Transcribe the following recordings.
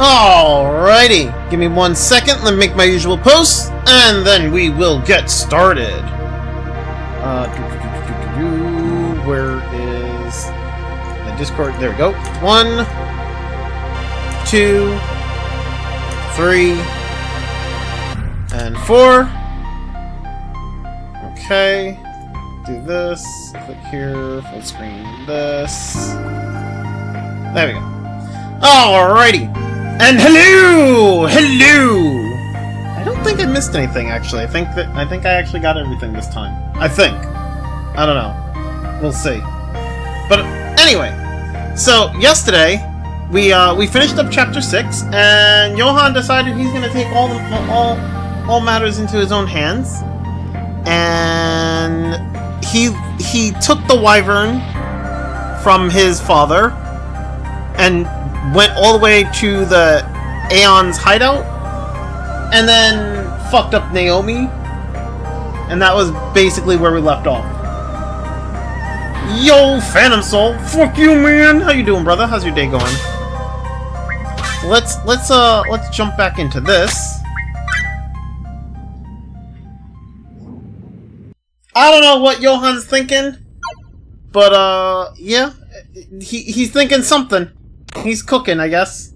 Alrighty, give me 1 second, let me make my usual posts, and then we will get started. Where is my Discord? There we go. 1, 2, 3, and 4. Okay, do this, click here, full screen this. There we go. Alrighty. And hello! I don't think I missed anything, actually. I think I actually got everything this time. I think. I don't know. We'll see. But anyway, so yesterday we finished up chapter 6, and Johan decided he's gonna take all matters into his own hands, and he took the wyvern from his father and went all the way to the Aeon's hideout, and then fucked up Naomi, and that was basically where we left off. Yo, Phantom Soul, fuck you, man. How you doing, brother? How's your day going? Let's jump back into this. I don't know what Johan's thinking, but yeah, he's thinking something. He's cooking, I guess.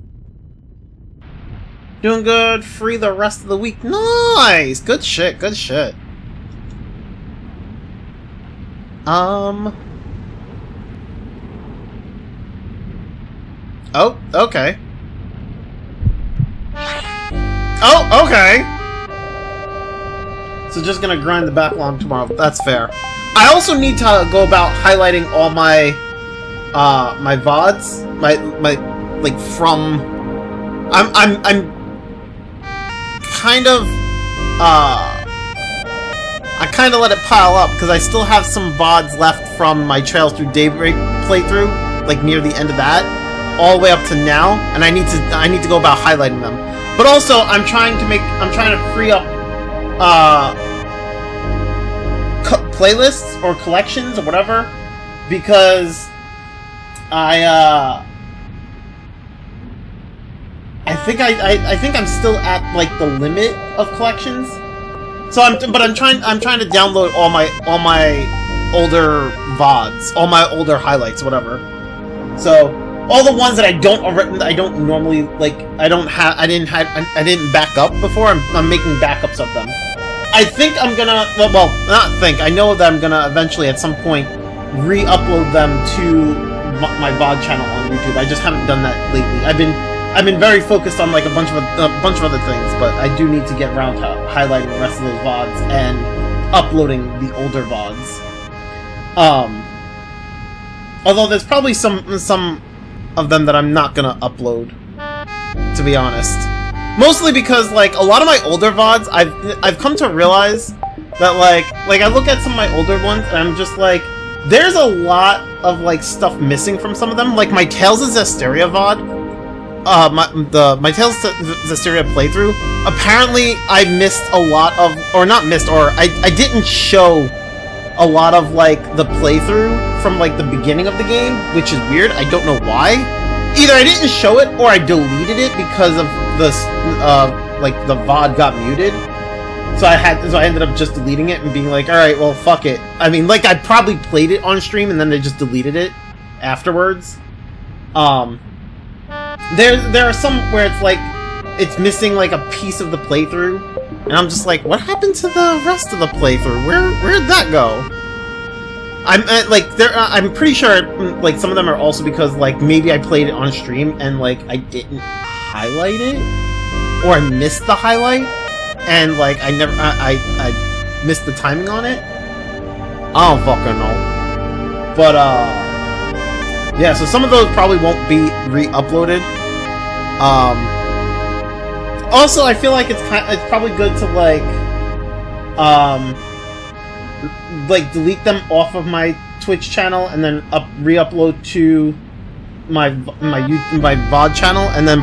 Doing good. Free the rest of the week. Nice! Good shit, good shit. Oh, okay. Oh, okay! So just gonna grind the backlog tomorrow. That's fair. I also need to go about highlighting all my my VODs, my like from I'm kind of I kind of let it pile up because I still have some VODs left from my Trails Through Daybreak playthrough, like near the end of that, all the way up to now, and I need to go about highlighting them. But also I'm trying to free up playlists or collections or whatever, because I think I'm still at like the limit of collections. So I'm trying to download all my older VODs, all my older highlights, whatever. So all the ones that I don't normally like, I didn't back up before. I'm making backups of them. I think I'm gonna I know that I'm gonna eventually at some point re-upload them to my VOD channel on YouTube. I just haven't done that lately. I've been very focused on like a bunch of other things, but I do need to get around to highlighting the rest of those VODs and uploading the older VODs. Although there's probably some of them that I'm not gonna upload, to be honest. Mostly because like a lot of my older VODs, I've come to realize that like I look at some of my older ones and I'm just like, there's a lot of like stuff missing from some of them. Like my Tales of Zestiria VOD, my Tales of Zestiria playthrough. Apparently, I missed a lot of, or not missed, or I didn't show a lot of like the playthrough from like the beginning of the game, which is weird. I don't know why. Either I didn't show it or I deleted it because of this, like the VOD got muted. So I ended up just deleting it and being like, alright, well, fuck it. I mean, like, I probably played it on stream and then they just deleted it afterwards. There are some where it's like, it's missing, like, a piece of the playthrough. And I'm just like, what happened to the rest of the playthrough? Where'd that go? I'm pretty sure, like, some of them are also because, like, maybe I played it on stream and, like, I didn't highlight it. Or I missed the highlight. And, like, I missed the timing on it. I don't fucking know. But, yeah, so some of those probably won't be re-uploaded. Also, I feel like it's probably good to, like, delete them off of my Twitch channel and then re-upload to my VOD channel, and then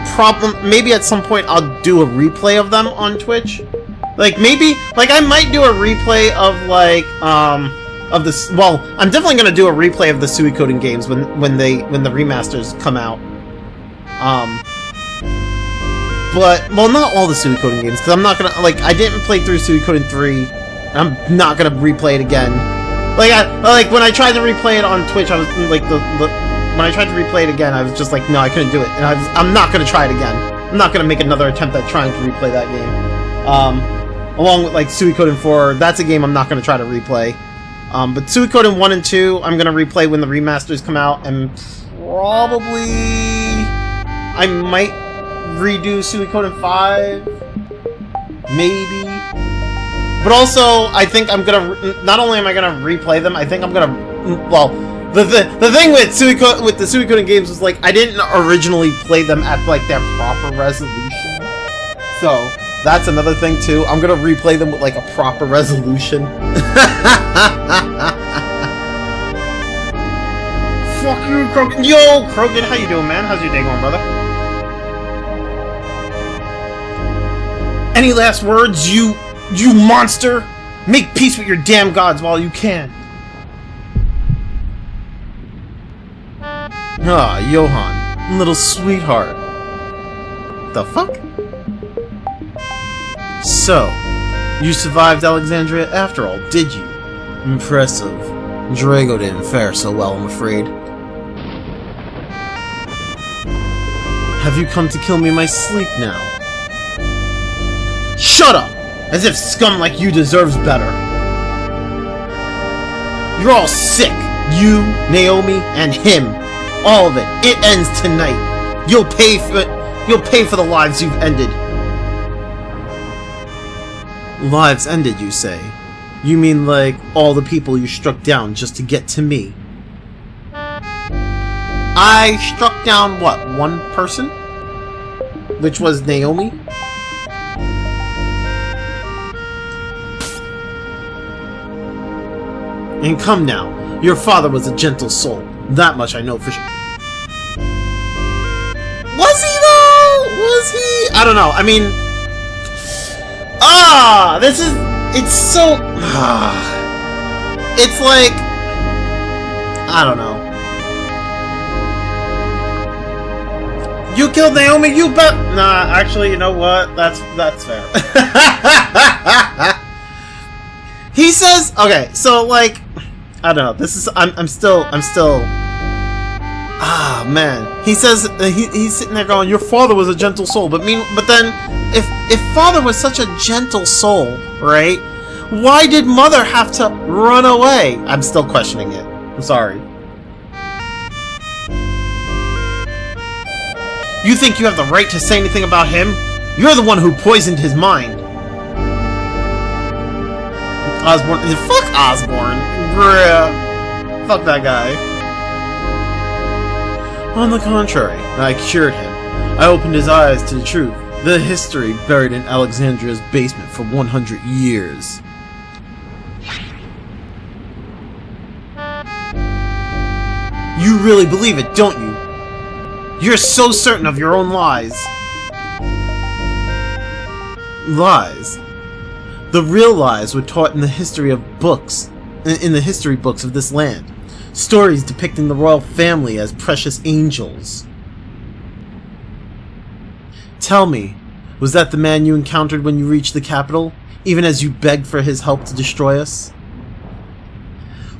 maybe at some point I'll do a replay of them on Twitch. Like maybe I might do a replay of of this. Well, I'm definitely gonna do a replay of the Suikoden games when the remasters come out. But, well, not all the Suikoden games, because I'm not gonna, like, I didn't play through Suikoden 3. I'm not gonna replay it again. Like, when I tried to replay it on Twitch, I was, like, when I tried to replay it again, I was just like, no, I couldn't do it. And I'm not gonna try it again. I'm not gonna make another attempt at trying to replay that game. Along with, like, Suikoden 4, that's a game I'm not gonna try to replay. But Suikoden 1 and 2, I'm gonna replay when the remasters come out, and probably I might redo Suikoden 5, maybe. But also, I think I'm gonna, not only am I gonna replay them, I think I'm gonna, well, the thing with the Suikoden games was, like, I didn't originally play them at, like, their proper resolution. So, that's another thing, too. I'm gonna replay them with, like, a proper resolution. Fuck you, Krogan. Yo, Krogan, how you doing, man? How's your day going, brother? Any last words, you monster? Make peace with your damn gods while you can. Ah, Johan, little sweetheart. The fuck? So, you survived Alexandria after all, did you? Impressive. Drago didn't fare so well, I'm afraid. Have you come to kill me in my sleep now? Shut up! As if scum like you deserves better. You're all sick. You, Naomi, and him. All of it. It ends tonight. You'll pay for the lives you've ended. Lives ended, you say? You mean like all the people you struck down just to get to me? I struck down, what, one person? Which was Naomi? And come now, your father was a gentle soul. That much I know for sure. Was he though? Was he? I don't know. I mean, it's so, it's like, I don't know. You killed Naomi, you bet. Nah, actually, you know what? That's fair. He says, okay, so like, I don't know. This is, I'm still. Ah, man. He says he's sitting there going, "Your father was a gentle soul," but then, if father was such a gentle soul, right? Why did mother have to run away? I'm still questioning it. I'm sorry. You think you have the right to say anything about him? You're the one who poisoned his mind. Osborne. Fuck Osborne. Bruh. Fuck that guy. On the contrary, I cured him. I opened his eyes to the truth. The history buried in Alexandria's basement for 100 years. You really believe it, don't you? You're so certain of your own lies. Lies? The real lies were taught in the history of books, in the history books of this land. Stories depicting the royal family as precious angels. Tell me, was that the man you encountered when you reached the capital, even as you begged for his help to destroy us?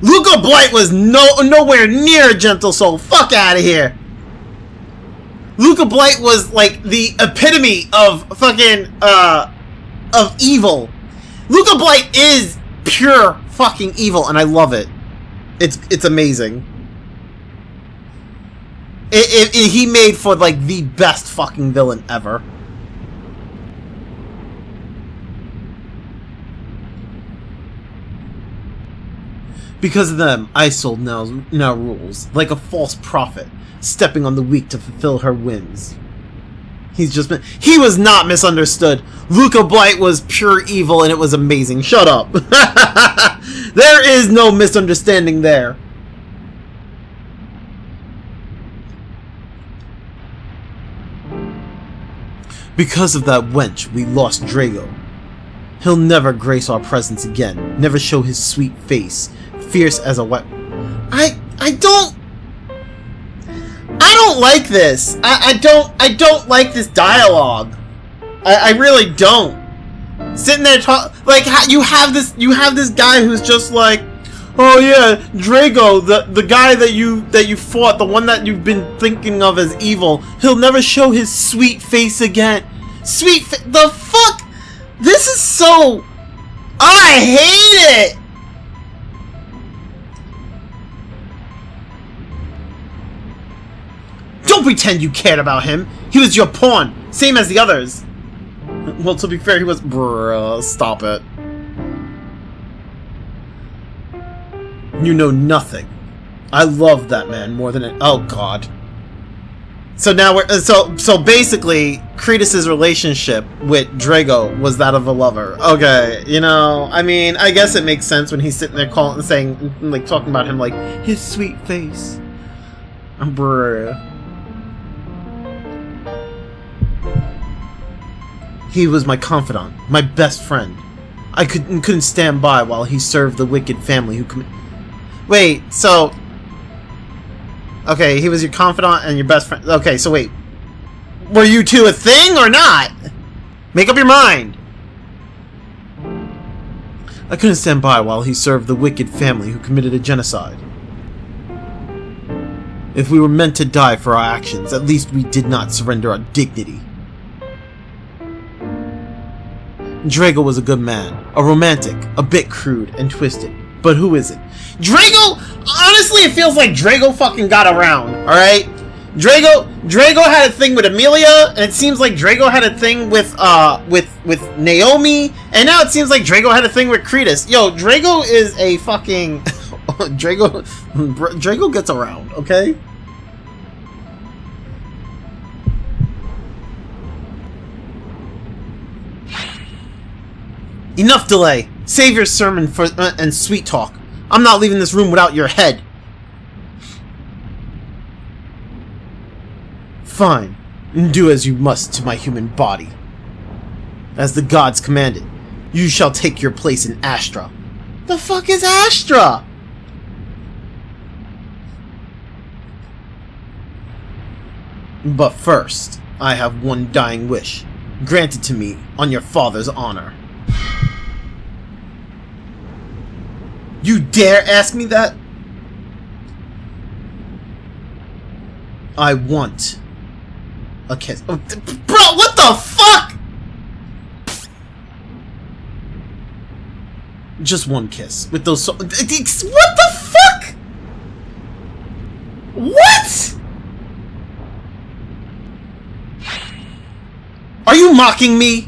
Luca Blight was nowhere near a gentle soul. Fuck out of here. Luca Blight was like the epitome of fucking of evil. Luca Blight is pure fucking evil, and I love it. It's amazing. He made for like the best fucking villain ever. Because of them, Isolde now rules, like a false prophet, stepping on the weak to fulfill her whims. He was not misunderstood. Luca Blight was pure evil and it was amazing. Shut up. There is no misunderstanding there. Because of that wench, we lost Drago. He'll never grace our presence again, never show his sweet face, fierce as a weapon. I don't like this. I don't like this dialogue. I really don't. Sitting there like you have this guy who's just like, oh yeah, Drago, the guy that you fought, the one that you've been thinking of as evil. He'll never show his sweet face again. The fuck? This is so... I hate it! Don't pretend you cared about him. He was your pawn, same as the others. Well, to be fair, he was... Bruh, stop it. You know nothing. I love that man more than it... Oh, God. So now we're... So basically, Kratos' relationship with Drago was that of a lover. Okay, you know, I mean, I guess it makes sense when he's sitting there calling, saying, like, talking about him like, his sweet face. Bruh. He was my confidant, my best friend. I couldn't stand by while he served the wicked family who committed... Wait, so... Okay, he was your confidant and your best friend. Okay, so wait. Were you two a thing or not? Make up your mind. I couldn't stand by while he served the wicked family who committed a genocide. If we were meant to die for our actions, at least we did not surrender our dignity. Drago was a good man, a romantic, a bit crude and twisted, but who isn't? Drago, honestly, it feels like Drago fucking got around, alright? Drago had a thing with Emilia, and it seems like Drago had a thing with Naomi, and now it seems like Drago had a thing with Kratos. Yo, Drago is a fucking... Drago gets around, okay? Enough delay. Save your sermon for and sweet talk. I'm not leaving this room without your head. Fine. Do as you must to my human body. As the gods commanded, you shall take your place in Astra. The fuck is Astra? But first, I have one dying wish, granted to me on your father's honor. You dare ask me that? I want a kiss. Oh, bro, what the fuck? Just one kiss with those. What the fuck? What? Are you mocking me?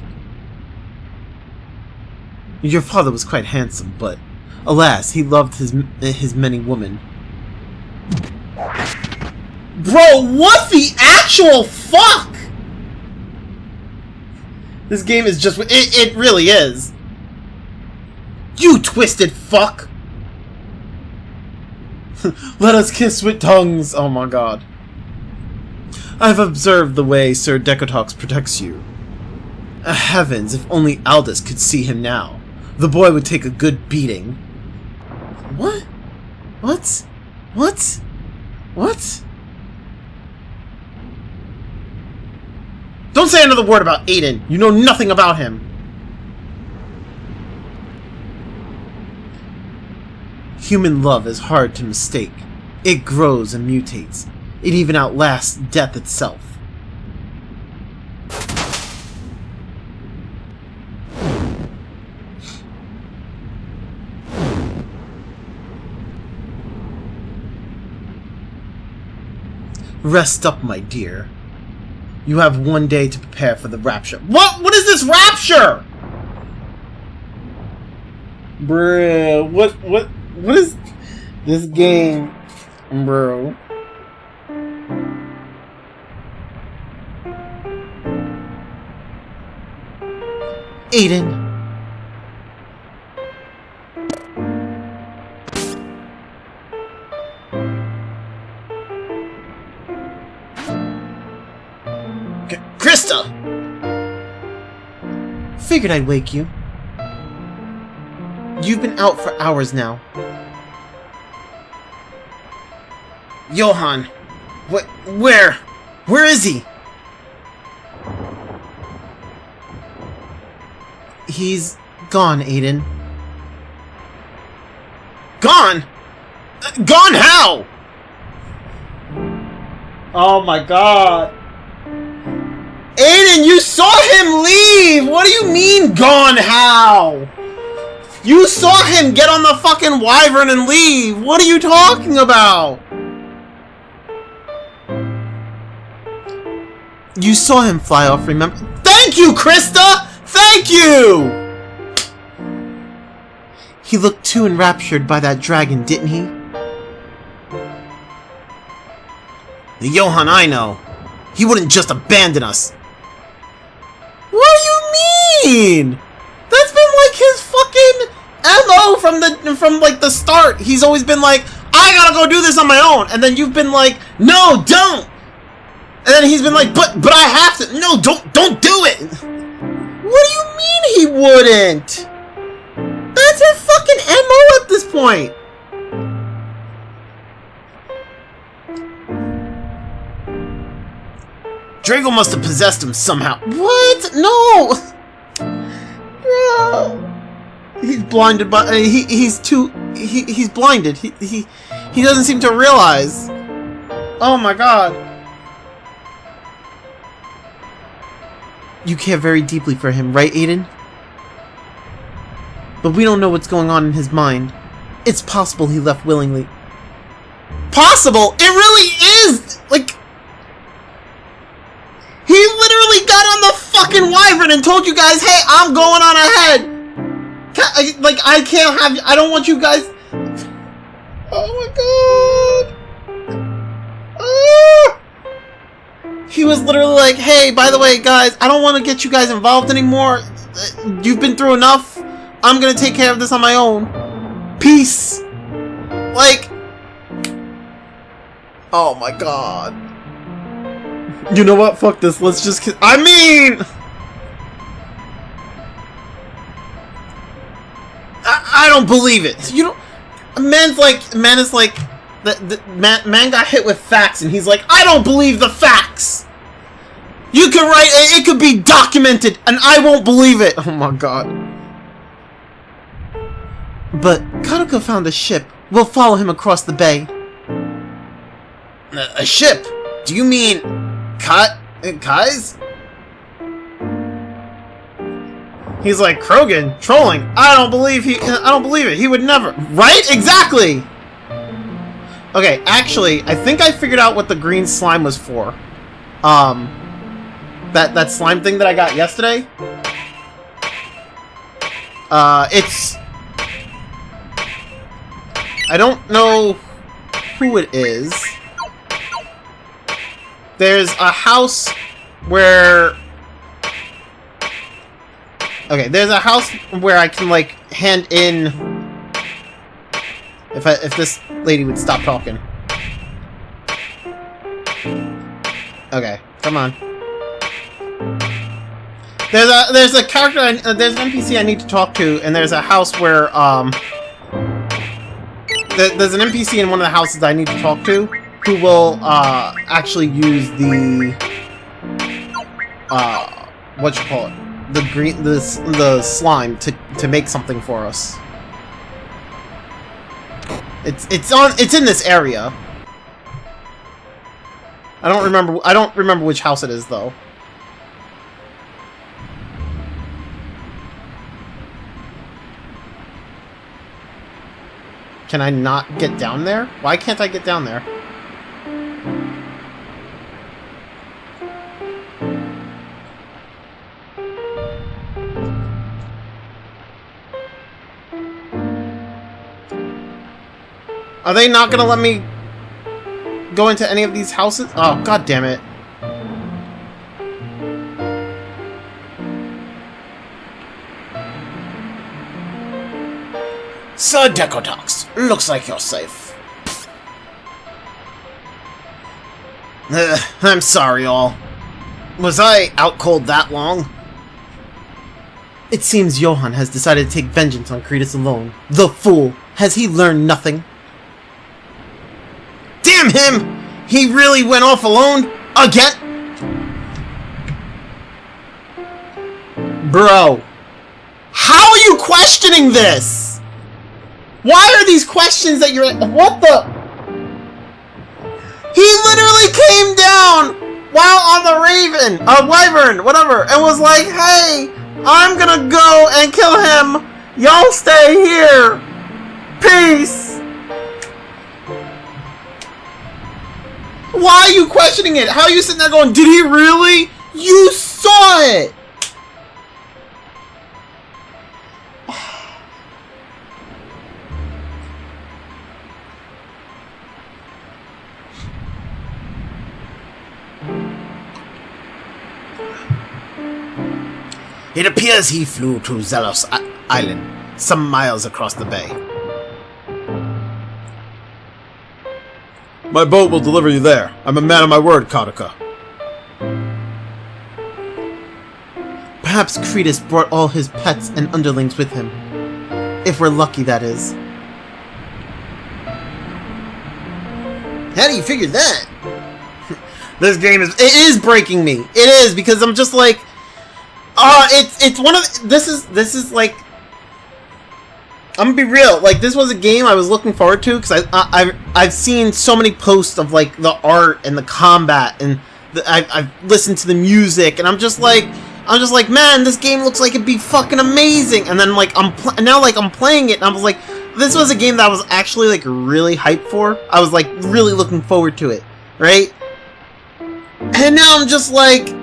Your father was quite handsome, but alas, he loved his many women. Bro, what the actual fuck? This game is just... It really is. You twisted fuck! Let us kiss with tongues! Oh my god. I've observed the way Sir Decotox protects you. Heavens, if only Aldous could see him now. The boy would take a good beating. What? What? What? What? Don't say another word about Aiden. You know nothing about him. Human love is hard to mistake. It grows and mutates. It even outlasts death itself. Rest up, my dear. You have one day to prepare for the Rapture. What is this Rapture? Bruh, what is this game, bro? Aiden. Krista! Figured I'd wake you. You've been out for hours now. Johan! Where is he? He's gone, Aiden. Gone? Gone how? Oh my god. Aiden, you saw him leave! What do you mean, gone how? You saw him get on the fucking wyvern and leave! What are you talking about? You saw him fly off, remember? Thank you, Krista! Thank you! He looked too enraptured by that dragon, didn't he? The Johan I know. He wouldn't just abandon us. What do you mean? That's been like his fucking MO from like the start. He's always been like, I gotta go do this on my own. And then you've been like, no, don't. And then he's been like, but I have to. No, don't do it. What do you mean he wouldn't? That's his fucking MO at this point. Drago must have possessed him somehow. What? No. Bro. He's blinded by. He's blinded. He doesn't seem to realize. Oh my god. You care very deeply for him, right, Aiden? But we don't know what's going on in his mind. It's possible he left willingly. Possible? It really is! Like... He literally got on the fucking wyvern and told you guys, hey, I'm going on ahead! I can't have... I don't want you guys... Oh my god! Ah! He was literally like, hey, by the way, guys, I don't want to get you guys involved anymore. You've been through enough. I'm gonna take care of this on my own. Peace. Like... Oh my god. You know what? Fuck this. Let's just... I mean... I don't believe it. You don't... Man is like... Man got hit with facts and he's like, I don't believe the facts! You could write... It could be documented and I won't believe it! Oh my god. But Karuka found a ship. We'll follow him across the bay. A ship? Do you mean... Kai's? He's like, Krogan, trolling. I don't believe it. He would never. Right? Exactly! Okay, actually, I think I figured out what the green slime was for. That slime thing that I got yesterday. It's... I don't know who it is. There's a house where... Okay, there's a house where I can, like, hand in... If this lady would stop talking. Okay, come on. There's a character, there's an NPC I need to talk to, and there's a house where, there's an NPC in one of the houses I need to talk to, who will, actually use the, the slime to make something for us. It's in this area. I don't remember which house it is though. Can I not get down there? Why can't I get down there? Are they not gonna let me go into any of these houses? Oh, god damn it. Sir Decodox, looks like you're safe. I'm sorry, all. Was I out cold that long? It seems Johan has decided to take vengeance on Cretus alone. The fool! Has he learned nothing? Damn him! He really went off alone? Again? Bro. How are you questioning this? Why are these questions that you're... What the... He literally came down while on the wyvern, whatever, and was like, hey, I'm gonna go and kill him. Y'all stay here. Peace. Why are you questioning it? How are you sitting there going, did he really? You saw it. It appears he flew to Zelos Island, some miles across the bay. My boat will deliver you there. I'm a man of my word, Karaka. Perhaps Cretus brought all his pets and underlings with him. If we're lucky, that is. How do you figure that? This game is breaking me. It is, because I'm just like, it's one of this is like, I'm gonna be real, like, this was a game I was looking forward to because I've seen so many posts of like the art and the combat, and I've listened to the music, and I'm just like, man, this game looks like it'd be fucking amazing. And then like I'm playing it, and I was like, this was a game that I was actually like really hyped for. I was like really looking forward to it, right? And now I'm just like,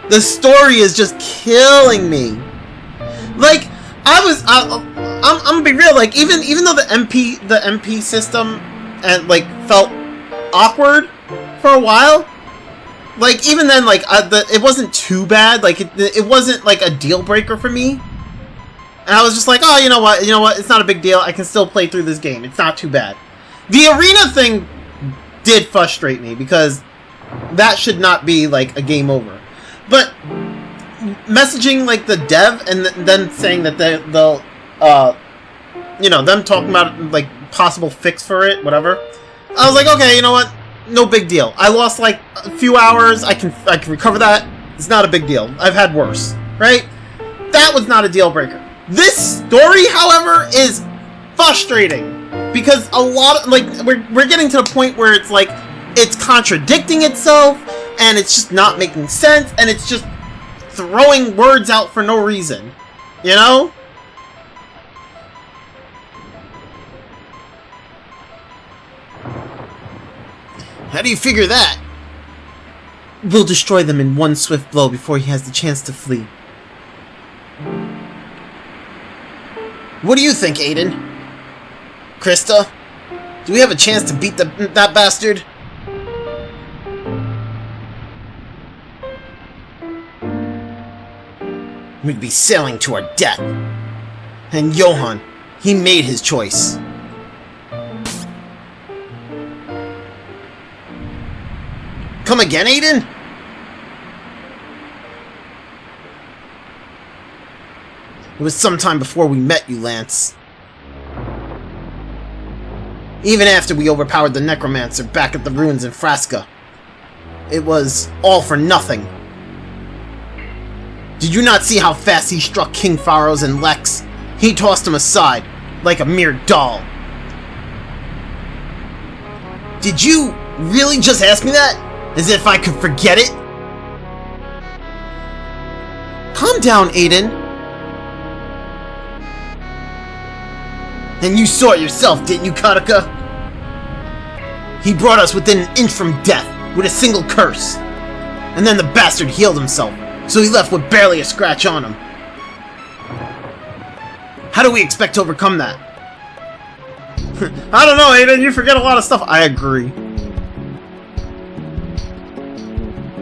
the story is just killing me. Like, I'm gonna be real, like, even though the MP system and like felt awkward for a while, like, even then, like, it wasn't too bad. Like, it wasn't like a deal breaker for me. And I was just like, oh, you know what, it's not a big deal. I can still play through this game. It's not too bad. The arena thing did frustrate me because that should not be like a game over. But messaging like the dev and then saying that they'll them talking about like possible fix for it, whatever. I was like, okay, you know what? No big deal. I lost like a few hours. I can recover that. It's not a big deal. I've had worse, right? That was not a deal breaker. This story, however, is frustrating because a lot of, like, we're getting to the point where it's like it's contradicting itself and it's just not making sense and it's just throwing words out for no reason, you know? How do you figure that? We'll destroy them in one swift blow before he has the chance to flee. What do you think, Aiden? Krista? Do we have a chance to beat that bastard? We'd be sailing to our death. And Johan, he made his choice. Come again, Aiden? It was sometime before we met you, Lance. Even after we overpowered the necromancer back at the ruins in Frasca. It was all for nothing. Did you not see how fast he struck King Pharos and Lex? He tossed him aside, like a mere doll. Did you really just ask me that? As if I could forget it? Calm down, Aiden. And you saw it yourself, didn't you, Karaka? He brought us within an inch from death, with a single curse. And then the bastard healed himself, so he left with barely a scratch on him. How do we expect to overcome that? I don't know, Aiden, you forget a lot of stuff. I agree.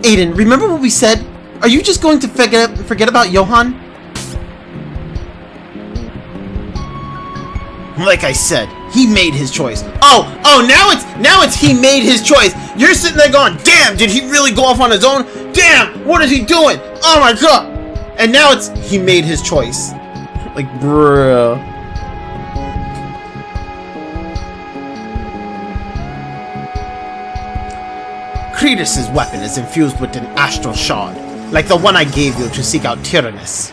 Aiden, remember what we said? Are you just going to forget about Johan? Like I said, he made his choice. Oh, now it's he made his choice. You're sitting there going, damn, did he really go off on his own? Damn, what is he doing? Oh my god. And now it's he made his choice. Like, bruh. Cretus's weapon is infused with an astral shard, like the one I gave you to seek out Tyrannus.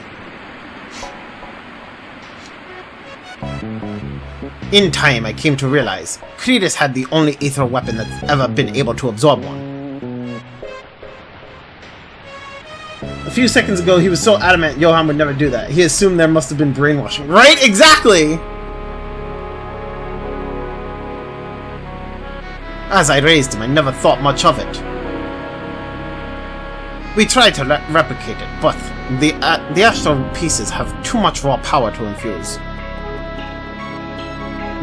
In time, I came to realize Cretus had the only aether weapon that's ever been able to absorb one. A few seconds ago, he was so adamant Johan would never do that. He assumed there must have been brainwashing. Right? Exactly! As I raised him, I never thought much of it. We tried to replicate it, but the astral pieces have too much raw power to infuse.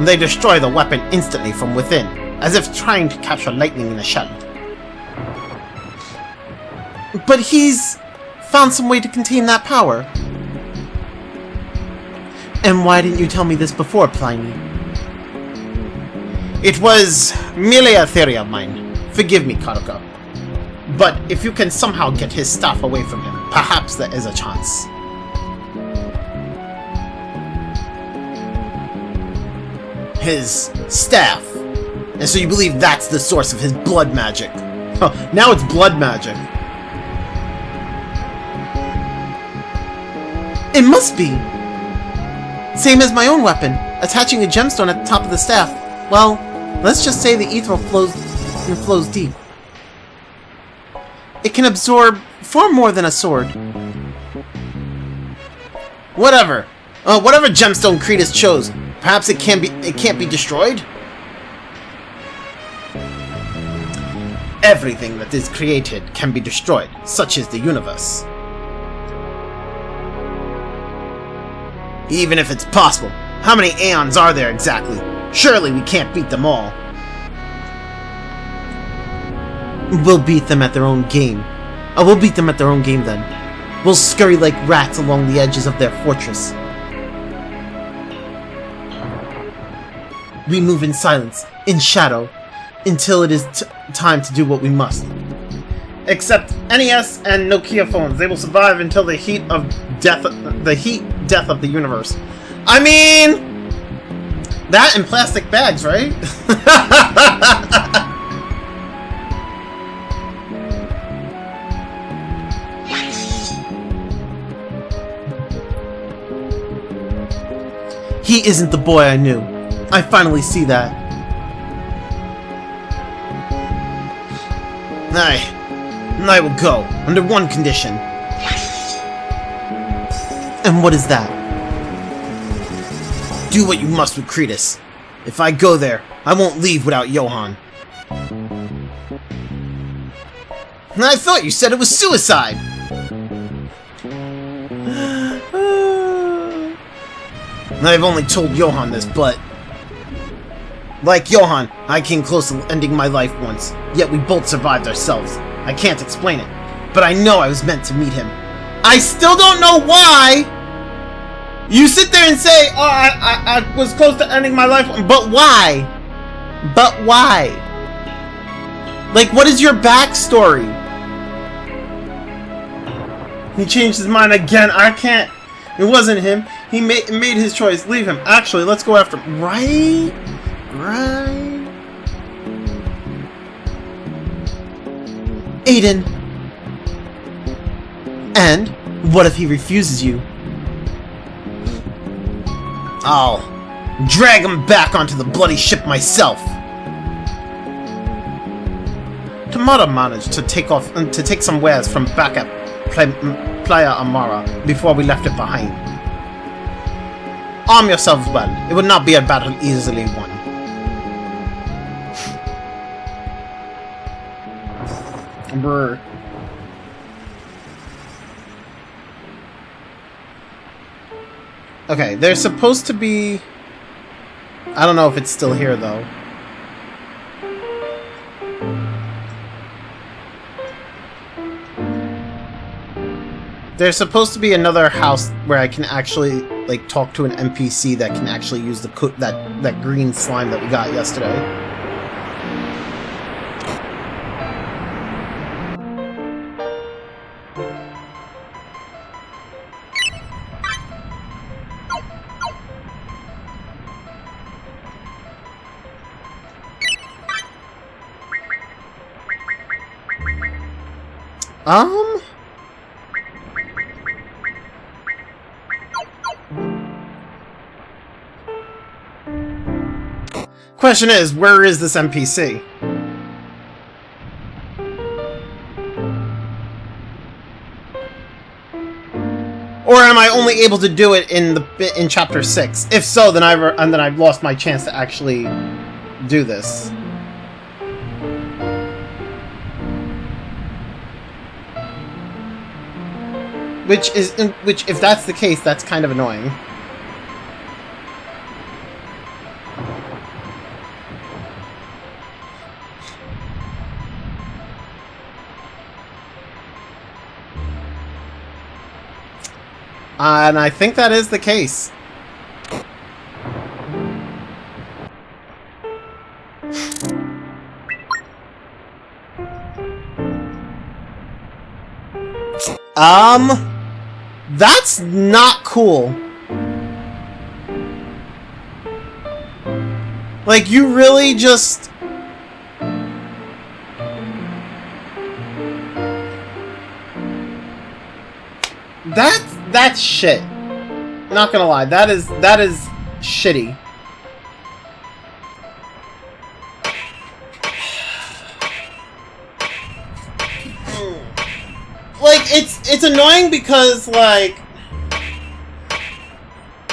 They destroy the weapon instantly from within, as if trying to capture lightning in a shell. But he's found some way to contain that power. And why didn't you tell me this before, Pliny? It was merely a theory of mine. Forgive me, Karuka. But if you can somehow get his staff away from him, perhaps there is a chance. His staff. And so you believe that's the source of his blood magic. Huh, now it's blood magic. It must be. Same as my own weapon, attaching a gemstone at the top of the staff. Well, let's just say the ether flows deep. It can absorb far more than a sword. Whatever. Whatever gemstone Cretus chose, perhaps it can't be destroyed? Everything that is created can be destroyed, such is the universe. Even if it's possible, how many aeons are there exactly? Surely we can't beat them all. We'll beat them at their own game. We'll beat them at their own game then. We'll scurry like rats along the edges of their fortress. We move in silence, in shadow, until it is time to do what we must. Except NES and Nokia phones. They will survive until the heat death of the universe. I mean, that and plastic bags, right? He isn't the boy I knew. I finally see that. I will go, under one condition. And what is that? Do what you must with Cretus. If I go there, I won't leave without Johan. I thought you said it was suicide! I've only told Johan this, but... like Johan, I came close to ending my life once, yet we both survived ourselves. I can't explain it, but I know I was meant to meet him. I still don't know why! You sit there and say, oh, I was close to ending my life, but why? But why? Like, what is your backstory? He changed his mind again. I can't. It wasn't him. He made his choice. Leave him. Actually, let's go after him. Right? Right? Aiden. And what if he refuses you? I'll drag him back onto the bloody ship myself. Tamara managed to take some wares from back at Playa Amara before we left it behind. Arm yourselves well. It would not be a battle easily won. Brr. Okay, there's supposed to be... I don't know if it's still here, though. There's supposed to be another house where I can actually, like, talk to an NPC that can actually use the that green slime that we got yesterday. question is, where is this NPC? Or am I only able to do it in chapter 6? If so, then I've lost my chance to actually do this. Which, if that's the case, that's kind of annoying. And I think that is the case. That's not cool. Like, you really just... That's shit. Not gonna lie, that is shitty. Like, it's annoying because, like,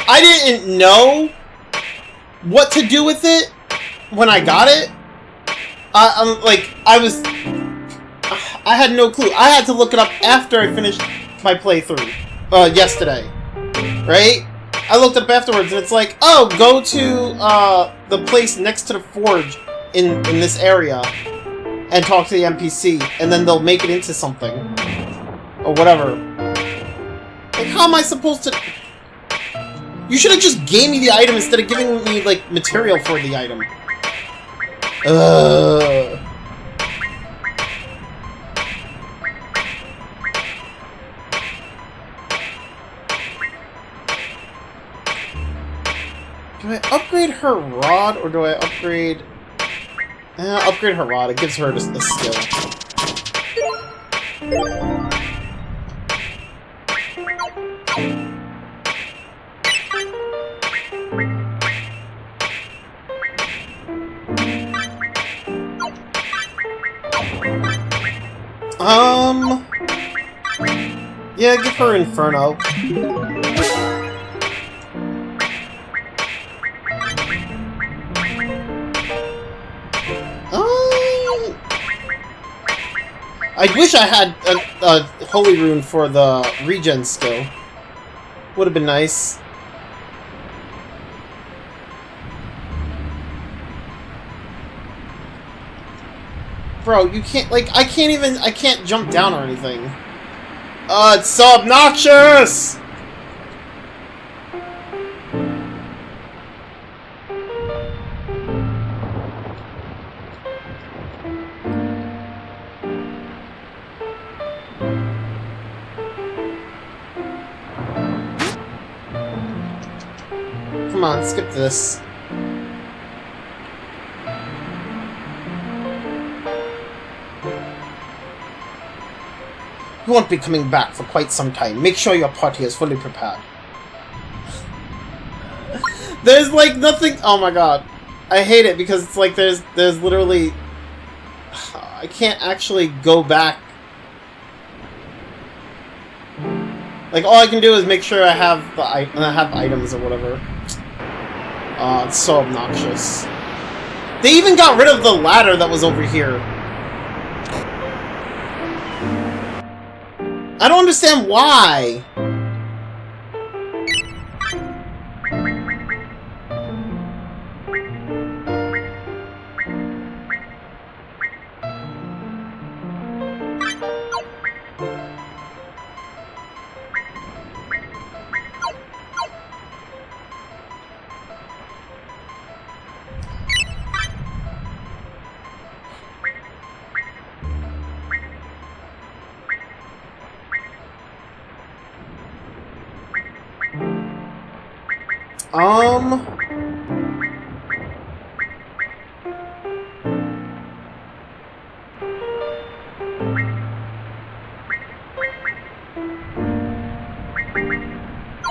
I didn't know what to do with it when I got it. I had no clue. I had to look it up after I finished my playthrough yesterday, right? I looked up afterwards and it's like, oh, go to the place next to the forge in this area and talk to the NPC, and then they'll make it into something or whatever. Like, how am I supposed to? You should have just gave me the item instead of giving me like material for the item. Do I upgrade her rod, or do I upgrade... upgrade her rod. It gives her a skill. Yeah, give her Inferno. I wish I had a Holy Rune for the regen skill. Would have been nice. Bro, you can't, like, I can't jump down or anything. It's so obnoxious! Come on, skip this. You won't be coming back for quite some time. Make sure your party is fully prepared. There's like nothing. Oh my god, I hate it because it's like there's literally. I can't actually go back. Like all I can do is make sure I have items or whatever. It's so obnoxious. They even got rid of the ladder that was over here. I don't understand why.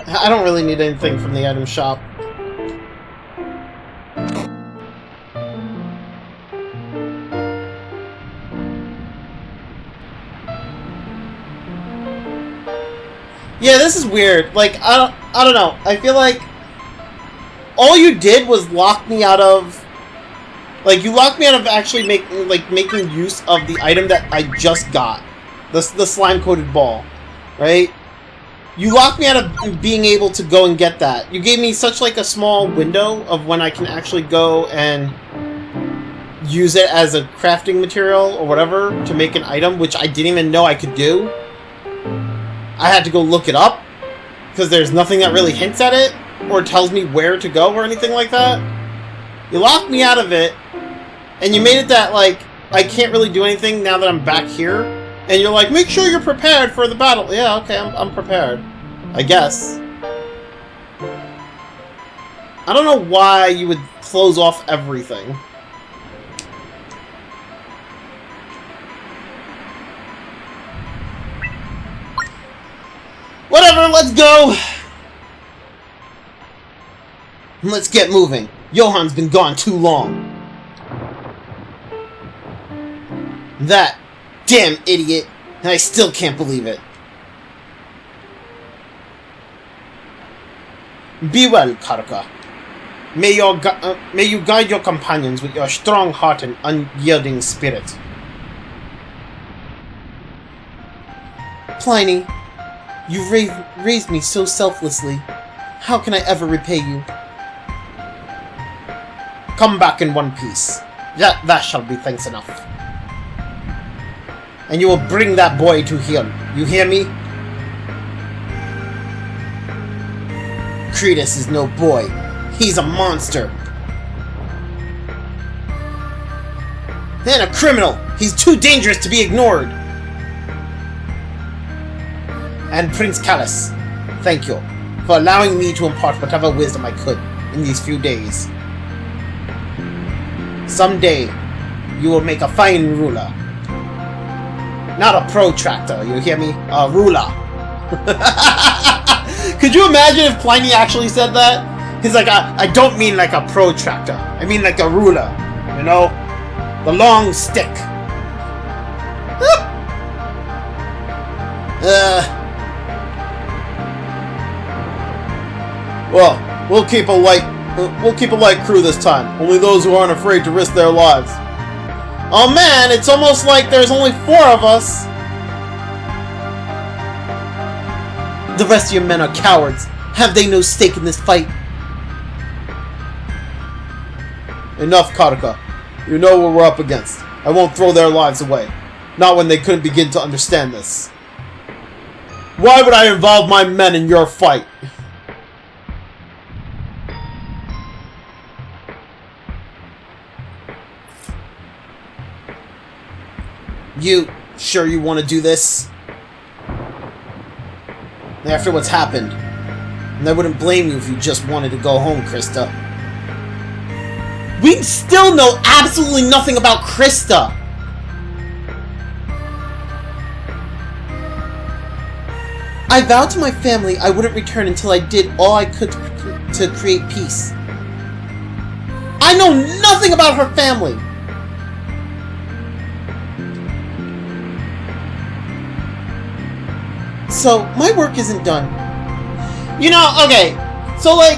I don't really need anything from the item shop. Yeah, this is weird. Like, I don't know. I feel like all you did was lock me out of... Like, you locked me out of actually making use of the item that I just got. The slime-coated ball. Right? You locked me out of being able to go and get that. You gave me such, like, a small window of when I can actually go and use it as a crafting material or whatever to make an item, which I didn't even know I could do. I had to go look it up, because there's nothing that really hints at it, or tells me where to go or anything like that. You locked me out of it, and you made it that, like, I can't really do anything now that I'm back here, and you're like, make sure you're prepared for the battle. Yeah, okay, I'm prepared. I guess. I don't know why you would close off everything. Whatever, let's go! Let's get moving. Johan's been gone too long. That damn idiot. I still can't believe it. Be well, Karka. May you guide your companions with your strong heart and unyielding spirit. Pliny, you raised me so selflessly. How can I ever repay you? Come back in one piece. That shall be thanks enough. And you will bring that boy to heel. You hear me? Cretus is no boy. He's a monster. And a criminal. He's too dangerous to be ignored. And Prince Callus, thank you for allowing me to impart whatever wisdom I could in these few days. Someday, you will make a fine ruler. Not a protractor, you hear me? A ruler. Could you imagine if Pliny actually said that? He's like, I don't mean like a protractor. I mean like a ruler. You know? The long stick. Well, we'll keep a light crew this time. Only those who aren't afraid to risk their lives. Oh man, it's almost like there's only 4 of us. The rest of your men are cowards. Have they no stake in this fight? Enough, Karka. You know what we're up against. I won't throw their lives away. Not when they couldn't begin to understand this. Why would I involve my men in your fight? You sure you want to do this? After what's happened. And I wouldn't blame you if you just wanted to go home, Krista. We still know absolutely nothing about Krista! I vowed to my family I wouldn't return until I did all I could to create peace. I know nothing about her family! So, my work isn't done. You know, okay, so like,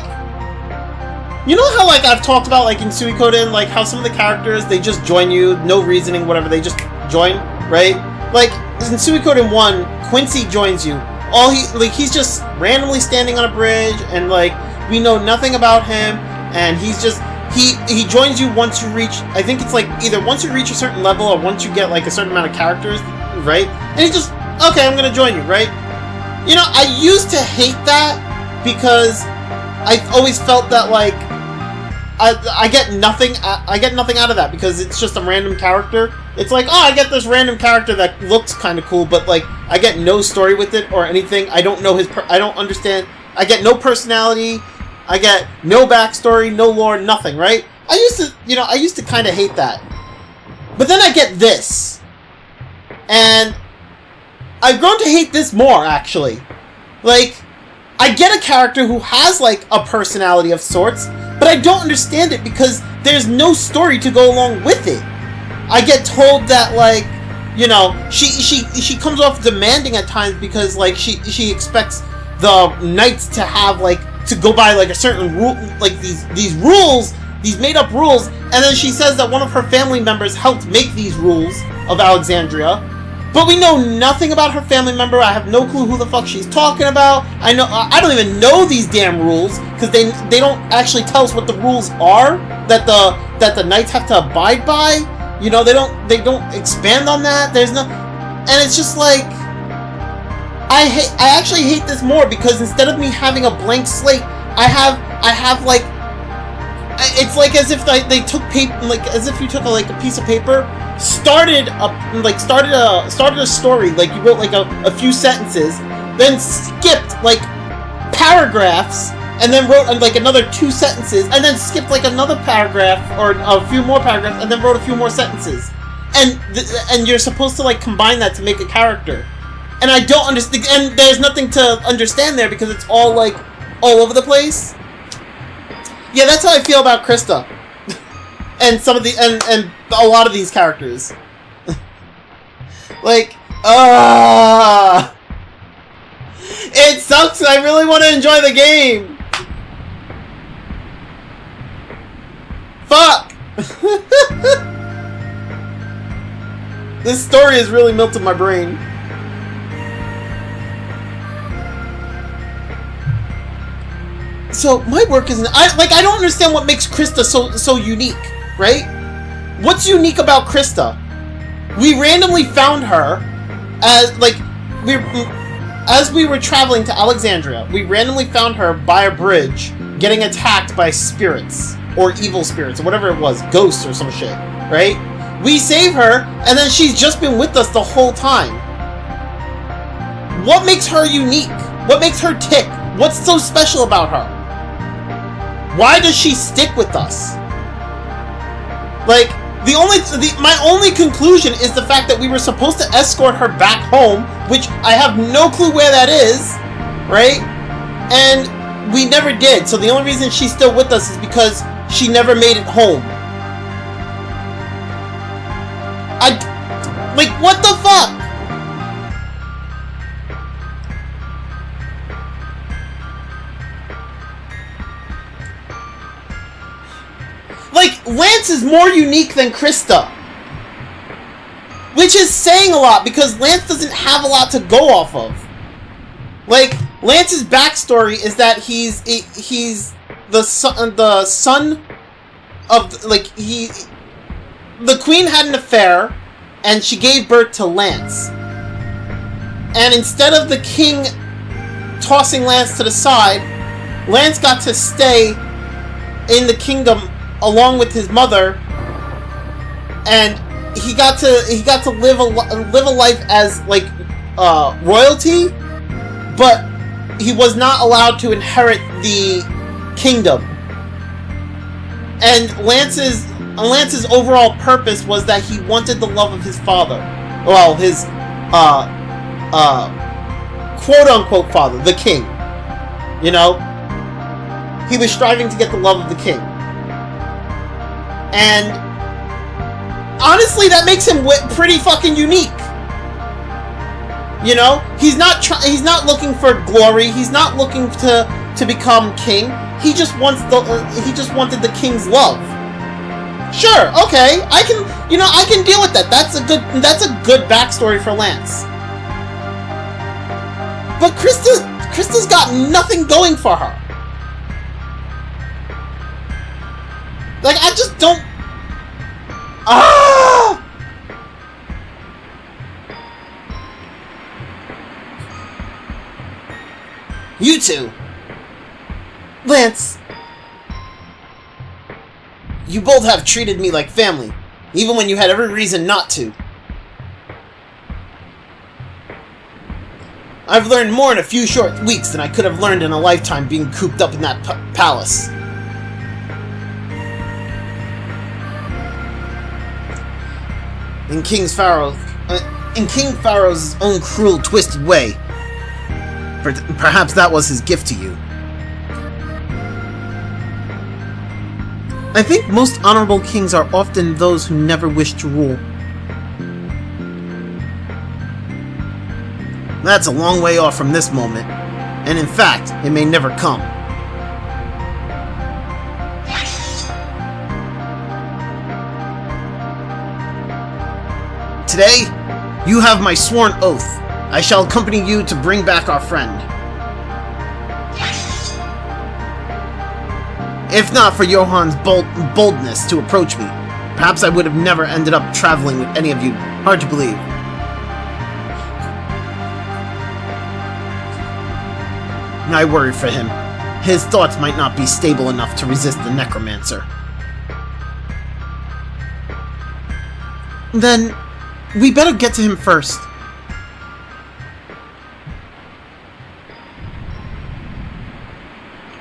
you know how like I've talked about like in Suikoden, like how some of the characters, they just join you, no reasoning, whatever, they just join, right? Like, in Suikoden 1, Quincy joins you. He's just randomly standing on a bridge, and like, we know nothing about him, and he's just, he joins you once you reach, I think it's like, either once you reach a certain level, or once you get like a certain amount of characters, right? And he just, okay, I'm gonna join you, right? You know, I used to hate that because I always felt that like I get nothing out of that because it's just a random character. It's like, oh, I get this random character that looks kind of cool, but like I get no story with it or anything. I don't know I don't understand. I get no personality. I get no backstory, no lore, nothing, right? I used to kind of hate that. But then I get this. And I've grown to hate this more, actually. Like, I get a character who has, like, a personality of sorts, but I don't understand it because there's no story to go along with it. I get told that, like, you know, she comes off demanding at times because, like, she expects, the knights to have, like, to go by, like, a certain rule, like, these rules, these made-up rules, and then she says that one of her family members helped make these rules of Alexandria, but we know nothing about her family member. I have no clue who the fuck she's talking about. I don't even know these damn rules, because they don't actually tell us what the rules are that the knights have to abide by. You know, they don't expand on that. There's no, and it's just like, I actually hate this more, because instead of me having a blank slate, I have like, it's like as if they took paper, like as if you took a piece of paper, started a story, like you wrote like a few sentences, then skipped like paragraphs, and then wrote like another 2 sentences, and then skipped like another paragraph or a few more paragraphs, and then wrote a few more sentences, and you're supposed to like combine that to make a character. And I don't understand, and there's nothing to understand there because it's all like all over the place. Yeah, that's how I feel about Krista, and some of the and a lot of these characters. Like, it sucks. I really want to enjoy the game. Fuck. This story has really melted my brain. So my work isn't. I don't understand what makes Krista so unique, right? What's unique about Krista? We randomly found her as we were traveling to Alexandria. We randomly found her by a bridge, getting attacked by spirits or evil spirits or whatever it was, ghosts or some shit, right? We save her, and then she's just been with us the whole time. What makes her unique? What makes her tick? What's so special about her? Why does she stick with us? Like, my only conclusion is the fact that we were supposed to escort her back home, which I have no clue where that is, right? And we never did. So the only reason she's still with us is because she never made it home. Like, what the fuck? Like, Lance is more unique than Krista. Which is saying a lot, because Lance doesn't have a lot to go off of. Like, Lance's backstory is that he's the son of, like, the queen had an affair, and she gave birth to Lance. And instead of the king tossing Lance to the side, Lance got to stay in the kingdom along with his mother, and he got to live a life as like royalty, but he was not allowed to inherit the kingdom. And Lance's overall purpose was that he wanted the love of his father, well, his quote unquote father, the king. You know, he was striving to get the love of the king. And honestly, that makes him pretty fucking unique. You know, he's not looking for glory. He's not looking to become king. He just wanted the king's love. Sure, okay, I can deal with that. That's a good backstory for Lance. But Krista's got nothing going for her. Like, I just don't... You two! Lance! You both have treated me like family, even when you had every reason not to. I've learned more in a few short weeks than I could have learned in a lifetime being cooped up in that palace. In King Pharaoh's own cruel, twisted way. Perhaps that was his gift to you. I think most honorable kings are often those who never wish to rule. That's a long way off from this moment. And in fact, it may never come. Today, you have my sworn oath. I shall accompany you to bring back our friend. If not for Johan's boldness to approach me, perhaps I would have never ended up traveling with any of you. Hard to believe. I worry for him. His thoughts might not be stable enough to resist the necromancer. Then, we better get to him first.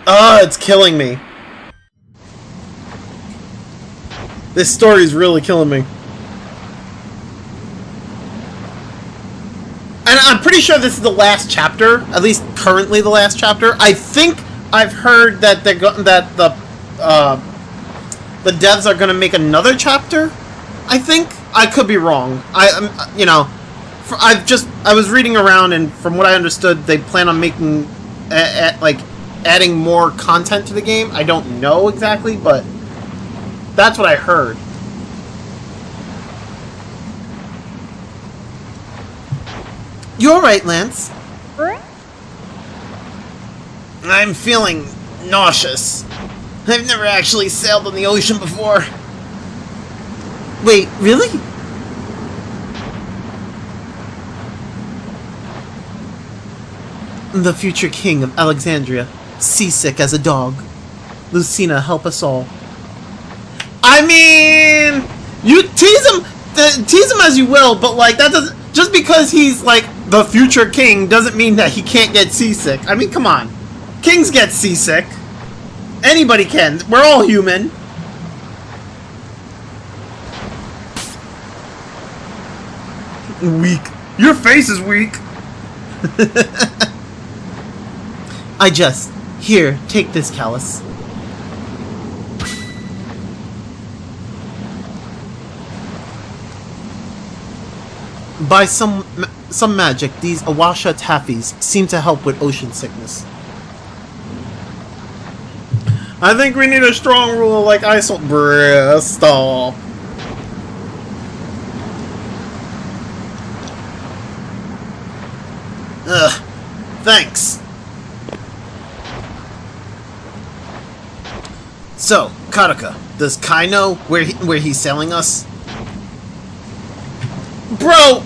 It's killing me. This story is really killing me. And I'm pretty sure this is the last chapter, at least currently the last chapter. I think I've heard that the devs are going to make another chapter. I think I could be wrong. I was reading around, and from what I understood, they plan on making like adding more content to the game. I don't know exactly, but that's what I heard. You're right, Lance. I'm feeling nauseous. I've never actually sailed on the ocean before. Wait, really? The future king of Alexandria, seasick as a dog. Lucina, help us all. I mean, you tease him as you will, but like that doesn't. Just because he's like the future king doesn't mean that he can't get seasick. I mean, come on, kings get seasick. Anybody can. We're all human. Weak. Your face is weak. Here, take this callus. By some magic, these Awasha taffies seem to help with ocean sickness. I think we need a strong rule like Bristol. Ugh. Thanks. So, Karaka, does Kai know where he's sailing us? Bro!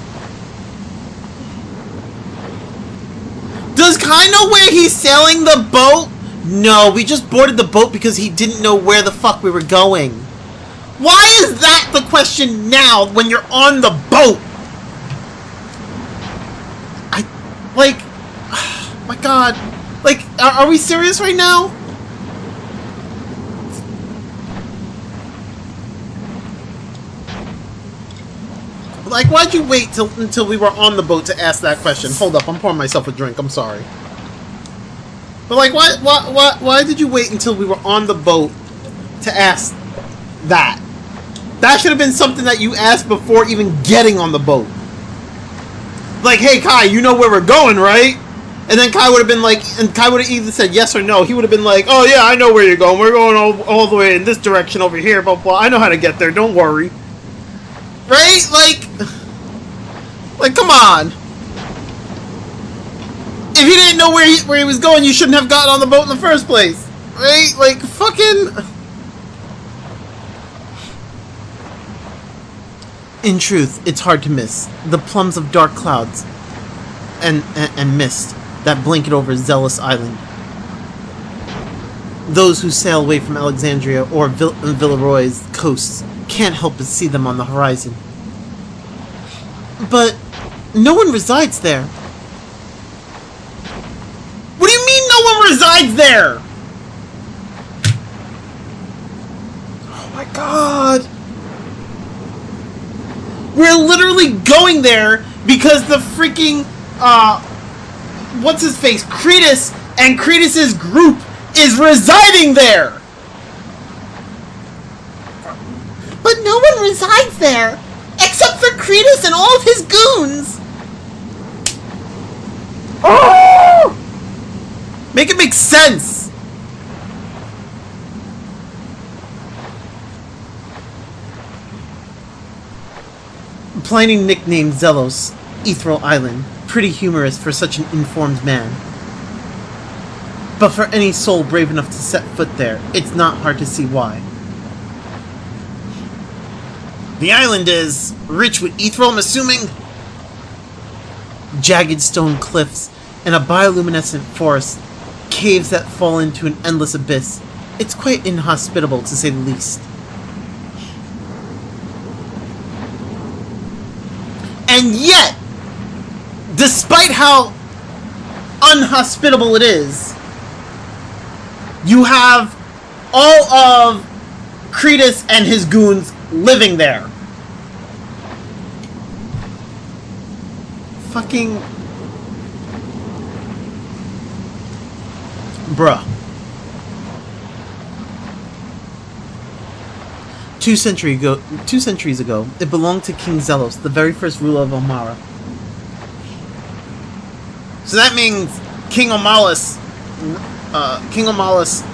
Does Kai know where he's sailing the boat? No, we just boarded the boat because he didn't know where the fuck we were going. Why is that the question now when you're on the boat? Oh my god. Like, are we serious right now? Like, why'd you wait until we were on the boat to ask that question? Hold up, I'm pouring myself a drink, I'm sorry. But like, why did you wait until we were on the boat to ask that? That should have been something that you asked before even getting on the boat. Like, hey Kai, you know where we're going, right? And then Kai would have been like, and Kai would have either said yes or no. He would have been like, oh yeah, I know where you're going. We're going all the way in this direction over here, blah, blah. I know how to get there, don't worry. Right? Like, come on. If you didn't know where he was going, you shouldn't have gotten on the boat in the first place. Right? Like, fucking... In truth, it's hard to miss. The plums of dark clouds and mist that blanket over Zealous Island. Those who sail away from Alexandria or Villeroy's coasts can't help but see them on the horizon. But no one resides there. What do you mean no one resides there? Oh my god. We're literally going there because the freaking, what's his face? Cretus and Cretus's group is residing there. But no one resides there, except for Cretus and all of his goons. Oh! Make it make sense! Pliny nicknamed Zelos Ethereal Island. Pretty humorous for such an informed man. But for any soul brave enough to set foot there, it's not hard to see why. The island is rich with ethereal, I'm assuming? Jagged stone cliffs and a bioluminescent forest, caves that fall into an endless abyss. It's quite inhospitable, to say the least. And yet, despite how unhospitable it is, you have all of Cretus and his goons living there. Fucking... bruh. 2 centuries ago, it belonged to King Zelos, the very first ruler of Omara. So that means King Omalus,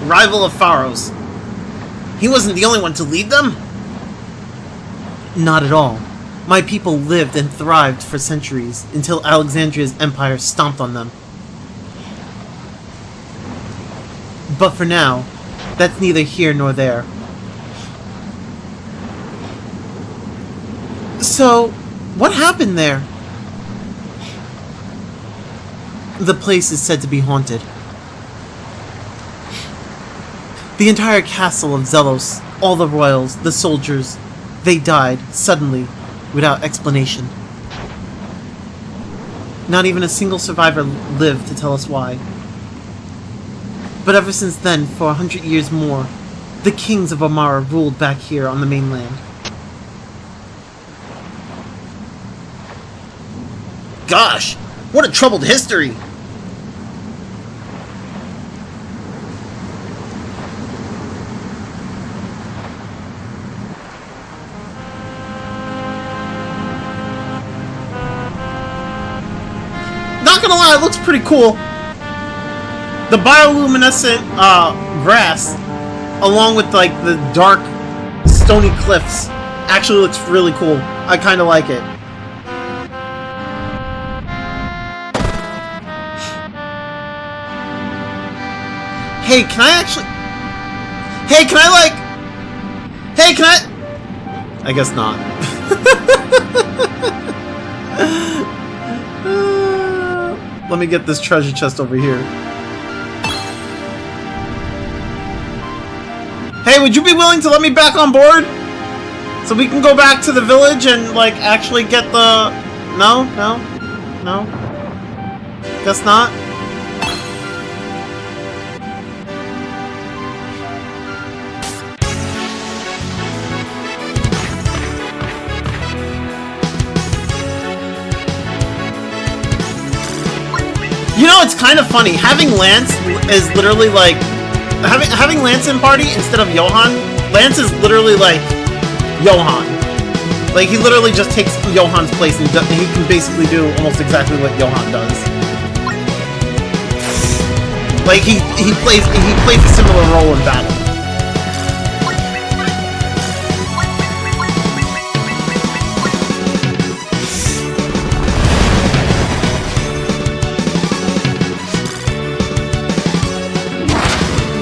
rival of Pharaohs. He wasn't the only one to lead them? Not at all. My people lived and thrived for centuries, until Alexandria's empire stomped on them. But for now, that's neither here nor there. So, what happened there? The place is said to be haunted. The entire castle of Zelos, all the royals, the soldiers, they died, suddenly, without explanation. Not even a single survivor lived to tell us why. But ever since then, for 100 years more, the kings of Omara ruled back here on the mainland. Gosh, what a troubled history! Not gonna lie, it looks pretty cool. The bioluminescent grass, along with like the dark, stony cliffs, actually looks really cool. I kind of like it. Hey, can I actually... Hey, can I, like... Hey, can I... I guess not. Let me get this treasure chest over here. Hey, would you be willing to let me back on board? So we can go back to the village and, like, actually get the... No? No? No? Guess not? You know, it's kind of funny. Having Lance is literally like... Having Lance in party instead of Johan, Lance is literally like Johan. Like, he literally just takes Johan's place and he can basically do almost exactly what Johan does. Like, he plays a similar role in battle.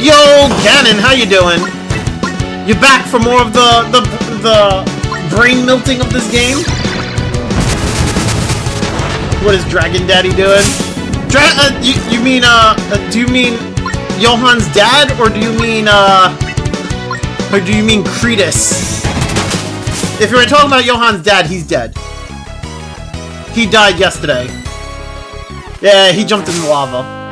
Yo, Ganon, how you doing? You back for more of the brain melting of this game? What is Dragon Daddy doing? You mean do you mean Johan's dad, or do you mean Cretus? If you're talking about Johan's dad, he's dead. He died yesterday. Yeah, he jumped in the lava.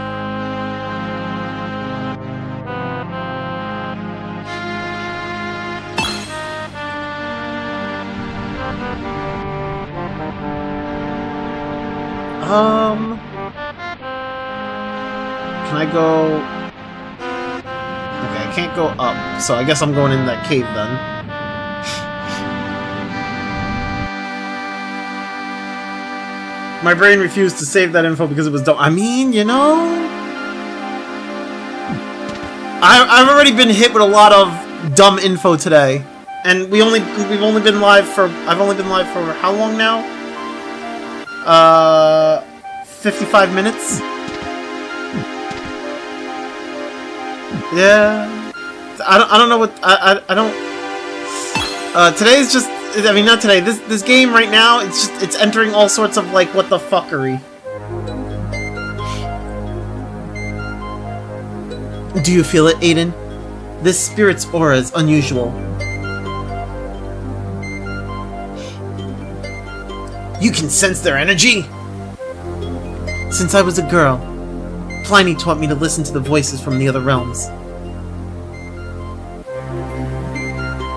Can I go... Okay, I can't go up, so I guess I'm going in that cave then. My brain refused to save that info because it was dumb. I mean, you know... I've already been hit with a lot of dumb info today, and we've only been live for I've only been live for how long now? 55 minutes. Yeah, I don't know what I don't. Today's just, I mean, not today. This game right now, it's entering all sorts of like what the fuckery. Do you feel it, Aiden? This spirit's aura is unusual. You can sense their energy? Since I was a girl, Pliny taught me to listen to the voices from the other realms.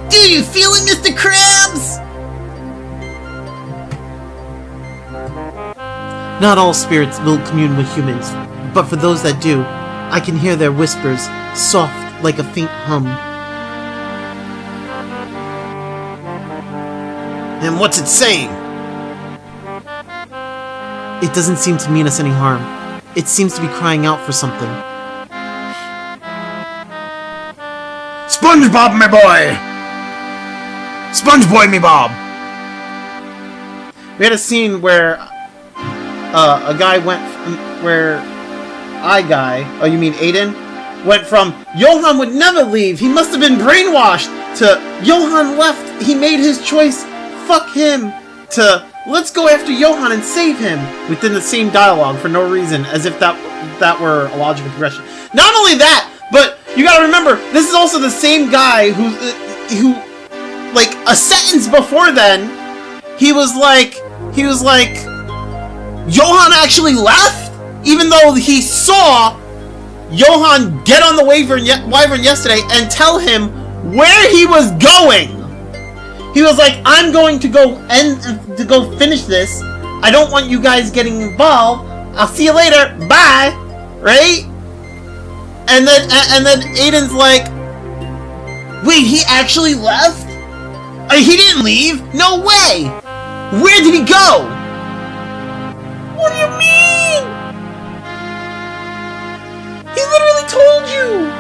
Do you feel it, Mr. Krabs? Not all spirits will commune with humans, but for those that do, I can hear their whispers, soft like a faint hum. And what's it saying? It doesn't seem to mean us any harm. It seems to be crying out for something. SpongeBob, my boy! Sponge boy, me Bob! We had a scene where a guy went where oh, you mean Aiden? Went from, Johan would never leave, he must have been brainwashed, to, Johan left, he made his choice, fuck him, to, let's go after Johan and save him, within the same dialogue for no reason, as if that were a logical progression. Not only that, but you gotta remember, this is also the same guy who like, a sentence before then, he was like, Johan actually left? Even though he saw Johan get on the wyvern yesterday and tell him where he was going. He was like, I'm going to go finish this. I don't want you guys getting involved. I'll see you later. Bye. Right? And then Aiden's like, wait, he actually left? He didn't leave? No way. Where did he go? What do you mean? He literally told you!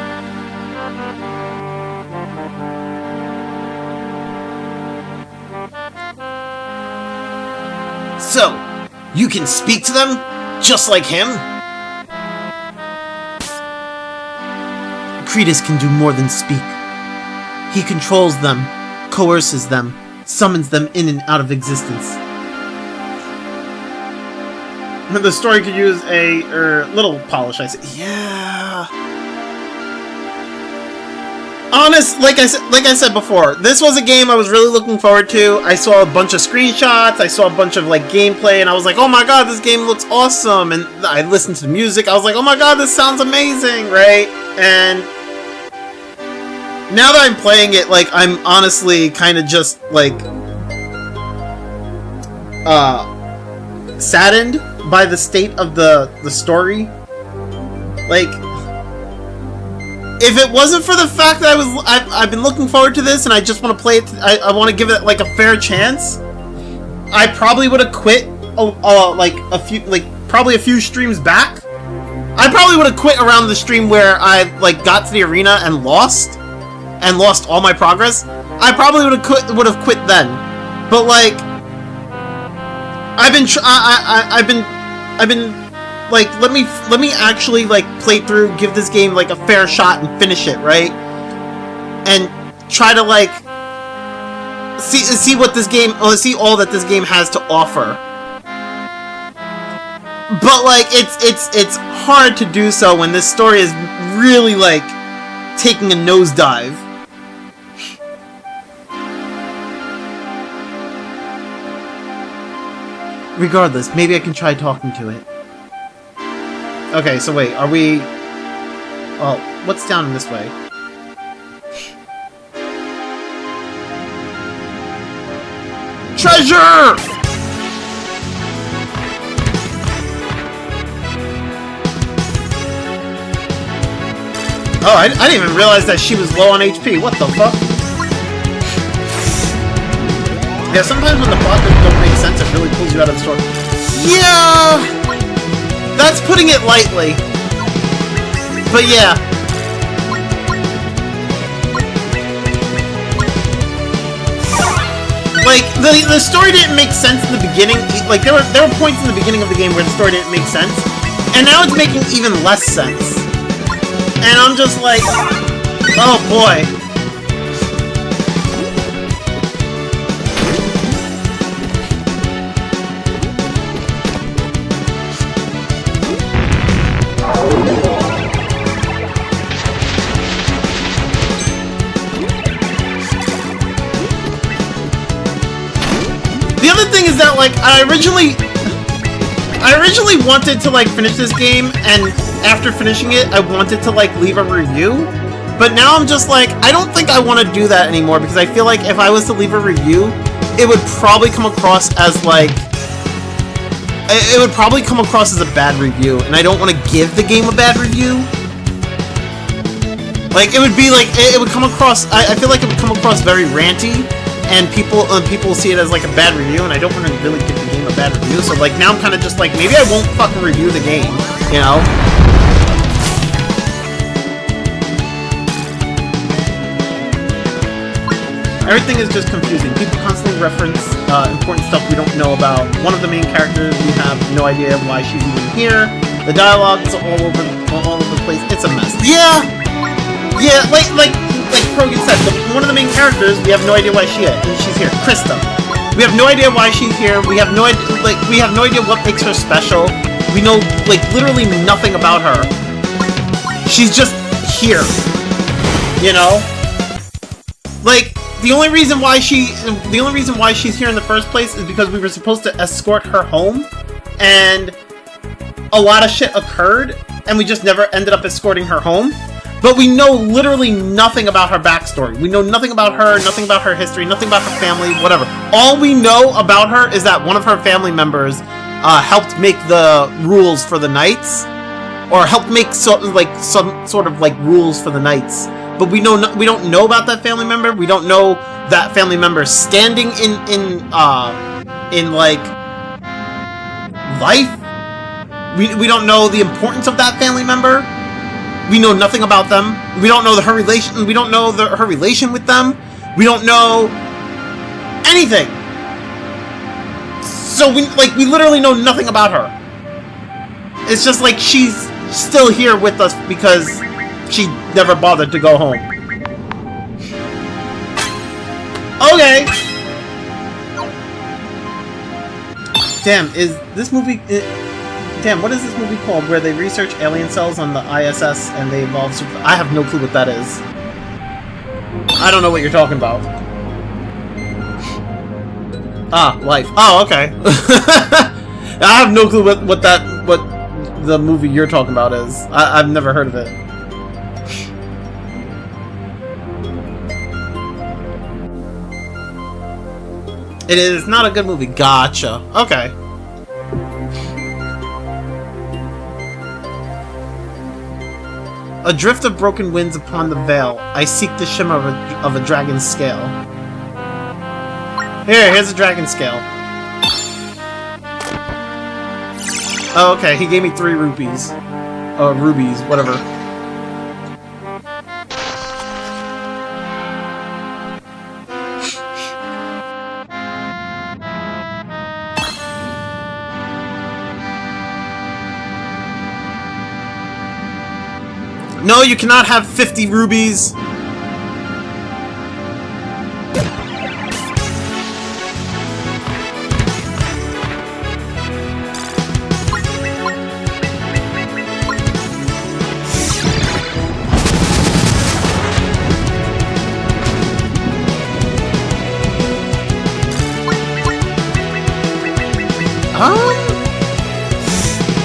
So, you can speak to them? Just like him? Cretus can do more than speak. He controls them, coerces them, summons them in and out of existence. The story could use a little polish, I say. Yeah. Honest, like I said before, this was a game I was really looking forward to. I saw a bunch of screenshots, I saw a bunch of like gameplay, and I was like, oh my god, this game looks awesome. And I listened to the music, I was like, oh my god, this sounds amazing, right? And now that I'm playing it, like, I'm honestly kind of just like saddened by the state of the story. Like, if it wasn't for the fact that I've been looking forward to this and I just want to play it, I want to give it like a fair chance, I probably would have quit probably a few streams back. I probably would have quit around the stream where I like got to the arena and lost all my progress. I probably would have quit then. But like, I've been like, let me actually like play through, give this game like a fair shot and finish it, right? And try to like see what this game, see all that this game has to offer. But like, it's hard to do so when this story is really like taking a nosedive. Regardless, maybe I can try talking to it. Okay, so wait, are we... Well, what's down this way? Treasure! Oh, I didn't even realize that she was low on HP. What the fuck? Yeah, sometimes when the plot don't make sense, it really pulls you out of the story. Yeah! That's putting it lightly. But yeah. Like, the story didn't make sense in the beginning. Like, there were points in the beginning of the game where the story didn't make sense. And now it's making even less sense. And I'm just like, oh boy. The other thing is that, like, I originally wanted to, like, finish this game, and after finishing it, I wanted to, like, leave a review. But now I'm just like, I don't think I want to do that anymore, because I feel like if I was to leave a review, it would probably come across as, like, it would probably come across as a bad review, and I don't want to give the game a bad review. Like, it would be like, it would come across, I feel like it would come across very ranty, and people see it as like a bad review, and I don't want to really give the game a bad review, so like now I'm kind of just like, maybe I won't fucking review the game, you know? Everything is just confusing. People constantly reference important stuff we don't know about. One of the main characters, we have no idea why she's even here. The dialogue's all over the place. It's a mess. Yeah, like Krogan said, one of the main characters, we have no idea why she's here. Krista. We have no idea why she's here. We have no idea what makes her special. We know like literally nothing about her. She's just here. You know? Like, the only reason why she's here in the first place is because we were supposed to escort her home, and a lot of shit occurred, and we just never ended up escorting her home. But we know literally nothing about her backstory. We know nothing about her, nothing about her history, nothing about her family, whatever. All we know about her is that one of her family members helped make the rules for the Knights, or helped make some sort of like rules for the Knights. But we don't know about that family member. We don't know that family member's standing in like life. We don't know the importance of that family member. We know nothing about them. We don't know her relation. We don't know her relation with them. We don't know anything. So we literally know nothing about her. It's just like she's still here with us because she never bothered to go home. Okay. Damn, is this movie... Damn, what is this movie called where they research alien cells on the ISS and they evolve super... I have no clue what that is. I don't know what you're talking about. Ah, Life. Oh, okay. I have no clue what the movie you're talking about is. I've never heard of it. It is not a good movie. Gotcha. Okay. A drift of broken winds upon the veil. I seek the shimmer of a dragon's scale. Here's a dragon scale. Oh, okay. He gave me 3 rupees. Rubies, whatever. No, you cannot have 50 rubies.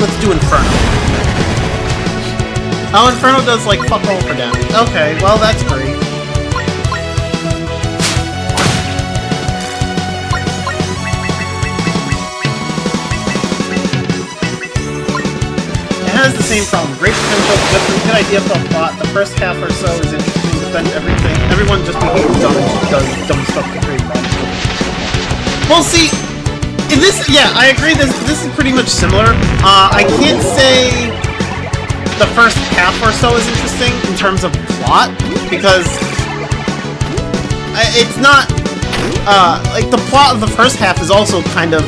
Let's do Inferno. Oh, Inferno does, like, fuck all for damage. Okay, well, that's great. It has the same problem. Great potential, good idea for a plot. The first half or so is interesting, but then everyone just behaves dumb and does dumb stuff to create problems. Well, see, in this, yeah, I agree, this is pretty much similar. I can't say the first half or so is interesting in terms of plot, because it's not like, the plot of the first half is also kind of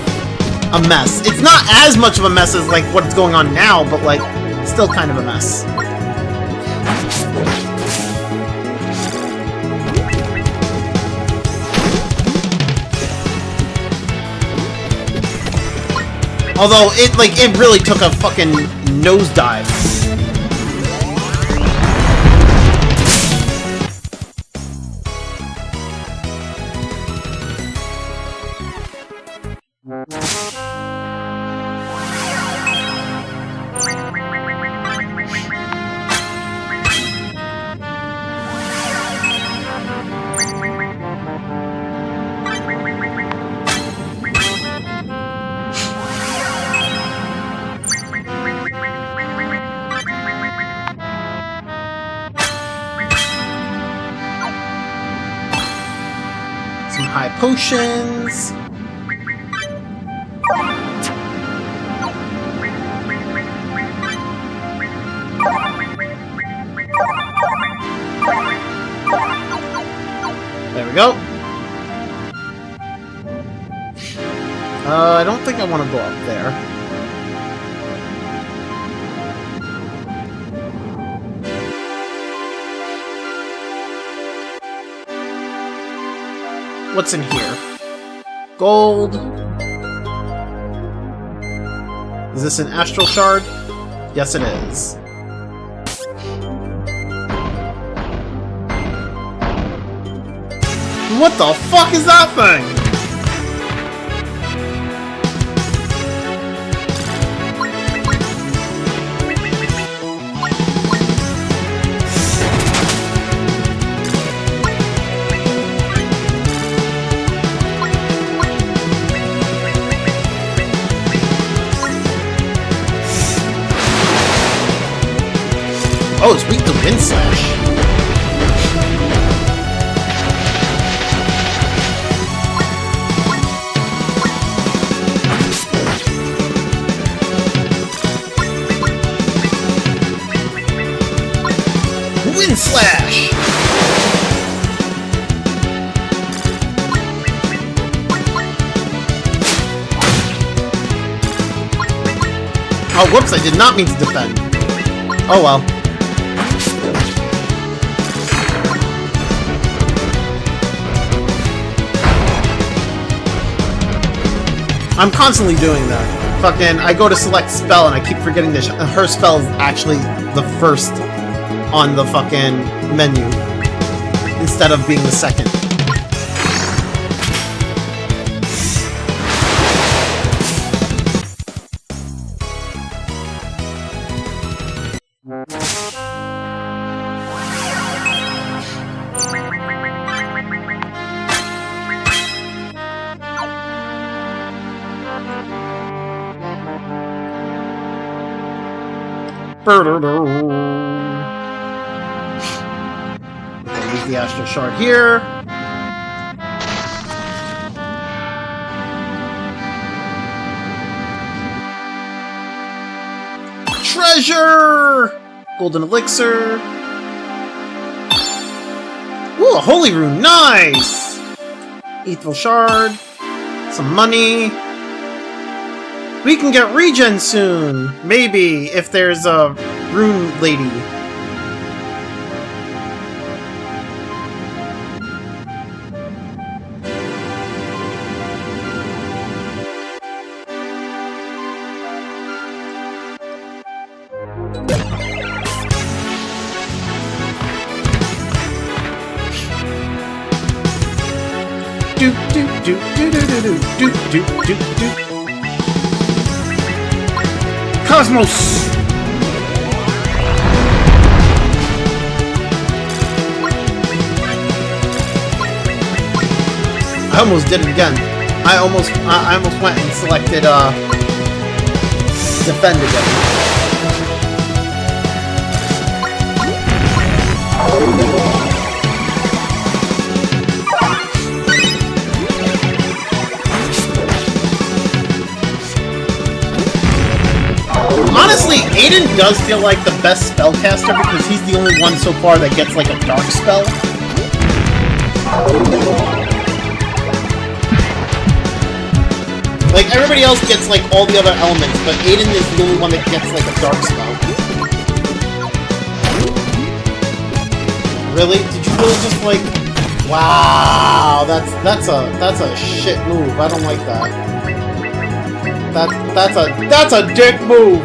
a mess. It's not as much of a mess as, like, what's going on now, but, like, still kind of a mess. Although, it really took a fucking nosedive. High potions. There we go. I don't think I want to go up there. What's in here? Gold. Is this an astral shard? Yes, it is. What the fuck is that thing? Oh, it's weak to wind slash. Wind slash. Oh, whoops! I did not mean to defend. Oh well. I'm constantly doing that. Fucking, I go to select spell and I keep forgetting that her spell is actually the first on the fucking menu instead of being the second. Use the astral shard here. Treasure! Golden elixir. Ooh, a holy rune. Nice! Ethereal shard. Some money. We can get regen soon! Maybe, if there's a rune lady. Do do do do do do do do do do. Cosmos! I almost did it again. I almost went and selected defend again. Honestly, Aiden does feel like the best spellcaster because he's the only one so far that gets like a dark spell. Like, everybody else gets, like, all the other elements, but Aiden is the only one that gets, like, a dark spell. Really? Did you really just, like... Wow, that's a shit move. I don't like that. That's a dick move.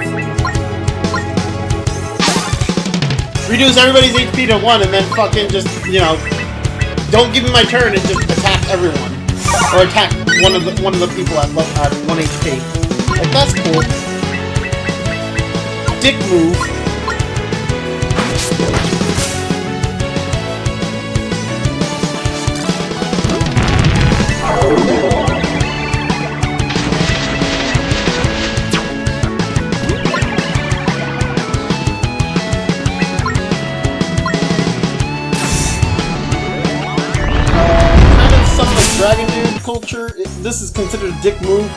Reduce everybody's HP to 1 and then fucking just, you know, don't give me my turn and just attack everyone. Or attack one of the people at 1 HP. Like, that's cool. Dick move. Dragon dude culture, this is considered a dick move.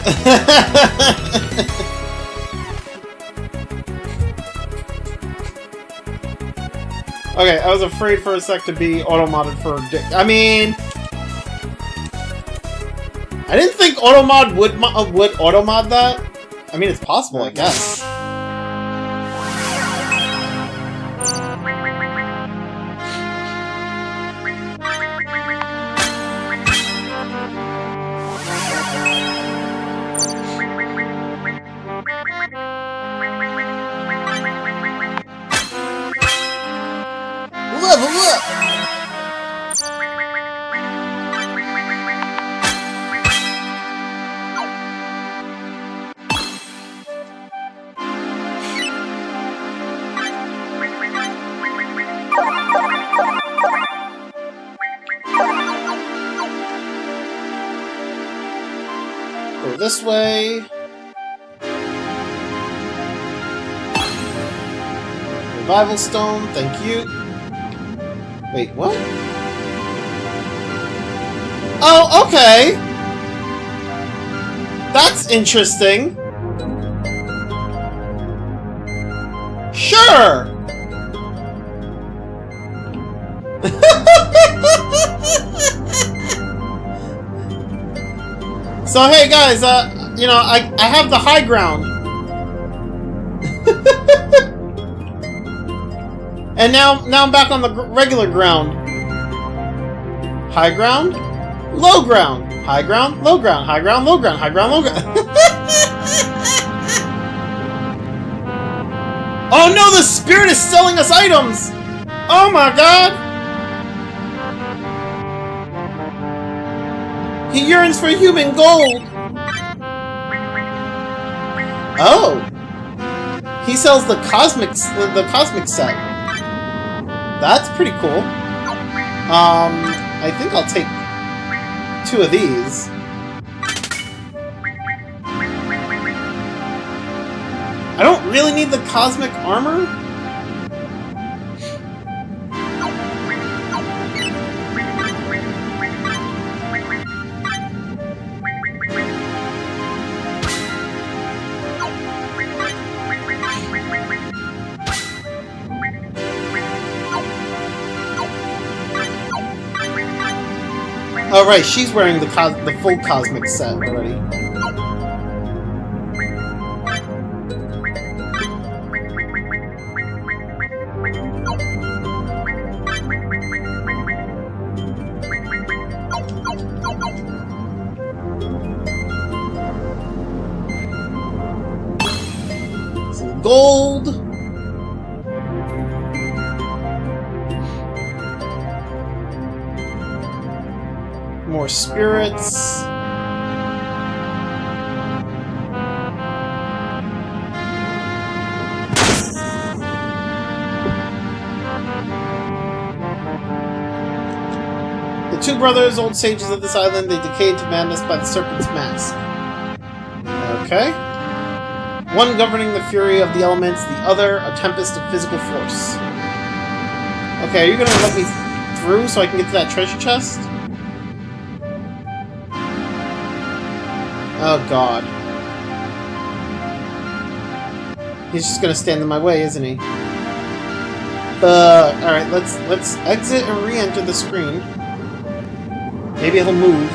Okay, I was afraid for a sec to be auto-modded for a dick. I mean... I didn't think auto-mod would auto-mod that. I mean, it's possible, I guess. Level up! Go this way. Revival stone, thank you. Wait, what? Oh, okay! That's interesting. Sure! So, hey guys, you know, I have the high ground. And now I'm back on the regular ground. High ground, low ground, high ground, low ground, high ground, low ground, high ground, low ground. Oh no, the spirit is selling us items! Oh my god! He yearns for human gold! Oh! He sells the cosmic set. That's pretty cool. I think I'll take 2 of these. I don't really need the cosmic armor. Oh right, she's wearing the full cosmic set already. Some gold. More spirits. The 2 brothers, old sages of this island, they decayed to madness by the serpent's mask. Okay. One governing the fury of the elements, the other a tempest of physical force. Okay, are you gonna let me through so I can get to that treasure chest? Oh god. He's just gonna stand in my way, isn't he? Alright, let's exit and re-enter the screen. Maybe he'll move.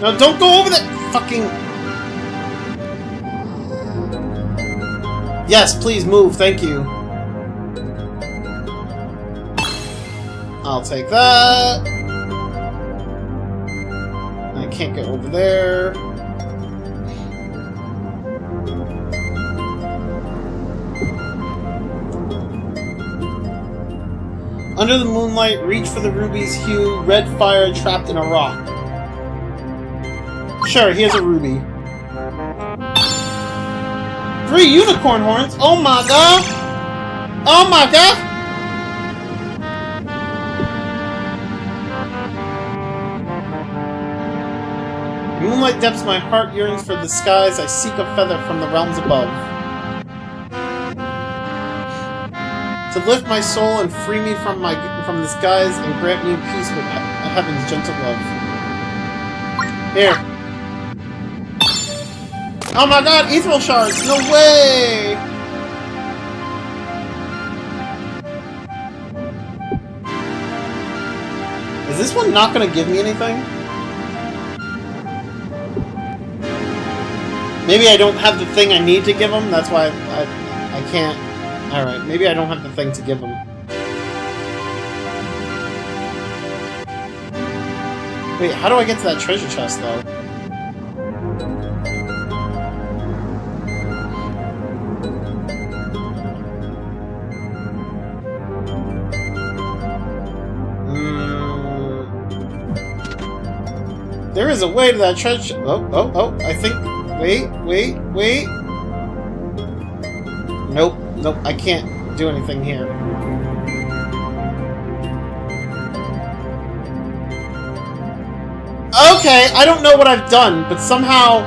No, don't go over that fucking... Yes, please move, thank you. I'll take that. I can't get over there. Under the moonlight, reach for the ruby's hue, red fire trapped in a rock. Sure, here's a ruby. 3 unicorn horns? Oh my god! Oh my god! In moonlight depths, my heart yearns for the skies. I seek a feather from the realms above. To lift my soul and free me from the skies and grant me peace with heaven's gentle love. Here. Oh my god, ethereal shards! No way! Is this one not gonna give me anything? Maybe I don't have the thing I need to give him, that's why I can't... Alright, maybe I don't have the thing to give him. Wait, how do I get to that treasure chest, though? There is a way to that treasure... Oh, I think... Wait. Nope, I can't do anything here. Okay, I don't know what I've done, but somehow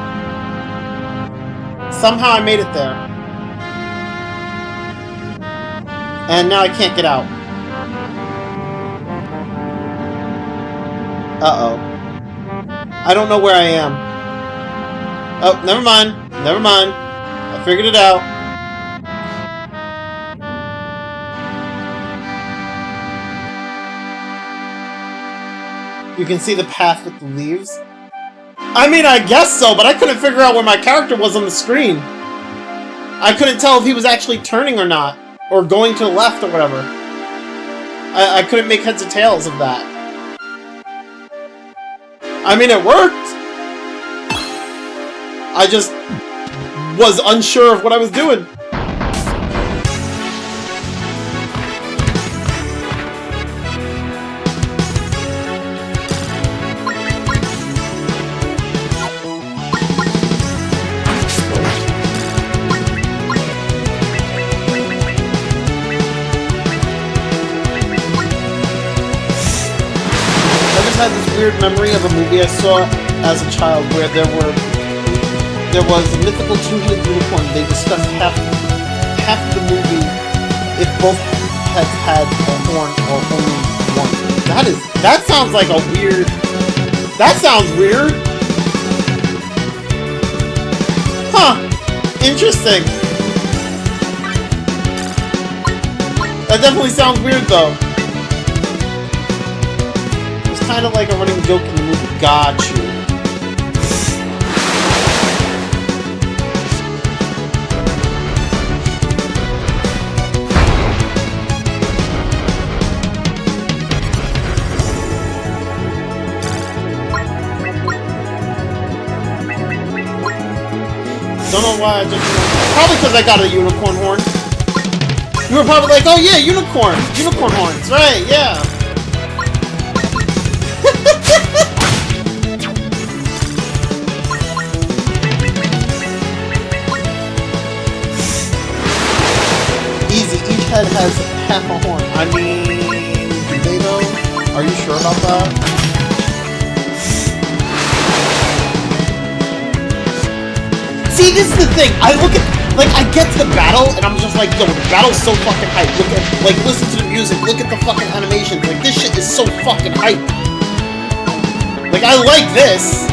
I made it there. And now I can't get out. Uh-oh. I don't know where I am. Oh, never mind. I figured it out. You can see the path with the leaves. I mean, I guess so, but I couldn't figure out where my character was on the screen. I couldn't tell if he was actually turning or not, or going to the left or whatever. I couldn't make heads or tails of that. I mean, it worked. I just was unsure of what I was doing. Had this weird memory of a movie I saw as a child where there was a mythical two-headed unicorn. They discussed half of the movie if both heads had a horn or only one. That sounds like a weird... That sounds weird! Huh! Interesting! That definitely sounds weird though. Kind of like a running joke in the movie Got You. Don't know why I just... Probably because I got a unicorn horn. You were probably like, oh yeah, unicorn! Unicorn horns, right, yeah! Easy, each head has half a horn. I mean, do they though? Are you sure about that? See, this is the thing. I look at, like, I get to the battle, and I'm just like, yo, the battle's so fucking hype. Look at, like, listen to the music, look at the fucking animations. Like, this shit is so fucking hype. Like, I like this.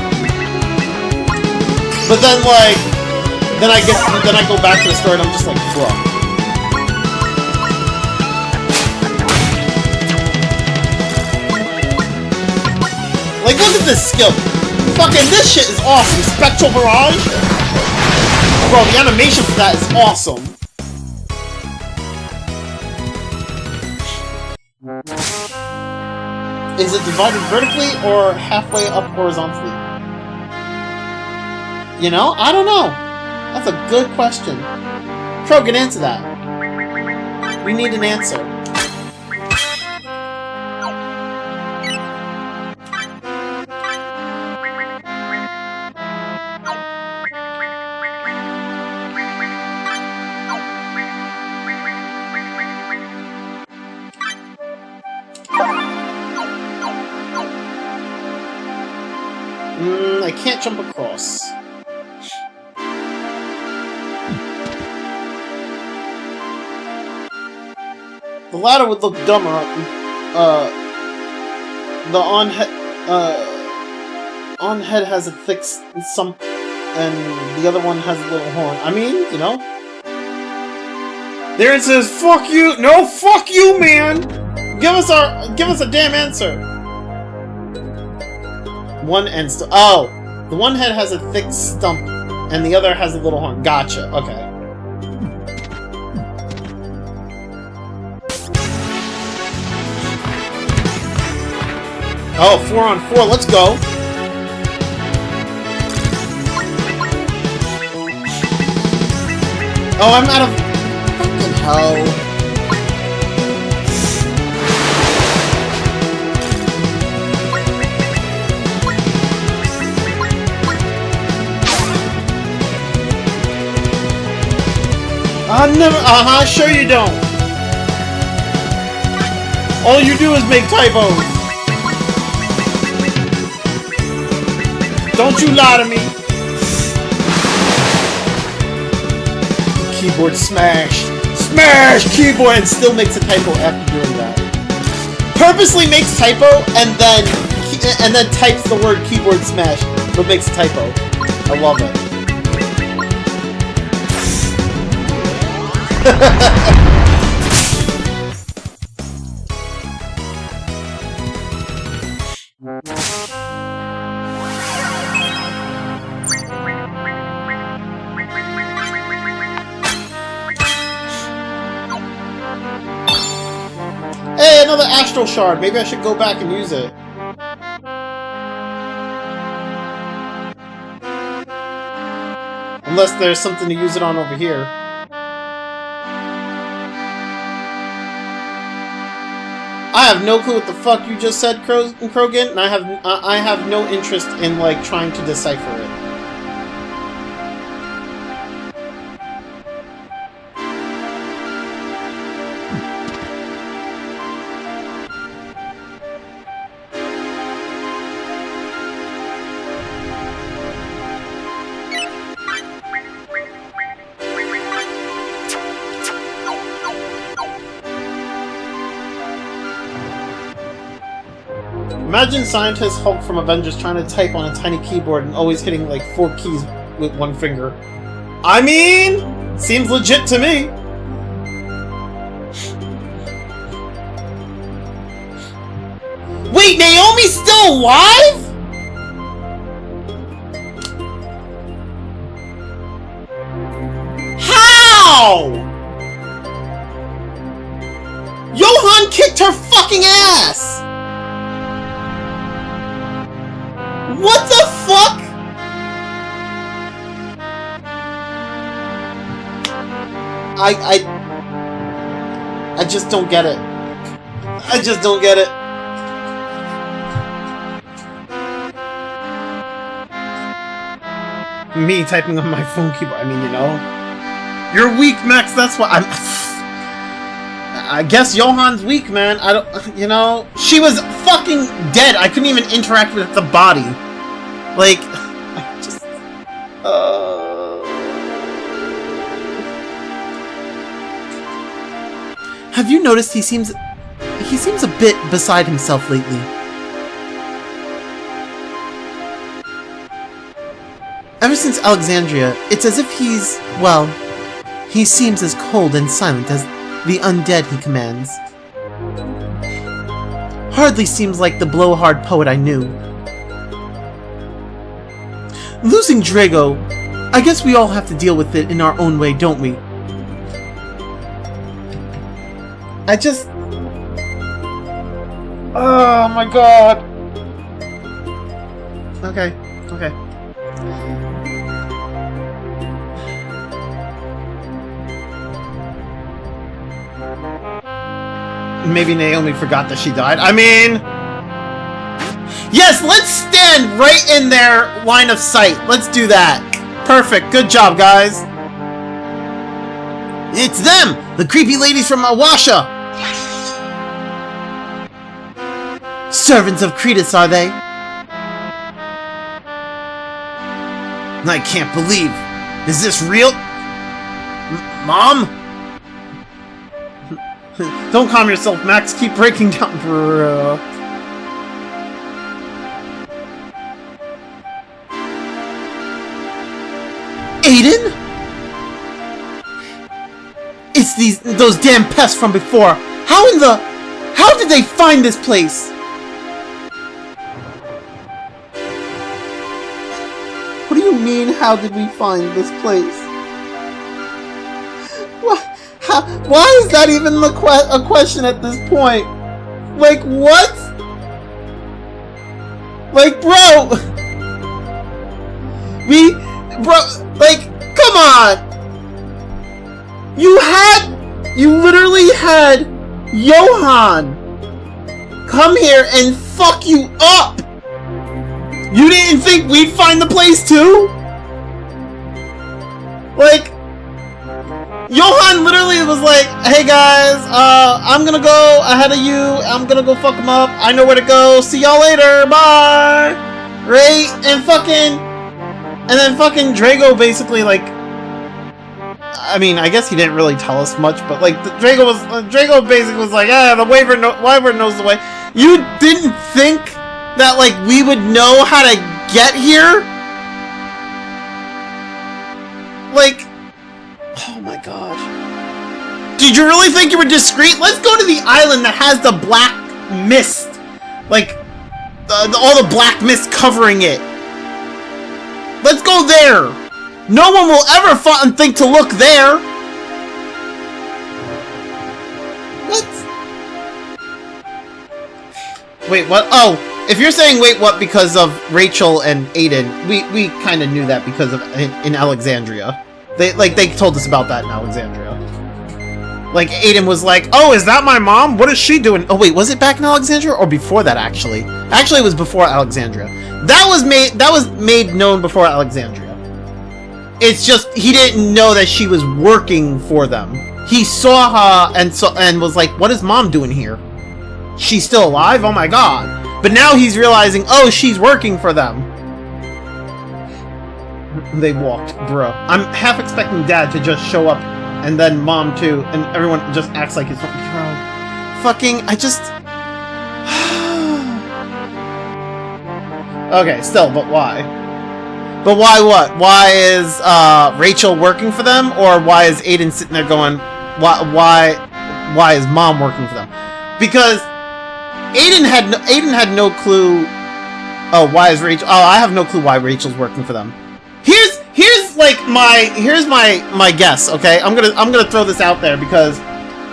But then, like, then I go back to the story, and I'm just like, fuck. Like, look at this skill. Fucking this shit is awesome. Spectral Barrage? Bro, the animation for that is awesome. Is it divided vertically or halfway up horizontally? You know, I don't know. That's a good question. Crow, get into that. We need an answer. I can't jump across. The ladder would look dumber. The on head has a thick stump, and the other one has a little horn. I mean, you know. There it says, "Fuck you!" No, fuck you, man. Give us a damn answer. One end oh, the one head has a thick stump, and the other has a little horn. Gotcha. Okay. Oh, 4 on 4. Let's go. Oh, I'm out of fucking hell. Sure you don't. All you do is make typos. Don't you lie to me. Keyboard smash. Smash keyboard and still makes a typo after doing that. Purposely makes typo and then types the word keyboard smash, but makes a typo. I love it. Hey, another astral shard. Maybe I should go back and use it. Unless there's something to use it on over here. I have no clue what the fuck you just said, Krogan, and I have no interest in like trying to decipher it. Imagine Scientist Hulk from Avengers trying to type on a tiny keyboard and always hitting like 4 keys with one finger. I mean, seems legit to me. Wait, Naomi's still alive? How? Johan kicked her fucking ass! What the fuck? I just don't get it. I just don't get it. Me typing on my phone keyboard. I mean, you know. You're weak, Max. That's why I'm... I guess Johan's weak, man. I don't... You know... She was fucking dead. I couldn't even interact with the body. Like... I just... Have you noticed he seems a bit beside himself lately? Ever since Alexandria, it's as if he's... well... he seems as cold and silent as the undead he commands. Hardly seems like the blowhard poet I knew. Losing Drago, I guess we all have to deal with it in our own way, don't we? I just... Oh my god. Okay, okay. Maybe Naomi forgot that she died. I mean... Yes, let's stand right in their line of sight. Let's do that. Perfect. Good job, guys. It's them! The creepy ladies from Awasha! Servants of Cretus, are they? I can't believe. Is this real? Mom? Don't calm yourself, Max. Keep breaking down, bro. Aiden? It's those damn pests from before. How did they find this place? What do you mean, how did we find this place? Why is that even a question at this point? Like, what? Like, bro! Like, come on! You literally had Johan come here and fuck you up! You didn't think we'd find the place too? Like, Johan literally was like, hey guys, I'm gonna go ahead of you, I'm gonna go fuck him up, I know where to go, see y'all later, bye! Right? And then fucking Drago basically, like, I mean, I guess he didn't really tell us much, but like, Drago basically was like, the wyvern knows the way. You didn't think that, like, we would know how to get here? Like, oh my gosh. Did you really think you were discreet? Let's go to the island that has the black mist. Like, all the black mist covering it. Let's go there. No one will ever think to look there. What? Wait, what? Oh, if you're saying wait, what, because of Rachel and Aiden, we kind of knew that because of in Alexandria. They told us about that in Alexandria. Like, Aiden was like, oh, is that my mom? What is she doing? Oh, wait, was it back in Alexandria or before that, actually? Actually, it was before Alexandria. That was made known before Alexandria. It's just, he didn't know that she was working for them. He saw her and was like, what is mom doing here? She's still alive? Oh my god. But now he's realizing, oh, she's working for them. They walked, bro. I'm half expecting dad to just show up, and then mom too, and everyone just acts like it's not bro. Fucking, I just... Okay, still, but why? But why what? Why is Rachel working for them, or why is Aiden sitting there going, why is mom working for them? Because Aiden had no clue. Oh, why is Rachel? Oh, I have no clue why Rachel's working for them. Here's my guess. Okay, I'm gonna throw this out there because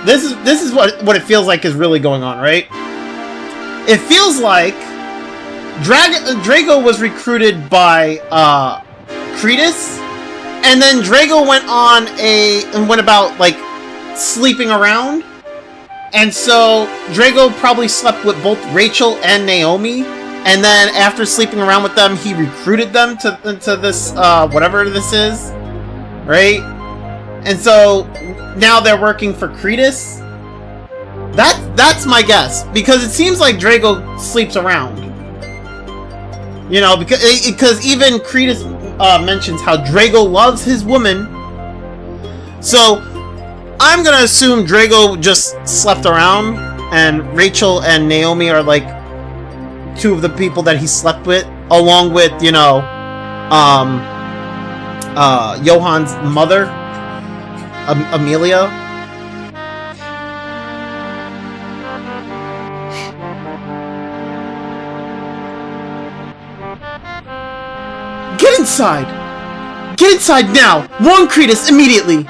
this is what it feels like is really going on, right? It feels like Drago was recruited by Cretus, and then Drago went about like sleeping around, and so Drago probably slept with both Rachel and Naomi, and then after sleeping around with them, he recruited them to this whatever this is, right? And so now they're working for Cretus. That's my guess, because it seems like Drago sleeps around. You know, because even Cretus mentions how Drago loves his woman. So I'm gonna assume Drago just slept around, and Rachel and Naomi are like two of the people that he slept with, along with, you know, Johan's mother, Amelia. Get inside! Get inside now! Warn Cretus immediately!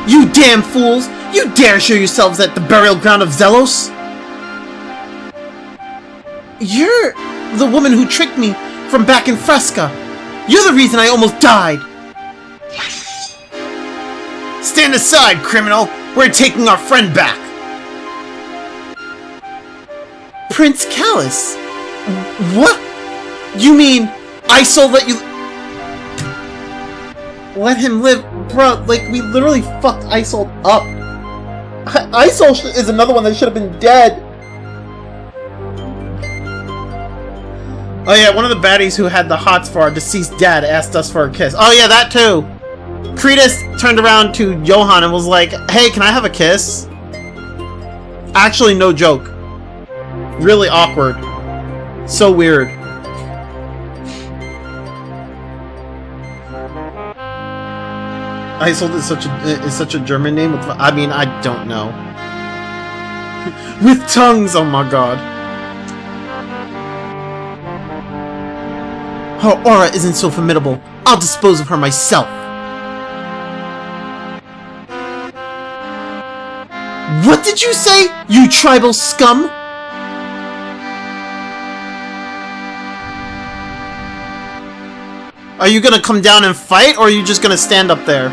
You damn fools! You dare show yourselves at the burial ground of Zelos? You're the woman who tricked me from back in Fresca. You're the reason I almost died. Stand aside, criminal! We're taking our friend back! Prince Callus? What? You mean Isol let you... Let him live? Bro, like, we literally fucked Isol up. Isol is another one that should have been dead. Oh yeah, one of the baddies who had the hots for our deceased dad asked us for a kiss. Oh yeah, that too! Cretus turned around to Johan and was like, hey, can I have a kiss? Actually, no joke. Really awkward. So weird. Isold is such a German name. I mean, I don't know. With tongues, oh my god. Her aura isn't so formidable. I'll dispose of her myself. What did you say, you tribal scum? Are you gonna come down and fight, or are you just gonna stand up there?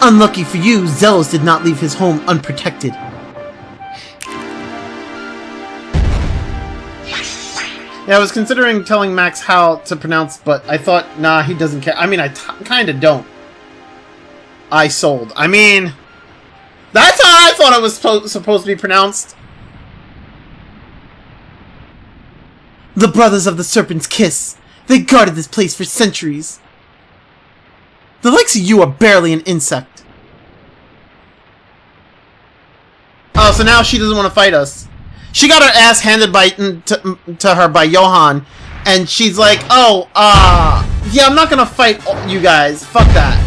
Unlucky for you, Zelos did not leave his home unprotected. Yeah, I was considering telling Max how to pronounce, but I thought, nah, he doesn't care. I mean, I kinda don't. I sold. I mean, that's how I thought it was supposed to be pronounced. The Brothers of the Serpent's Kiss. They guarded this place for centuries. The likes of you are barely an insect. Oh, so now she doesn't want to fight us. She got her ass handed to her by Johan, and she's like, oh, yeah, I'm not gonna fight you guys. Fuck that.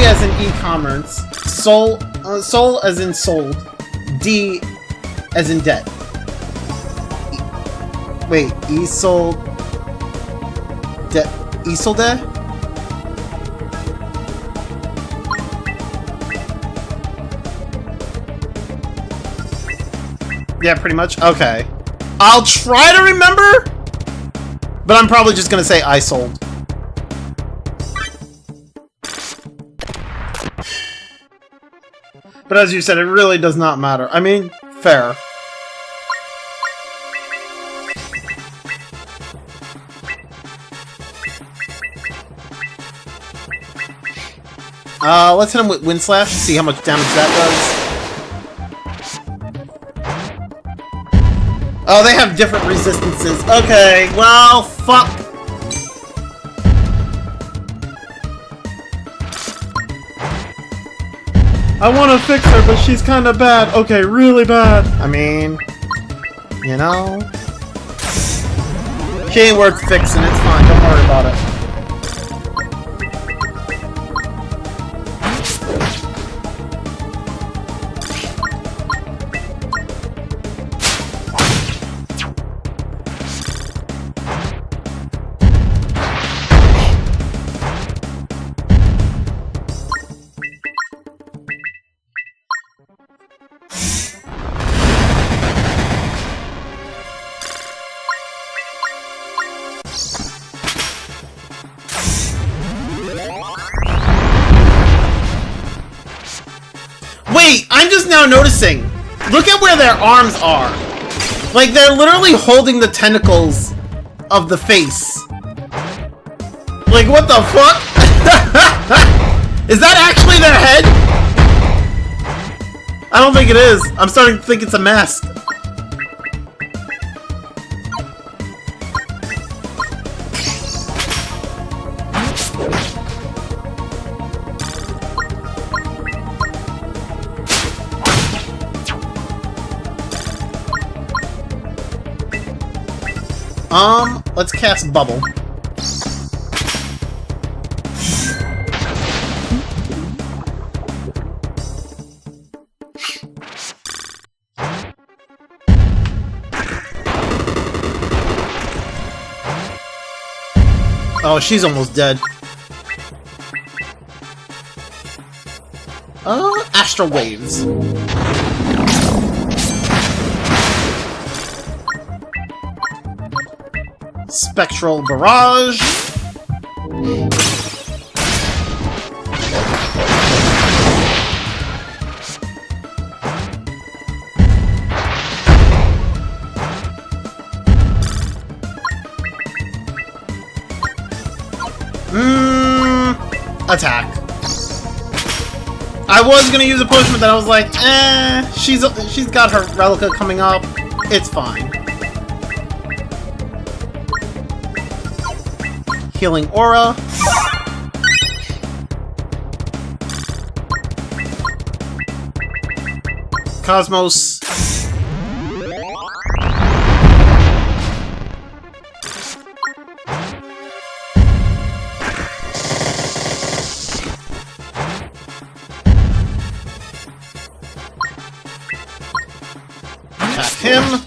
As in e-commerce, soul as in sold, D as in debt. Wait, e-sold, e-solde? Yeah, pretty much. Okay, I'll try to remember, but I'm probably just gonna say I sold. But as you said, it really does not matter. I mean, fair. Let's hit him with Wind Slash, see how much damage that does. Oh, they have different resistances. Okay, well, fuck. I want to fix her, but she's kind of bad. Okay, really bad. I mean, you know, she ain't worth fixing. It's fine. Don't worry about it. Wait, I'm just now noticing. Look at where their arms are. Like, they're literally holding the tentacles of the face. Like, what the fuck? Is that actually their head? I don't think it is. I'm starting to think it's a mask. Let's cast Bubble. Oh, she's almost dead. Astral Waves. Spectral Barrage. Attack. I was gonna use a potion, but then I was like, she's got her Relica coming up. It's fine. Healing Aura. Cosmos. Attack him.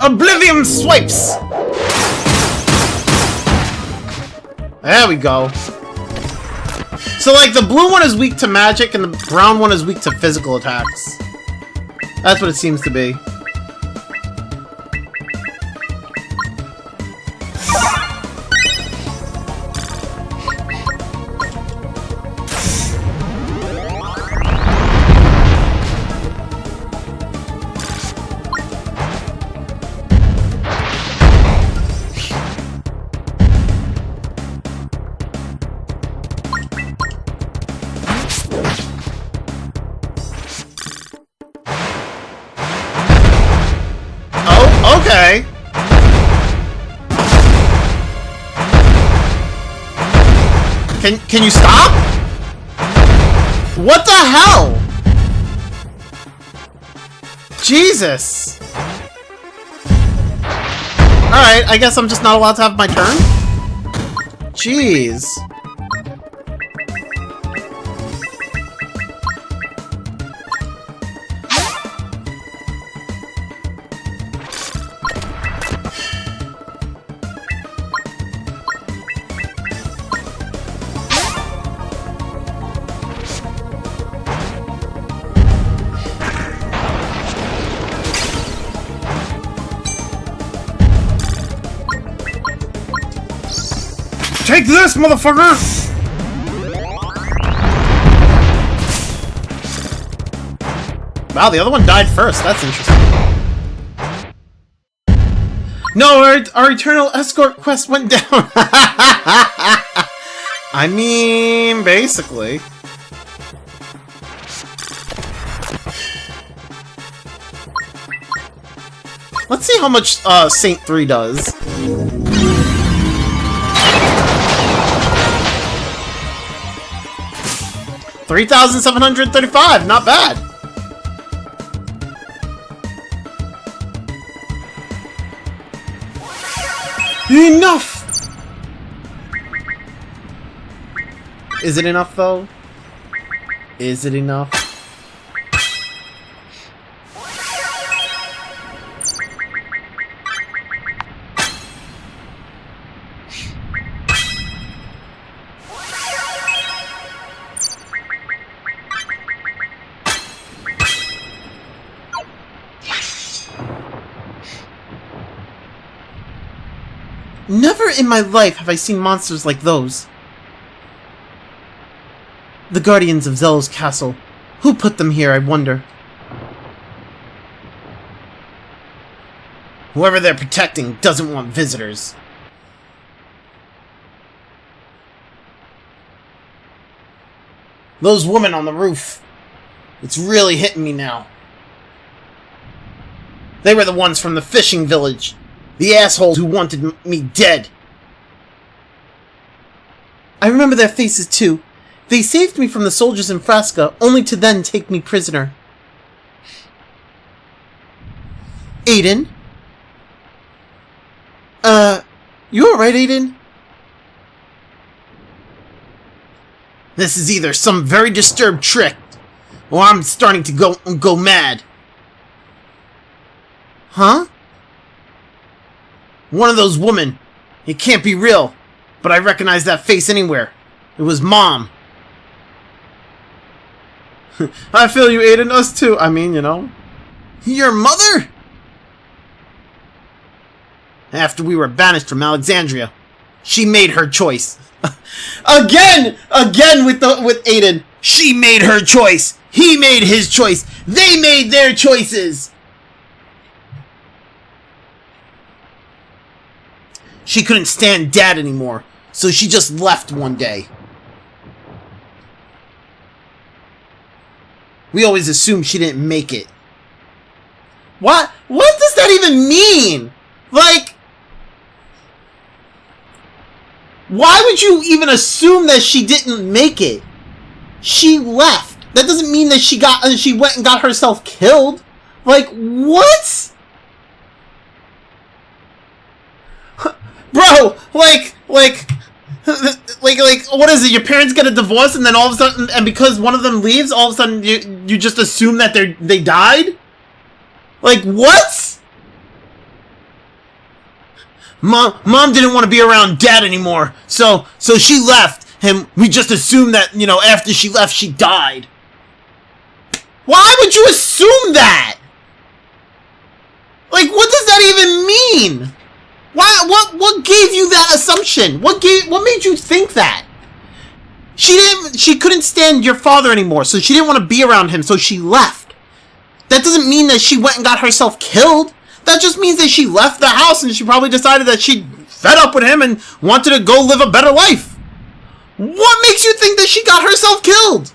Oblivion Swipes! There we go. So, like, the blue one is weak to magic, and the brown one is weak to physical attacks. That's what it seems to be. Okay. Can you stop? What the hell? Jesus. Alright, I guess I'm just not allowed to have my turn? Jeez. Take this, motherfucker! Wow, the other one died first. That's interesting. No, our eternal escort quest went down. I mean, basically. Let's see how much Saint 3 does. $3,735, not bad. Enough! Is it enough, though? Is it enough? Never in my life have I seen monsters like those. The guardians of Zelo's castle. Who put them here, I wonder? Whoever they're protecting doesn't want visitors. Those women on the roof. It's really hitting me now. They were the ones from the fishing village. The assholes who wanted me dead. I remember their faces too. They saved me from the soldiers in Frasca, only to then take me prisoner. Aiden? You alright, Aiden? This is either some very disturbed trick, or I'm starting to go mad. Huh? One of those women. It can't be real, but I recognize that face anywhere. It was Mom. I feel you, Aiden. Us too. I mean, you know. Your mother? After we were banished from Alexandria, she made her choice. Again with Aiden. She made her choice. He made his choice. They made their choices. She couldn't stand Dad anymore, so she just left one day. We always assumed she didn't make it. What does that even mean? Like, why would you even assume that she didn't make it? She left. That doesn't mean that she went and got herself killed. Like, what? Bro, like, what is it? Your parents get a divorce and then all of a sudden, and because one of them leaves, all of a sudden you just assume that they died? Like, what? Mom didn't want to be around Dad anymore, so she left, and we just assumed that, you know, after she left, she died. Why would you assume that? Like, what does that even mean? What gave you that assumption? What made you think that? She couldn't stand your father anymore, so she didn't want to be around him, so she left. That doesn't mean that she went and got herself killed. That just means that she left the house and she probably decided that she fed up with him and wanted to go live a better life. What makes you think that she got herself killed?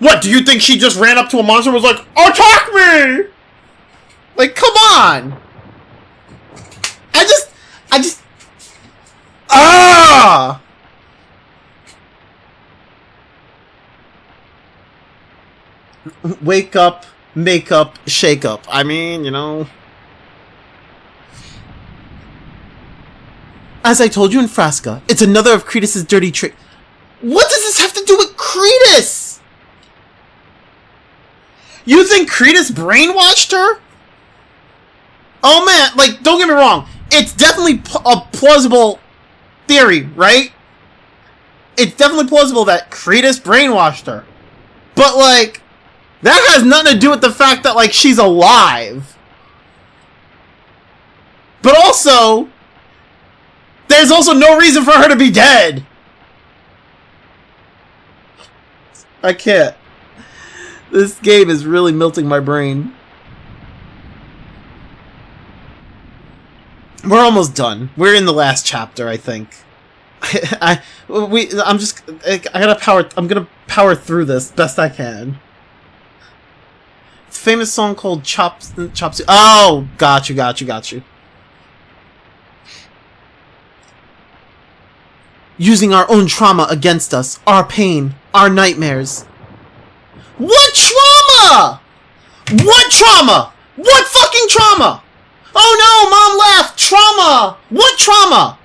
What, do you think she just ran up to a monster and was like, attack me? Like, come on. I just... Ah! Wake up, make up, shake up. I mean, you know... As I told you in Frasca, it's another of Cretus's dirty tricks. What does this have to do with Cretus? You think Cretus brainwashed her? Oh man, like, don't get me wrong. It's definitely a plausible theory, right? It's definitely plausible that Cretus brainwashed her. But, like, that has nothing to do with the fact that, like, she's alive. But also... there's also no reason for her to be dead. I can't. This game is really melting my brain. We're almost done. We're in the last chapter, I think. I'm gonna power through this best I can. It's a famous song called Chop Suey. Oh, got you. Using our own trauma against us, our pain, our nightmares. What trauma? What trauma? What fucking trauma? Oh no, Mom left! Trauma! What trauma?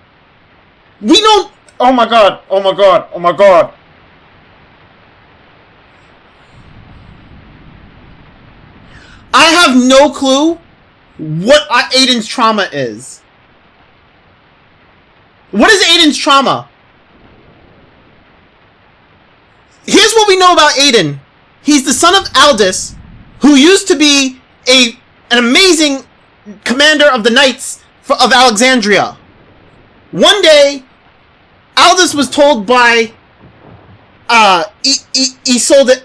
We don't... Oh my god. I have no clue what Aiden's trauma is. What is Aiden's trauma? Here's what we know about Aiden. He's the son of Aldous, who used to be an amazing commander of the Knights of Alexandria. One day, Aldous was told by Isolde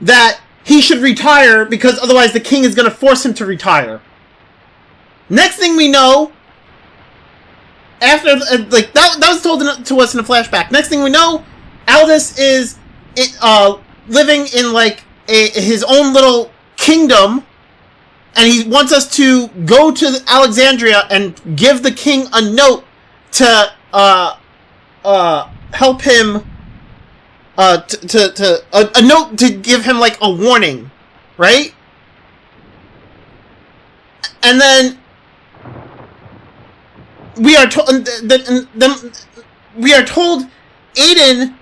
that he should retire because otherwise the king is going to force him to retire. Next thing we know, after like that was told to us in a flashback. Next thing we know, Aldous is living in like his own little kingdom, and he wants us to go to Alexandria and give the king a note to help him. A note to give him like a warning, right? And then we are told Aiden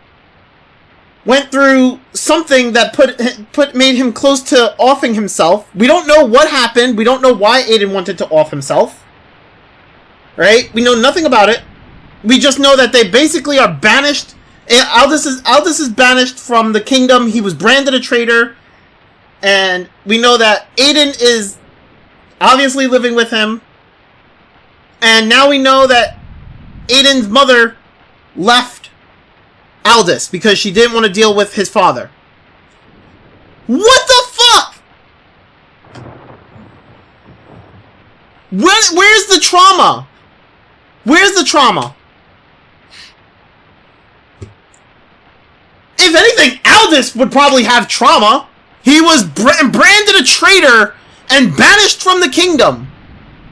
went through something that made him close to offing himself. We don't know what happened. We don't know why Aiden wanted to off himself. Right? We know nothing about it. We just know that they basically are banished. Aldous is banished from the kingdom. He was branded a traitor. And we know that Aiden is obviously living with him. And now we know that Aiden's mother left Aldous because she didn't want to deal with his father. What the fuck? Where's the trauma? Where's the trauma? If anything, Aldous would probably have trauma. He was branded a traitor and banished from the kingdom.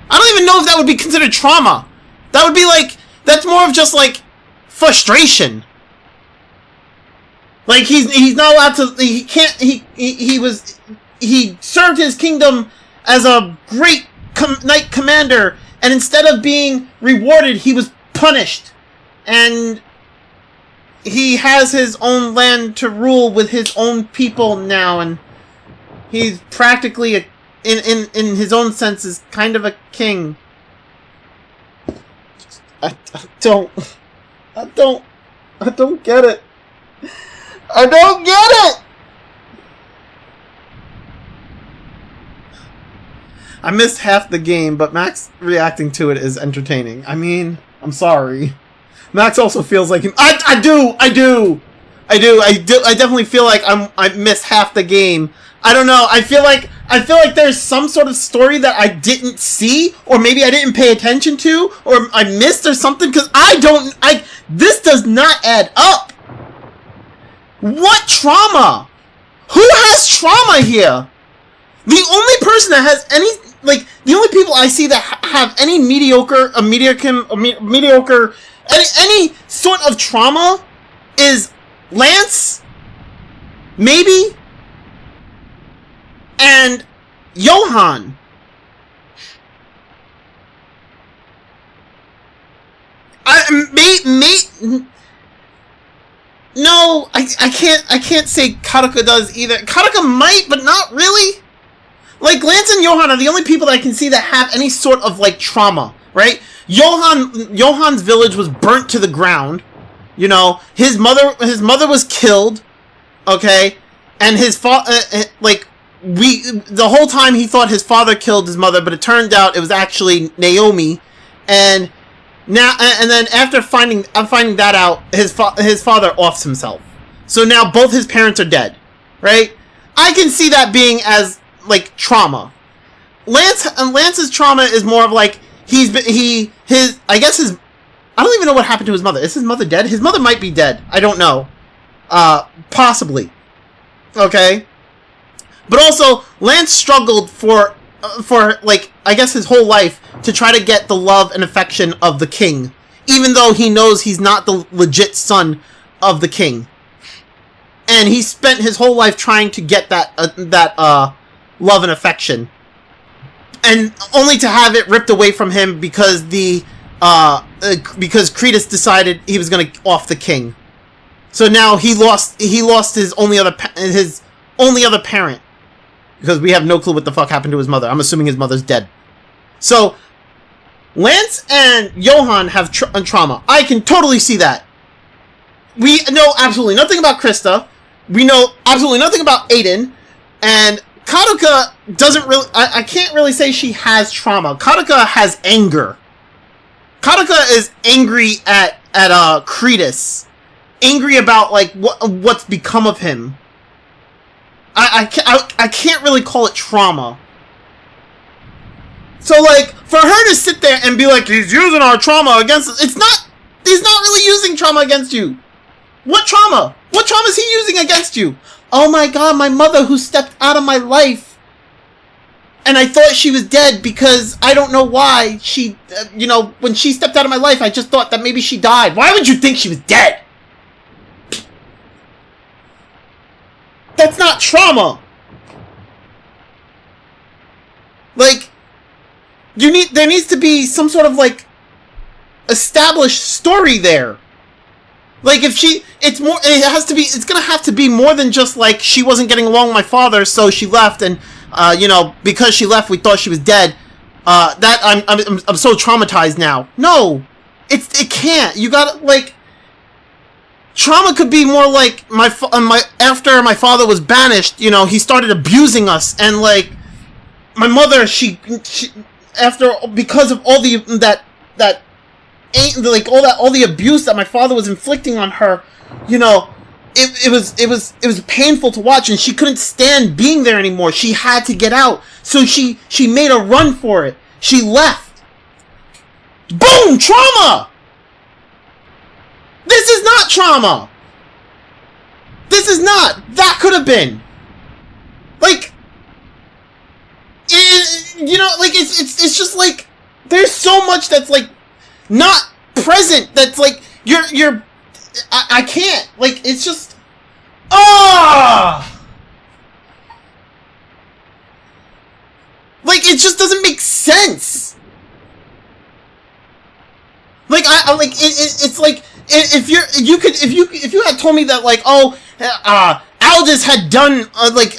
I don't even know if that would be considered trauma. That would be like, that's more of just like frustration. Like he's not allowed to, he served his kingdom as a great knight commander, and instead of being rewarded, he was punished. And he has his own land to rule with his own people now, and he's practically in his own sense is kind of a king. I don't get it. I don't get it! I missed half the game, but Max reacting to it is entertaining. I mean, I'm sorry. Max also feels like him. I definitely feel like I missed half the game. I don't know. I feel like there's some sort of story that I didn't see, or maybe I didn't pay attention to, or I missed or something, because this does not add up. What trauma? Who has trauma here? The only person that has any, like, the only people I see that have any mediocre any sort of trauma is Lance, maybe, and Johan. No, I can't say Karuka does either. Karuka might, but not really. Like, Lance and Johan are the only people that I can see that have any sort of, like, trauma, right? Johan's village was burnt to the ground. You know, his mother was killed, okay? And his the whole time he thought his father killed his mother, but it turned out it was actually Naomi. And now, and then after finding that out, his father offs himself. So now both his parents are dead, right? I can see that being as, like, trauma. Lance's trauma is more of like I don't even know what happened to his mother. Is his mother dead? His mother might be dead. I don't know. Possibly. Okay. But also, Lance struggled for like, I guess his whole life to try to get the love and affection of the king, even though he knows he's not the legit son of the king. And he spent his whole life trying to get that love and affection, and only to have it ripped away from him because because Cretus decided he was going to off the king. So now he lost his only other parent, because we have no clue what the fuck happened to his mother. I'm assuming his mother's dead. So Lance and Johan have trauma. I can totally see that. We know absolutely nothing about Krista. We know absolutely nothing about Aiden. And Karuka doesn't really... I can't really say she has trauma. Karuka has anger. Karuka is angry at Cretus. Angry about, like, what's become of him. I can't really call it trauma. So, like, for her to sit there and be like, he's using our trauma against us, he's not really using trauma against you. What trauma? What trauma is he using against you? Oh my god, my mother who stepped out of my life. And I thought she was dead because I don't know why she, you know, when she stepped out of my life, I just thought that maybe she died. Why would you think she was dead? That's not trauma. Like, there needs to be some sort of, like, established story there. Like, if it's gonna have to be more than just, like, she wasn't getting along with my father, so she left, and, you know, because she left, we thought she was dead. I'm so traumatized now. No! It can't. You gotta, like, trauma could be more like, after my father was banished, you know, he started abusing us, and, like, my mother, she because of all all the abuse that my father was inflicting on her, you know, it was painful to watch, and she couldn't stand being there anymore. She had to get out, so she made a run for it. She left. Boom! Trauma! This is not trauma! This is not! That could have been! Like, you know, like, it's just like, there's so much that's, like, not present, that's, like, I can't, like, it's just, like, it just doesn't make sense. Like, it's like, if you had told me that, like, Aldous had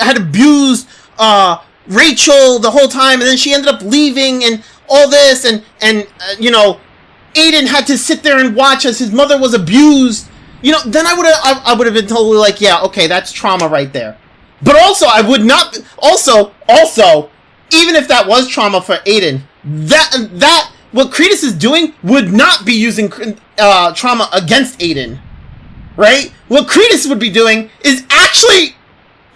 had abused, Rachel the whole time, and then she ended up leaving, and all this, and you know, Aiden had to sit there and watch as his mother was abused, you know, then I would have been totally like, yeah, okay, that's trauma right there. But also, I would not, also, even if that was trauma for Aiden, that what Credus is doing would not be using trauma against Aiden, right? What Credus would be doing is actually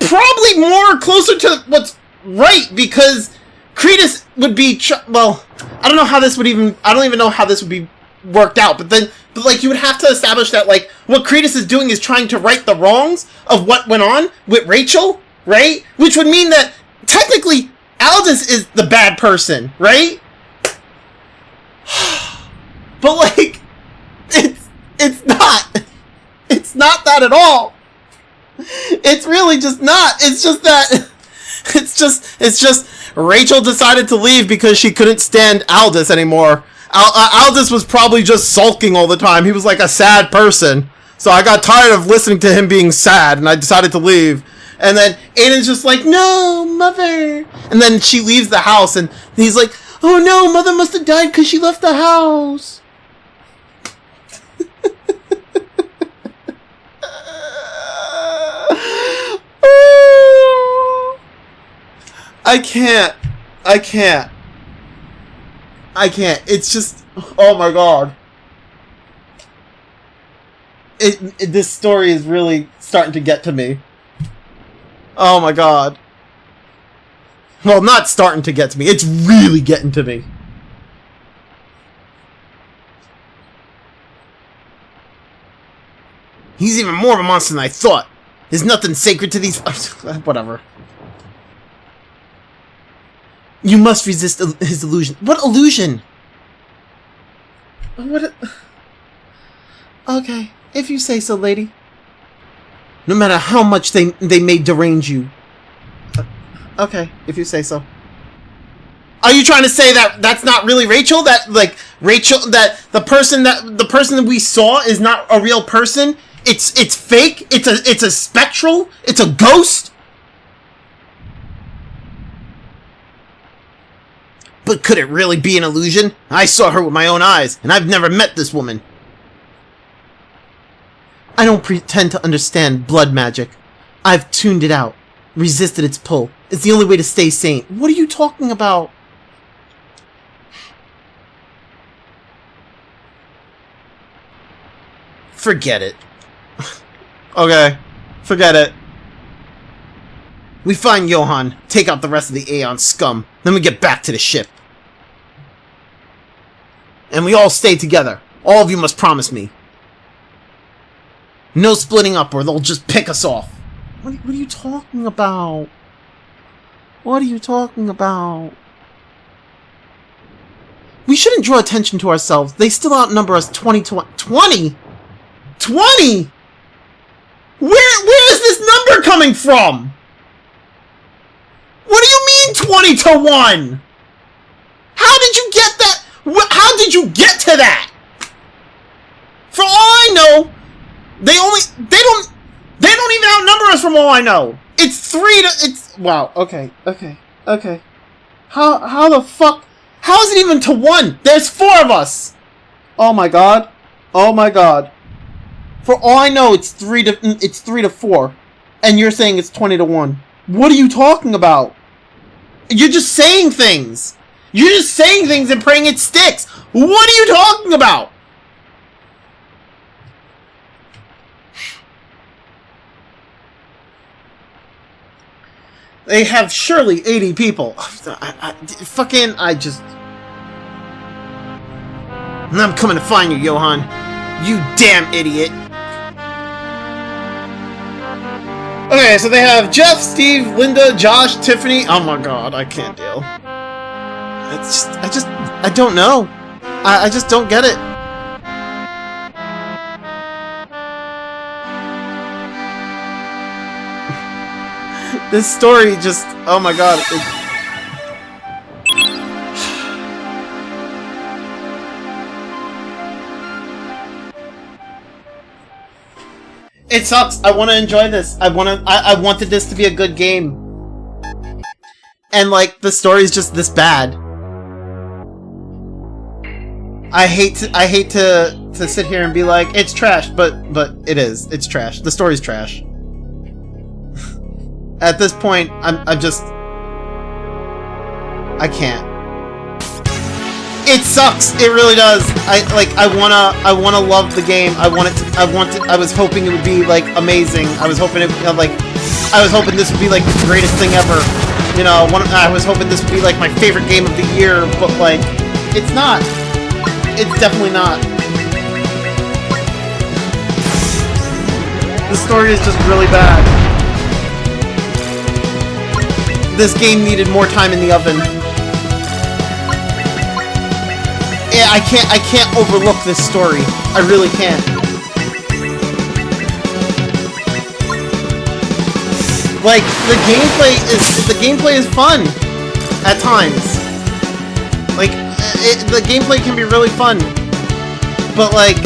probably more closer to what's right, because Credus would be, well, I don't even know how this would be worked out, but like, you would have to establish that, like, what Credus is doing is trying to right the wrongs of what went on with Rachel, right? Which would mean that, technically, Aldous is the bad person, right? But, like, it's not that at all. It's really just not. It's just that, it's just Rachel decided to leave because she couldn't stand Aldous anymore. Aldous was probably just sulking all the time. He was like a sad person. So I got tired of listening to him being sad, and I decided to leave. And then Aiden's just like, no, mother. And then she leaves the house, and he's like, oh no, mother must have died because she left the house. I can't. It's just, oh my god. This story is really starting to get to me. Oh my god. Well, not starting to get to me. It's really getting to me. He's even more of a monster than I thought. There's nothing sacred to these... Whatever. You must resist his illusion. What illusion? What? Okay, if you say so, lady. No matter how much they may derange you. Okay, if you say so. Are you trying to say that that's not really Rachel? That, like, that the person that we saw is not a real person? It's fake? It's a spectral? It's a ghost? But could it really be an illusion? I saw her with my own eyes, and I've never met this woman. I don't pretend to understand blood magic. I've tuned it out, resisted its pull. It's the only way to stay sane. What are you talking about? Forget it. Okay, forget it. We find Johan, take out the rest of the Aeon scum, then we get back to the ship. And we all stay together. All of you must promise me. No splitting up or they'll just pick us off. What are you talking about? What are you talking about? We shouldn't draw attention to ourselves. They still outnumber us 20 to 1. 20? 20? Where is this number coming from? What do you mean 20 to 1? How did you get that? How did you get to that? For all I know, they don't even outnumber us from all I know. It's 3 to, it's, wow, okay. How the fuck, how is it even to 1? There's 4 of us. Oh my god. For all I know, it's 3 to 4. And you're saying it's 20 to 1. What are you talking about? You're just saying things. You're just saying things and praying it sticks. What are you talking about? They have surely 80 people. I'm coming to find you, Johan. You damn idiot. Okay, so they have Jeff, Steve, Linda, Josh, Tiffany. Oh my god, I can't deal. I don't know. I just don't get it. This story just, oh my god. It sucks. I want to enjoy this. I wanted this to be a good game. And like the story's just this bad. I hate to sit here and be like it's trash, but it is. It's trash. The story's trash. At this point, I'm just I can't. It sucks. It really does. I wanna love the game. I was hoping it would be like amazing. I was hoping this would be like the greatest thing ever. You know, I was hoping this would be like my favorite game of the year, but like it's not. It's definitely not. The story is just really bad. This game needed more time in the oven. Yeah, I can't overlook this story. I really can't. Like the gameplay is fun at times. Like the gameplay can be really fun, but like,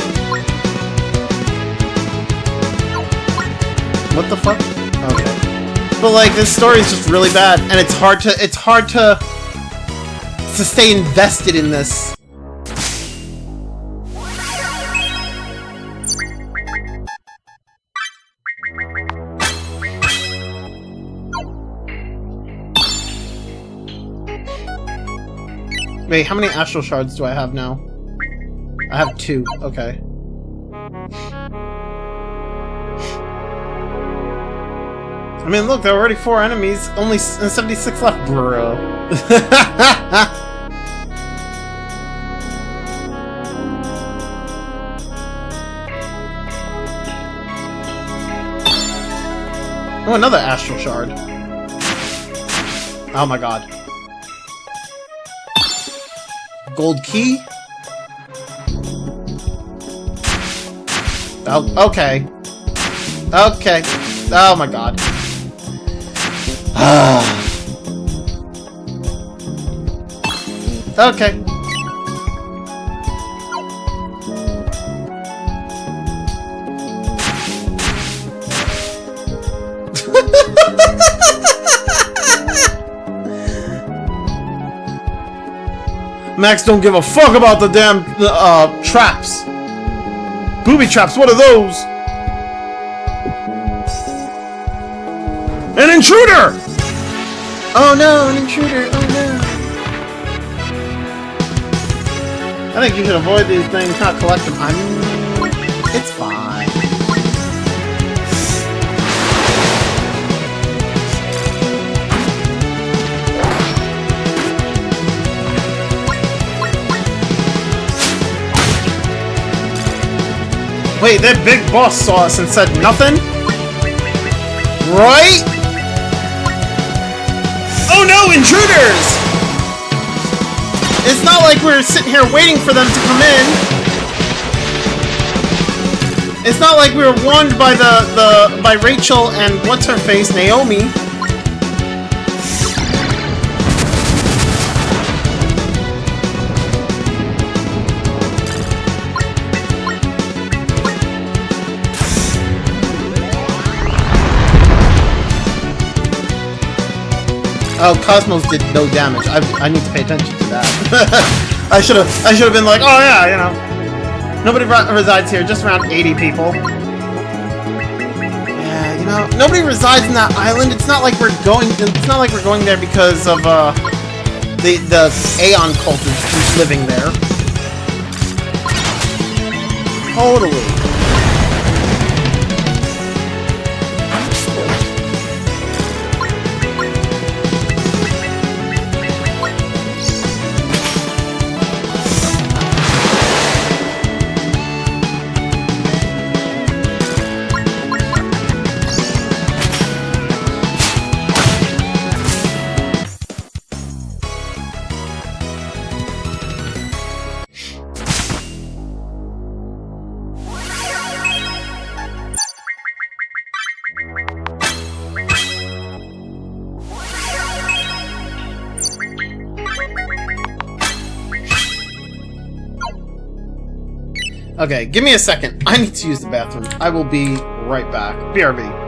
what the fuck? Okay, but like this story is just really bad, and it's hard to stay invested in this. Wait, how many astral shards do I have now? I have 2. Okay. I mean, look, there are already 4 enemies. Only 76 left, bro. Oh, another astral shard. Oh my god. Gold key? Oh, okay. Okay. Oh my god. Okay. Max don't give a fuck about the damn traps. Booby traps, what are those? An intruder! Oh no, an intruder, oh no. I think you should avoid these things, not collect them. It's fine. Wait, that big boss saw us and said nothing? Right? Oh No intruders! It's not like we're sitting here waiting for them to come in. It's not like we were warned by by Rachel and what's her face, Naomi. Oh, Cosmos did no damage. I need to pay attention to that. I should have been like, oh yeah, you know. Nobody resides here, just around 80 people. Yeah, you know, nobody resides in that island. It's not like we're going there because of the Aeon cult is living there. Totally. Okay, give me a second. I need to use the bathroom. I will be right back. BRB.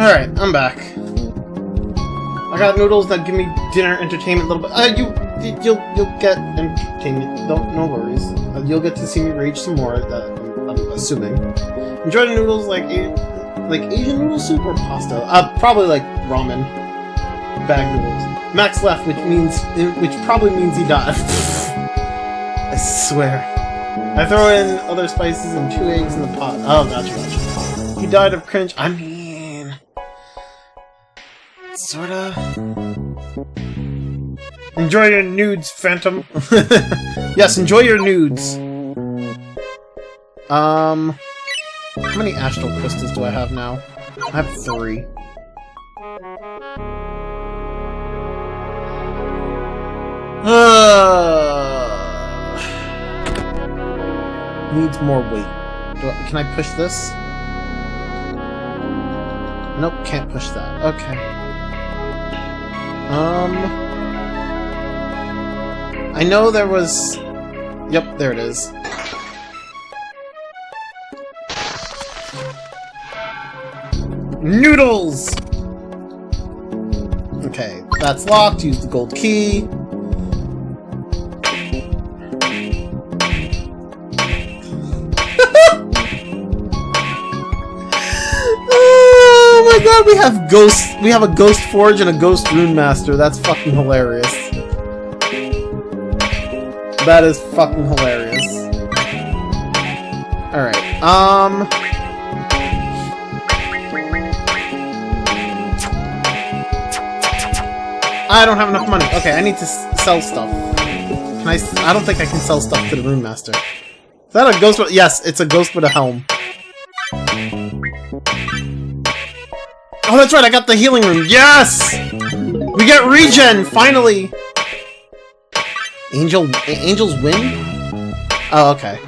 Alright, I'm back. I got noodles that give me dinner entertainment a little bit. You'll get entertainment. No worries. You'll get to see me rage some more. I'm assuming. Enjoy the noodles like Asian noodle soup or pasta. Probably like ramen. Bag noodles. Max left, which probably means he died. I swear. I throw in other spices and 2 eggs in the pot. Oh, gotcha. He died of cringe. I mean, sorta. Enjoy your nudes, Phantom. Yes, enjoy your nudes. How many astral crystals do I have now? I have 3. Needs more weight. Can I push this? Nope, can't push that. Okay. I know there was... Yep, there it is. Noodles! Okay, that's locked. Use the gold key. Oh my god, we have ghosts. We have a ghost forge and a ghost rune master. That's fucking hilarious. That is fucking hilarious. Alright, I don't have enough money. Okay, I need to sell stuff. Can I don't think I can sell stuff to the rune master. Is that a ghost with... Yes, it's a ghost with a helm. Oh, that's right, I got the healing room. Yes! We get regen, finally! Angel's win? Oh, okay.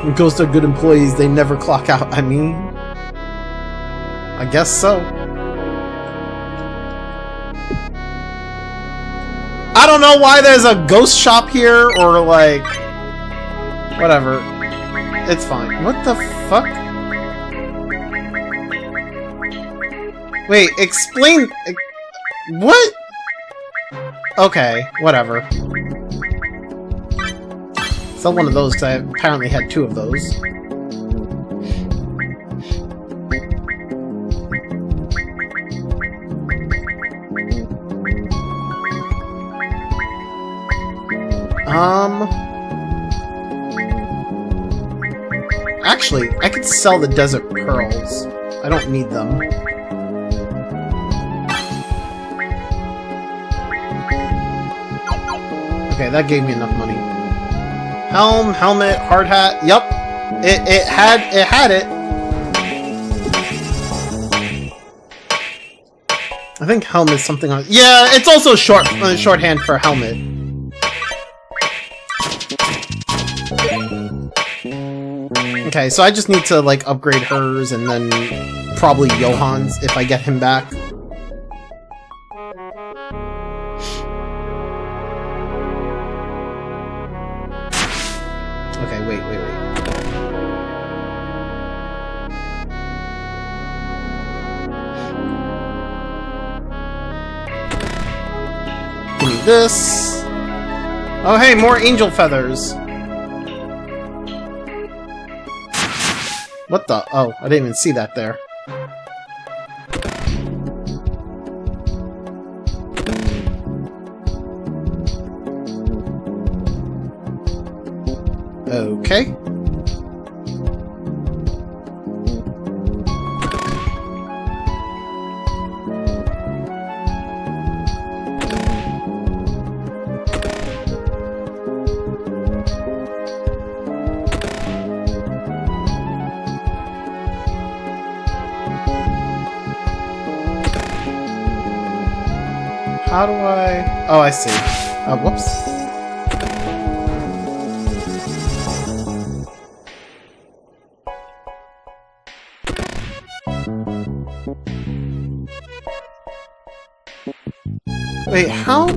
When ghosts are good employees, they never clock out. I mean... I guess so. I don't know why there's a ghost shop here, or like... Whatever. It's fine. What the fuck? Wait, explain... What? Okay, whatever. Sell one of those, because I apparently had 2 of those. Actually, I could sell the desert pearls. I don't need them. Okay, that gave me enough money. Helm, helmet, hard hat. Yup. It had it. I think helm is something on... Yeah, it's also shorthand for helmet. Okay, so I just need to, like, upgrade hers and then probably Johan's if I get him back. Okay, wait. Give me this. Oh, hey, more angel feathers. What the? Oh, I didn't even see that there. Okay. How do I... Oh, I see. Oh, whoops. Wait, how...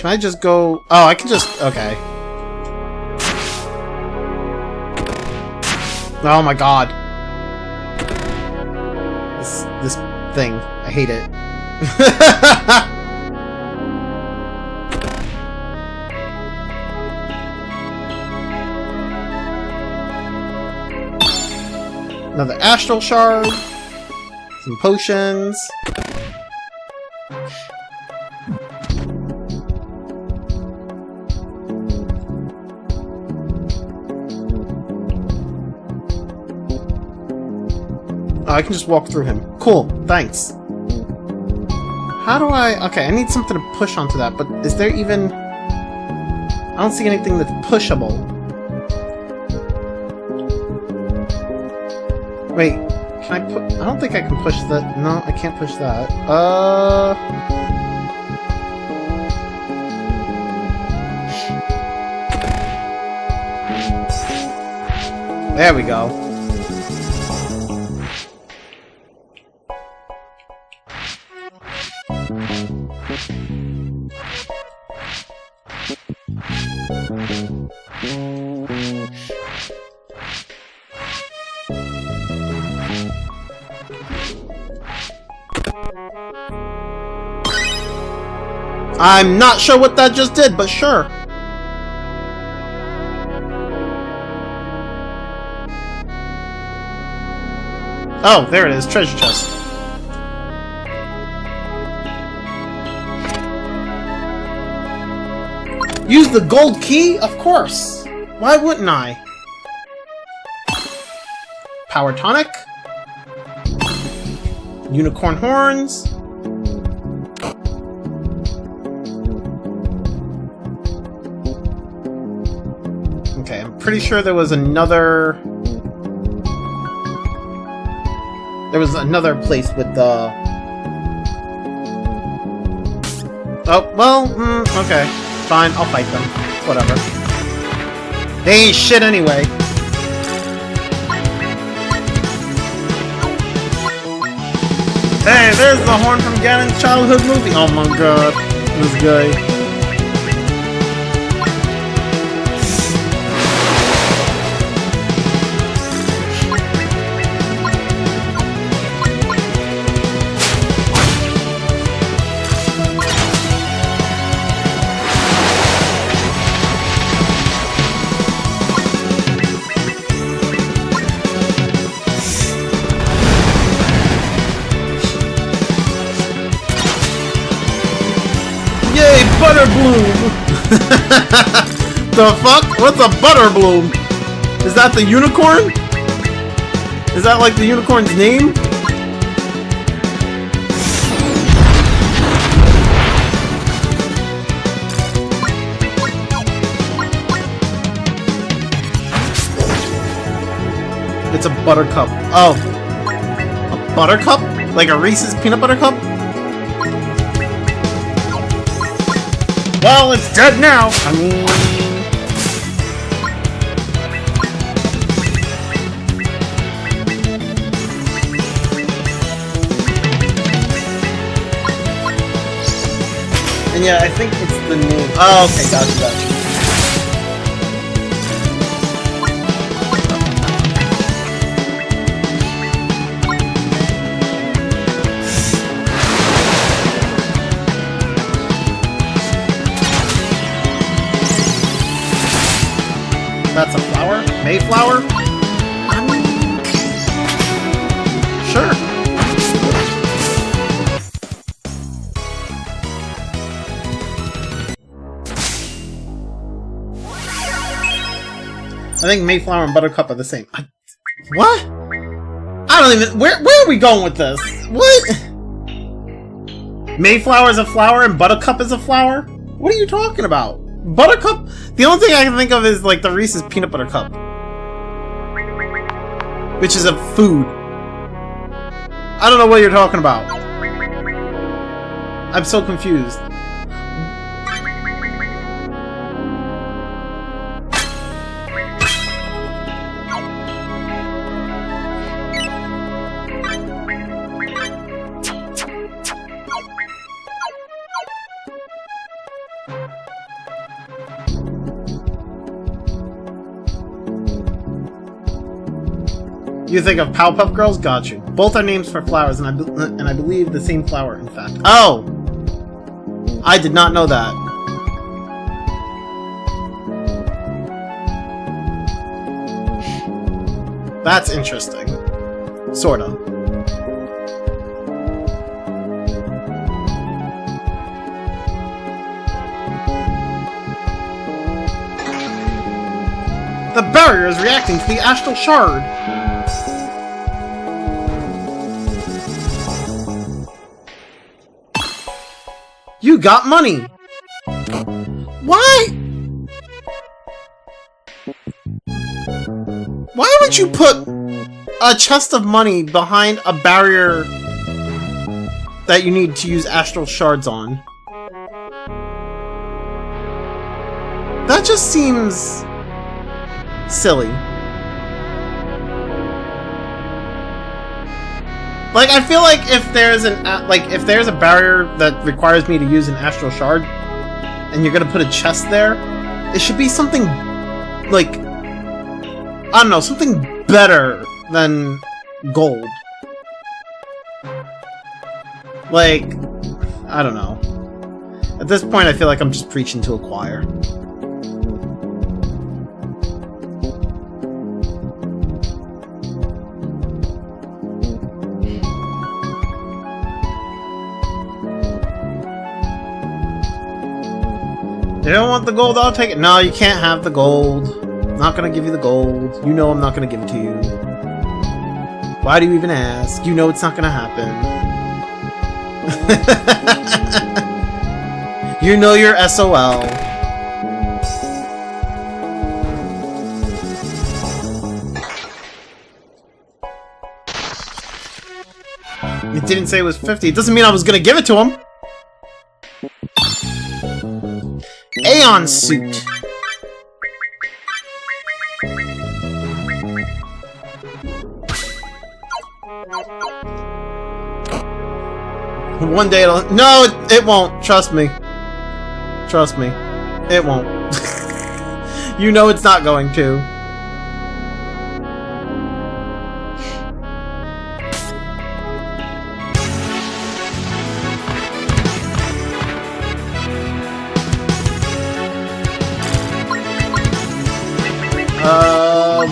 Can I just go... Oh, I can just... Okay. Oh my god. This thing. I hate it. Another astral shard. Some potions. Oh, I can just walk through him. Cool, thanks. How do I... Okay, I need something to push onto that, but is there even... I don't see anything that's pushable. Wait, can I put... I don't think I can push that. No, I can't push that. There we go. I'm not sure what that just did, but sure. Oh, there it is. Treasure chest. Use the gold key? Of course. Why wouldn't I? Power tonic. Unicorn horns. Okay, I'm pretty sure there was another... There was another place with the... Oh, well, okay. Fine, I'll fight them. Whatever. They ain't shit anyway. Hey, there's the horn from Ganon's childhood movie. Oh my god. This guy. Butter bloom! The fuck? What's a butter bloom? Is that the unicorn? Is that like the unicorn's name? It's a buttercup. Oh. A buttercup? Like a Reese's peanut butter cup? Well, it's dead now! I mean... And yeah, I think it's the name. Oh, okay, gotcha. That's a flower? Mayflower? Sure. I think Mayflower and Buttercup are the same. What? I don't even... Where are we going with this? What? Mayflower is a flower and Buttercup is a flower? What are you talking about? Buttercup? The only thing I can think of is like the Reese's peanut butter cup, which is a food. I don't know what you're talking about. I'm so confused. You think of Powerpuff Girls? Got you. Both are names for flowers, and I believe the same flower, in fact. Oh! I did not know that. That's interesting. Sorta. The barrier is reacting to the astral shard. You got money. Why? Why would you put a chest of money behind a barrier that you need to use astral shards on? That just seems silly. Like, I feel like if there's a barrier that requires me to use an astral shard, and you're gonna put a chest there, it should be something like, I don't know, something better than gold. Like, I don't know. At this point, I feel like I'm just preaching to a choir. You don't want the gold? I'll take it. No, you can't have the gold. I'm not gonna give you the gold. You know I'm not gonna give it to you. Why do you even ask? You know it's not gonna happen. You know you're SOL. It didn't say it was 50. It doesn't mean I was gonna give it to him. Aeon suit. One day it'll... No, it won't. Trust me. Trust me. It won't. You know it's not going to.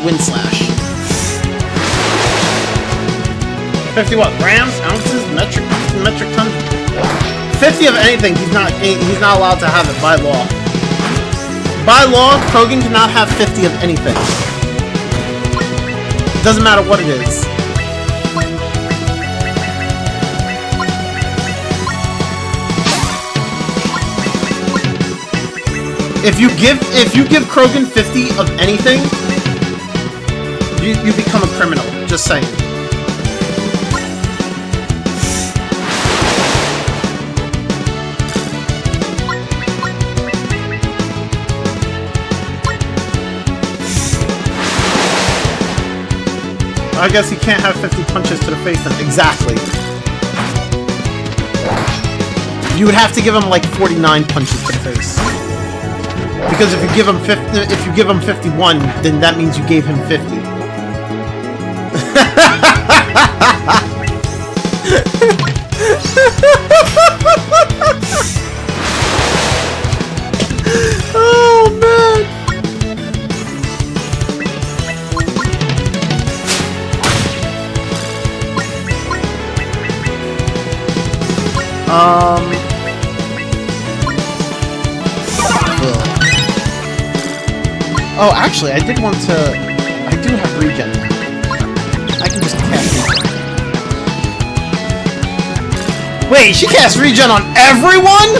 Wind slash. 50 what? Grams? Ounces? Metric tons? 50 of anything, he's not allowed to have it by law. By law, Krogan cannot have 50 of anything. Doesn't matter what it is. If you give Krogan 50 of anything, you become a criminal. Just saying. I guess he can't have 50 punches to the face then. Exactly. You would have to give him like 49 punches to the face. Because if you give him 51, then that means you gave him 50. Oh man. Oh, actually, I do have regen. I can just cast regen. Wait, she casts regen on everyone?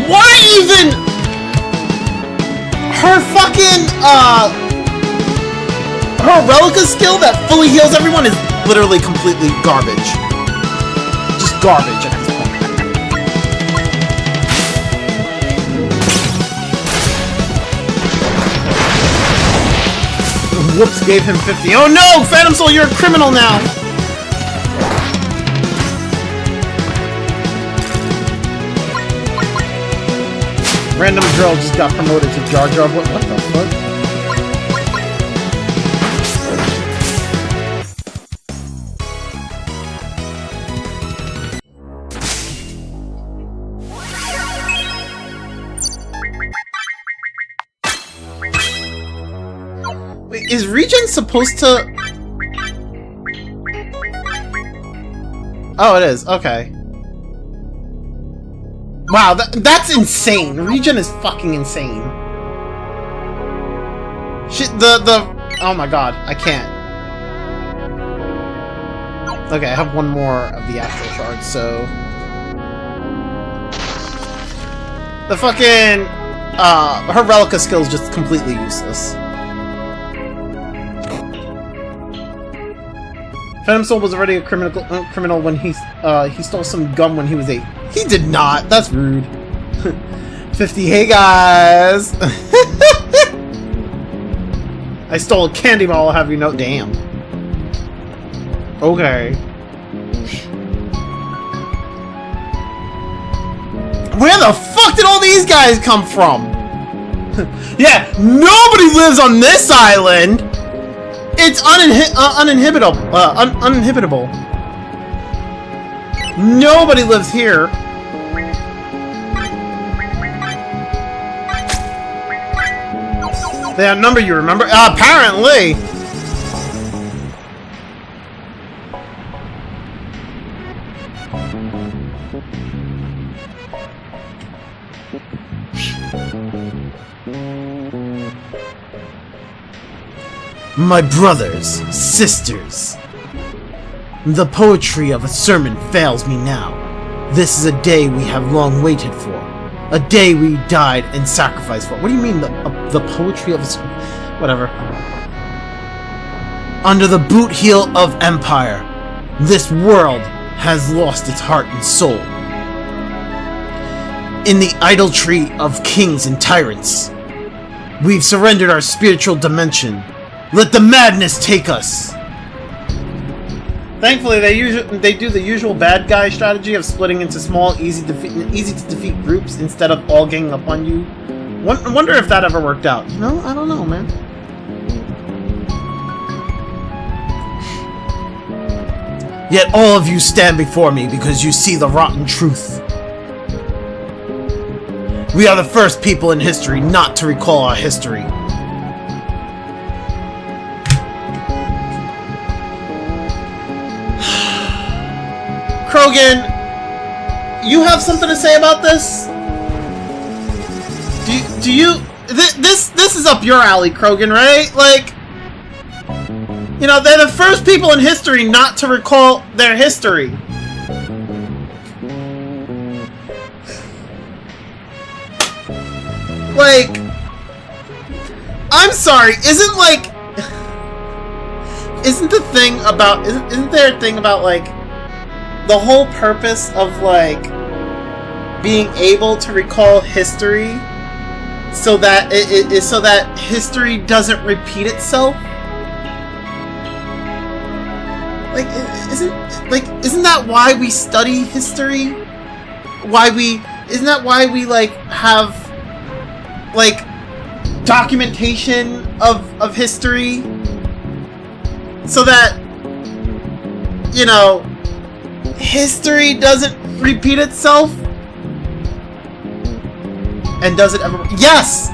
Why even... Her fucking, her Relica skill that fully heals everyone is literally completely garbage. Just garbage at this point. Whoops, gave him 50. Oh no! Phantom Soul, you're a criminal now! Random Drill just got promoted to Jar Jar. What the fuck? is Regen supposed to... Oh, it is. Okay. Wow, that's insane. Regen is fucking insane. Shit, oh my god, I can't. Okay, I have one more of the astral shards, so... The fucking... her Relica skill is just completely useless. Phantom Soul was already a criminal when he stole some gum when he was 8. He did not! That's rude. 50, hey guys! I stole a candy bar, I'll have you know. Damn. Okay. Where the fuck did all these guys come from? Yeah, nobody lives on this island! It's uninhibitable. Uninhibitable. Nobody lives here. They outnumber you, remember? Apparently! My brothers, sisters, the poetry of a sermon fails me now. This is a day we have long waited for. A day we died and sacrificed for. What do you mean, the poetry of a sermon? Whatever. Under the boot heel of empire, this world has lost its heart and soul. In the idolatry of kings and tyrants, we've surrendered our spiritual dimension. Let the madness take us! Thankfully, they do the usual bad guy strategy of splitting into small, easy to defeat groups instead of all ganging up on you. Wonder if that ever worked out. No, I don't know, man. Yet all of you stand before me because you see the rotten truth. We are the first people in history not to recall our history. Krogan, you have something to say about this? Do you... This is up your alley, Krogan, right? Like... You know, they're the first people in history not to recall their history. Like... I'm sorry, isn't the thing about... Isn't there a thing about, like... The whole purpose of, like, being able to recall history so that so that history doesn't repeat itself? Like, isn't that why we study history? Isn't that why we, like, have, like, documentation of history? So that, you know, history doesn't repeat itself? And does it ever? Yes!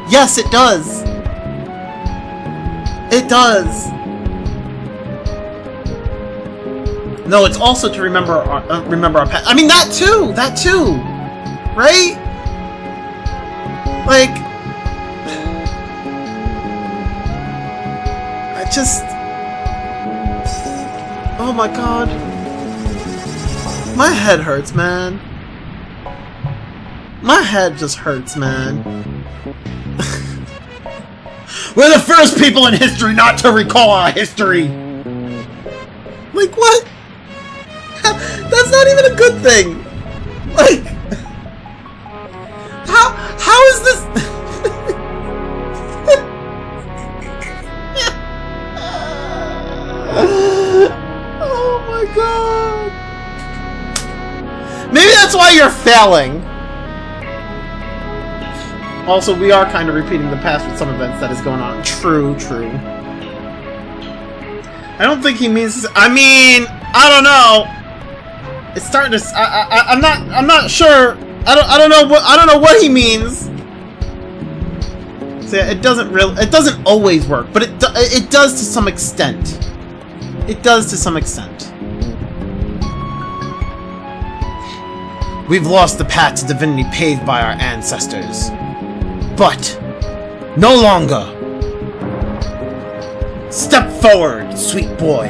Yes, it does! It does! No, it's also to remember our past. I mean, that too! That too! Right? Like... I just... Oh my god. My head hurts, man. My head just hurts, man. We're the first people in history not to recall our history! Like, what? That's not even a good thing! Like... How is this... Oh my god! Maybe that's why you're failing! Also, we are kind of repeating the past with some events that is going on. True, true. I don't think he means... I mean, I don't know. It's starting to... I'm not sure. I don't know what he means. So yeah, it doesn't always work, but it does to some extent. It does to some extent. We've lost the path to divinity paved by our ancestors. But no longer. Step forward, sweet boy.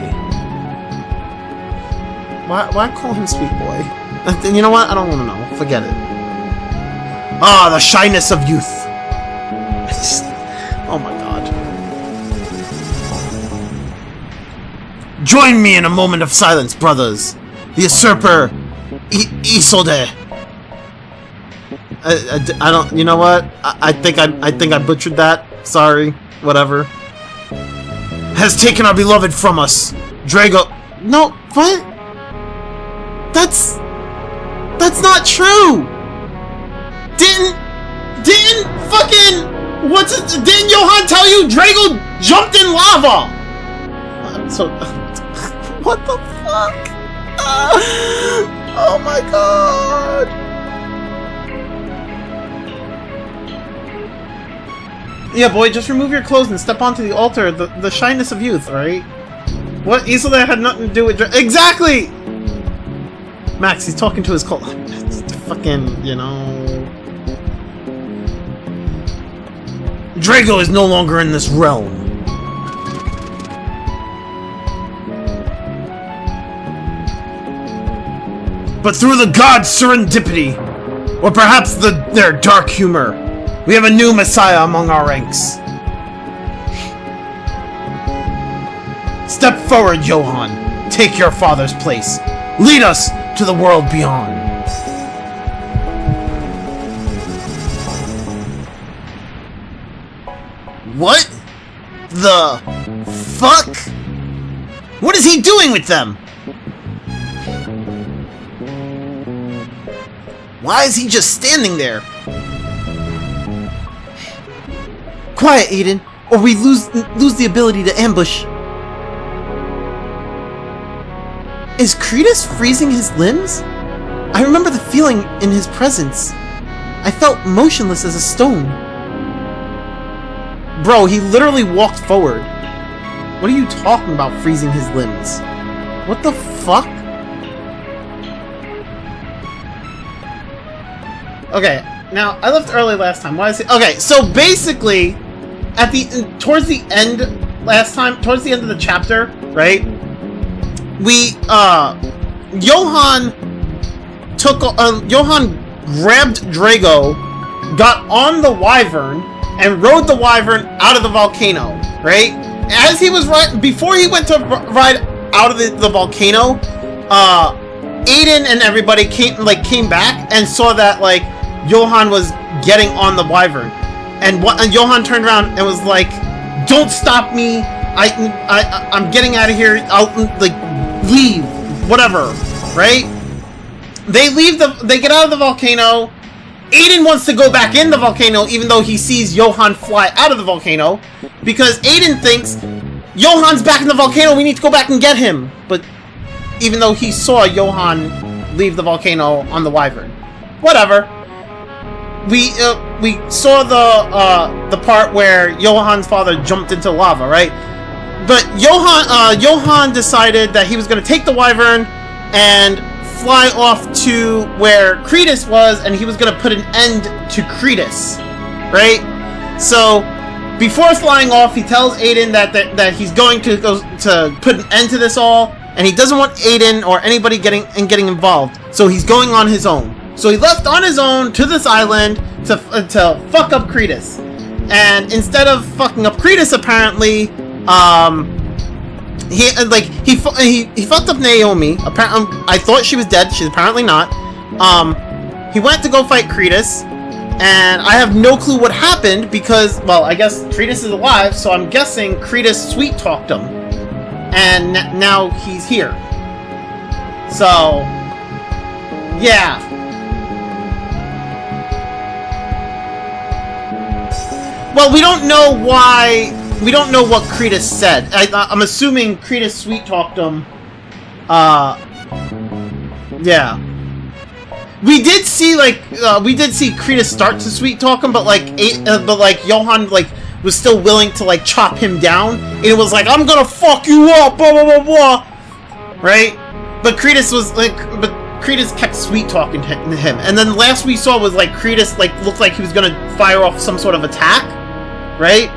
Why call him sweet boy? You know what? I don't want to know. Forget it. Ah, the shyness of youth. Oh my god. Join me in a moment of silence, brothers. The usurper, Isolde. I don't. You know what? I think I butchered that. Sorry. Whatever. Has taken our beloved from us. Drago. No. What? That's not true. Didn't fucking. Didn't Johan tell you Drago jumped in lava? So. What the fuck? Oh my god. Yeah, boy, just remove your clothes and step onto the altar. The shyness of youth, alright? What? Isolde had nothing to do with exactly! Max, he's talking to his cult. Fucking, you know. Drago is no longer in this realm. But through the gods' serendipity, or perhaps their dark humor, we have a new messiah among our ranks. Step forward, Johan. Take your father's place. Lead us to the world beyond. What the fuck? What is he doing with them? Why is he just standing there? Quiet, Aiden, or we lose the ability to ambush. Is Cretus freezing his limbs? I remember the feeling in his presence. I felt motionless as a stone. Bro, he literally walked forward. What are you talking about, freezing his limbs? What the fuck? Okay, now I left early last time. Why is it? Okay, so basically, towards the end of the chapter, right? Johan grabbed Drago, got on the wyvern, and rode the wyvern out of the volcano, right? As he was before he went to ride out of the volcano, Aiden and everybody came back and saw that Johan was getting on the wyvern, and Johan turned around and was like, "Don't stop me! I'm getting out of here! I'll leave, whatever." Right? They get out of the volcano. Aiden wants to go back in the volcano, even though he sees Johan fly out of the volcano, because Aiden thinks Johan's back in the volcano. We need to go back and get him. But even though he saw Johan leave the volcano on the wyvern, whatever. We saw the part where Johan's father jumped into lava, right? But Johan decided that he was going to take the wyvern and fly off to where Cretus was, and he was going to put an end to Cretus, right? So before flying off, he tells Aiden that he's going to go to put an end to this all, and he doesn't want Aiden or anybody getting involved. So he's going on his own. So he left on his own to this island to fuck up Cretus. And instead of fucking up Cretus, apparently, he fucked up Naomi. Apparently, I thought she was dead. She's apparently not. He went to go fight Cretus, and I have no clue what happened because, well, I guess Cretus is alive, so I'm guessing Cretus sweet talked him, and now he's here. So, yeah. Well, we don't know why. We don't know what Cretus said. I'm assuming Cretus sweet talked him. Yeah. we did see Kretus start to sweet talk him, but like Johan like was still willing to like chop him down. And it was like, I'm gonna fuck you up, blah blah blah blah, right? But Kretus kept sweet talking to him, and then the last we saw was like Kretus like looked like he was gonna fire off some sort of attack, right?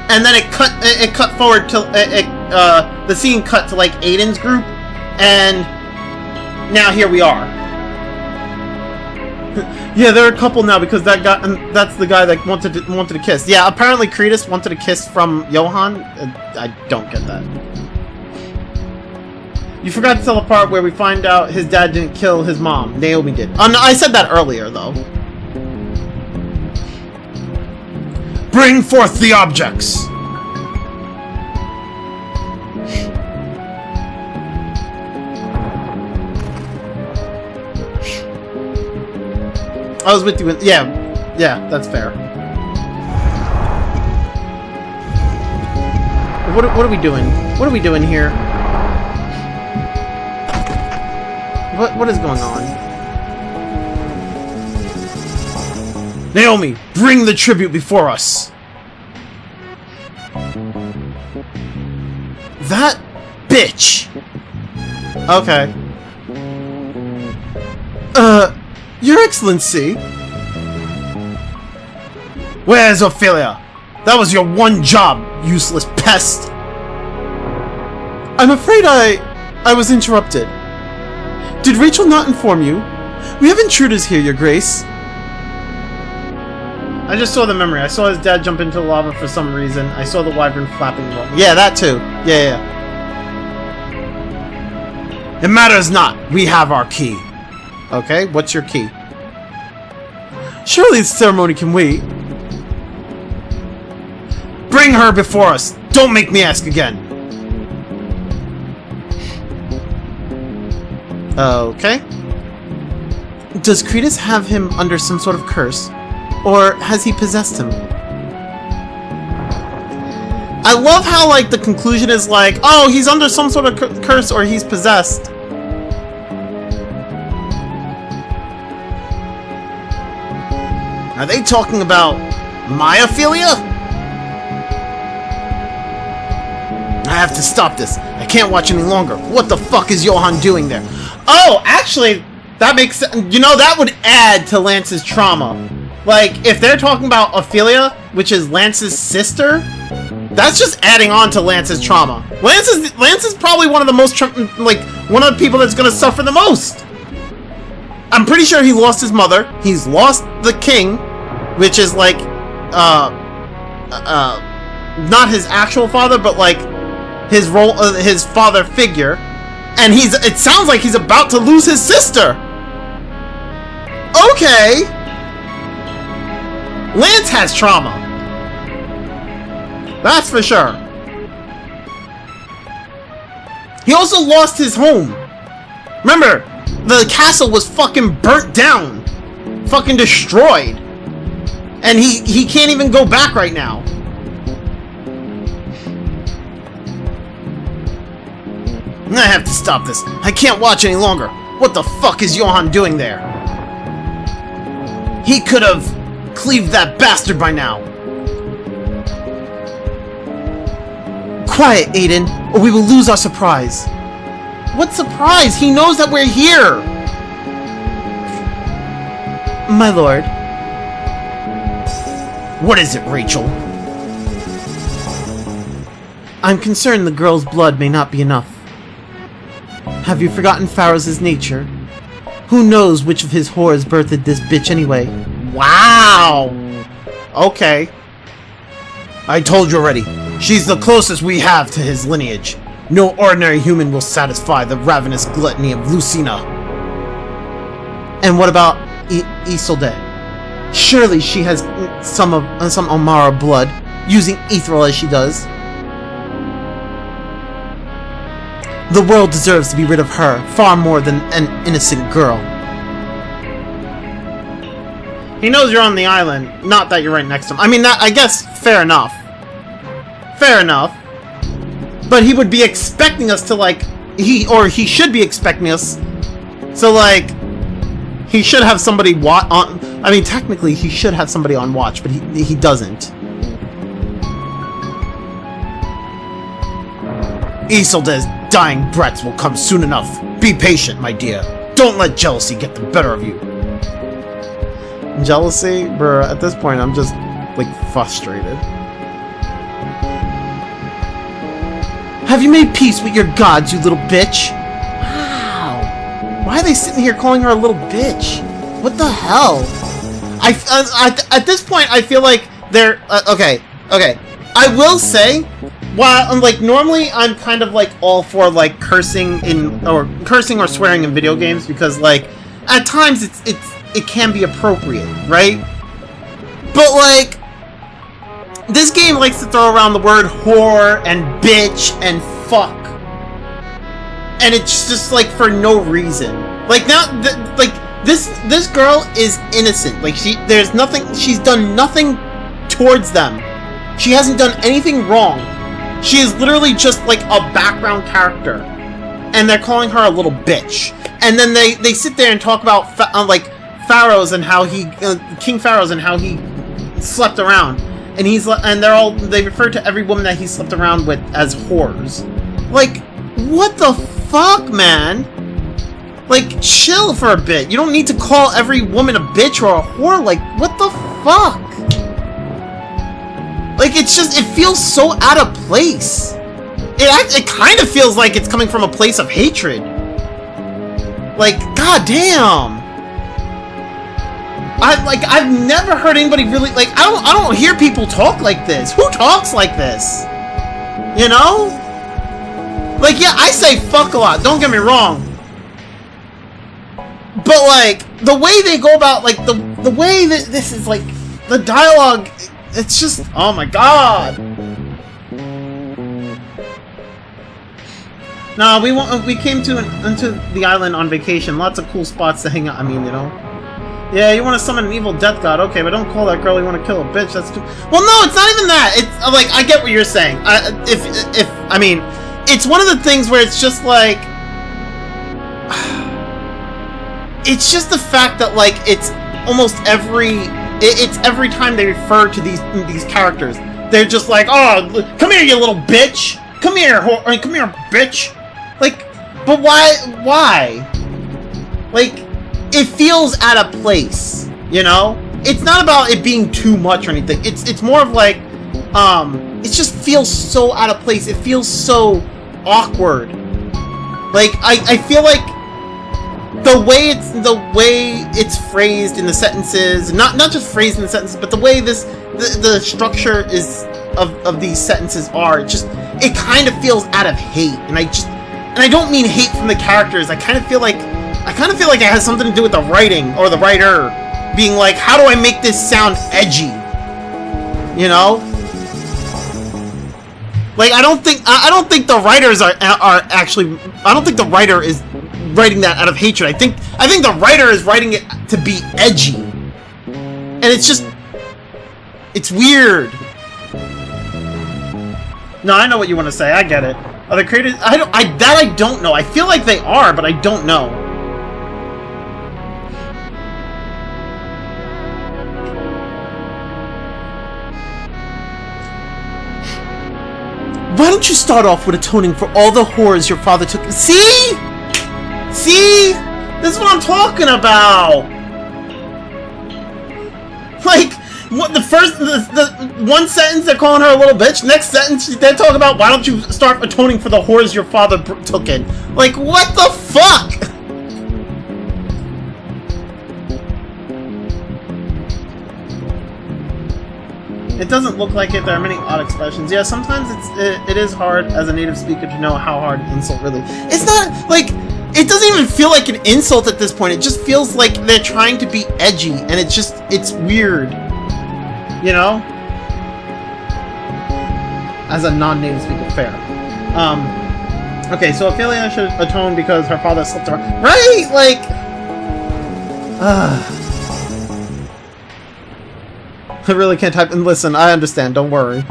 And then it cut forward to the scene cut to like Aiden's group, and now here we are. Yeah, they're a couple now because that guy, that's the guy that wanted to kiss. Yeah, apparently Kretus wanted a kiss from Johan. I don't get that. You forgot to tell the part where we find out his dad didn't kill his mom. Naomi did. Oh, no, I said that earlier, though. Bring forth the objects! I was with you. Yeah, that's fair. What are we doing? What are we doing here? What is going on? Naomi, bring the tribute before us! That bitch! Okay. Your Excellency? Where's Ophelia? That was your one job, useless pest! I'm afraid I was interrupted. Did Rachel not inform you? We have intruders here, Your Grace. I just saw the memory. I saw his dad jump into the lava for some reason. I saw the wyvern flapping wrong. Yeah, that too. Yeah. It matters not. We have our key. Okay, what's your key? Surely the ceremony can wait. Bring her before us. Don't make me ask again. Okay. Does Kretus have him under some sort of curse? Or has he possessed him? I love how, like, the conclusion is like, oh, he's under some sort of curse or he's possessed. Are they talking about my Ophelia? I have to stop this. I can't watch any longer. What the fuck is Johan doing there? Oh, actually, that makes sense. You know, that would add to Lance's trauma. Like, if they're talking about Ophelia, which is Lance's sister, that's just adding on to Lance's trauma. Lance is probably one of the most, one of the people that's gonna suffer the most. I'm pretty sure he lost his mother. He's lost the king, which is like, not his actual father, but like his role, his father figure. And it sounds like he's about to lose his sister. Okay. Lance has trauma. That's for sure. He also lost his home. Remember, the castle was fucking burnt down. Fucking destroyed. And he can't even go back right now. I have to stop this. I can't watch any longer. What the fuck is Johan doing there? He could have cleaved that bastard by now. Quiet, Aiden, or we will lose our surprise. What surprise? He knows that we're here! My lord. What is it, Rachel? I'm concerned the girl's blood may not be enough. Have you forgotten Pharos' nature? Who knows which of his whores birthed this bitch anyway? Wow! Okay. I told you already. She's the closest we have to his lineage. No ordinary human will satisfy the ravenous gluttony of Lucina. And what about Isolde? Surely she has some Omara blood, using ethereal as she does. The world deserves to be rid of her far more than an innocent girl. He knows you're on the island, not that you're right next to him. I mean, I guess, fair enough. Fair enough. But he would be expecting us to, like, he should be expecting us to, like, He should have somebody on. I mean, technically, he should have somebody on watch, but he doesn't. Isolde's dying breaths will come soon enough. Be patient, my dear. Don't let jealousy get the better of you. Jealousy? Bruh, at this point, I'm just, like, frustrated. Have you made peace with your gods, you little bitch? Wow. Why are they sitting here calling her a little bitch? What the hell? At this point, I feel like they're... okay. I will say, while, like, normally I'm kind of, like, all for, like, cursing or swearing in video games because, like, at times it can be appropriate, right? But, like, this game likes to throw around the word whore and bitch and fuck. And it's just, like, for no reason. Like, now, this girl is innocent. Like, she's done nothing towards them. She hasn't done anything wrong. She is literally just, like, a background character. And they're calling her a little bitch. And then they sit there and talk about, like, Pharaohs and how King Pharaohs and how he slept around. And they refer to every woman that he slept around with as whores. Like, what the fuck, man? Like, chill for a bit. You don't need to call every woman a bitch or a whore. Like, what the fuck? Like, it feels so out of place. It kind of feels like it's coming from a place of hatred. Like, goddamn. I've never heard anybody really, like, I don't hear people talk like this. Who talks like this? You know? Like, yeah, I say fuck a lot, don't get me wrong. But, like, the way they go about, like, the way that this is, like, the dialogue, it's just, oh my god. No, we came into the island on vacation. Lots of cool spots to hang out. I mean, you know. Yeah, you want to summon an evil death god. Okay, but don't call that girl you want to kill a bitch. That's too... Well, no, it's not even that. It's, like, I get what you're saying. I mean, it's one of the things where it's just, like... It's just the fact that, like, it's almost it's every time they refer to these characters, they're just like, oh, come here, you little bitch. Come here, come here, bitch. Like, but why? Like... It feels out of place, you know? It's not about it being too much or anything. It's more of like, it just feels so out of place. It feels so awkward. Like, I feel like the way it's phrased in the sentences, not just phrased in the sentences, but the way the structure is of these sentences are, it kind of feels out of hate. And I don't mean hate from the characters. I kind of feel like it has something to do with the writing or the writer being like, how do I make this sound edgy? You know? Like, I don't think the writers are actually, I don't think the writer is writing that out of hatred. I think the writer is writing it to be edgy. And it's weird. No, I know what you want to say. I get it. Are they created? I don't know. I feel like they are, but I don't know. Why don't you start off with atoning for all the whores your father took? See? This is what I'm talking about. Like, what the one sentence they're calling her a little bitch. Next sentence they're talking about why don't you start atoning for the whores your father took in? Like, what the fuck? It doesn't look like it. There are many odd expressions. Yeah, sometimes it is hard as a native speaker to know how hard an insult really. It's not like it doesn't even feel like an insult at this point. It just feels like they're trying to be edgy, and it's weird. You know? As a non-native speaker, fair. Okay, so Ophelia should atone because her father slipped around. Right? Like, I really can't type. And listen, I understand. Don't worry.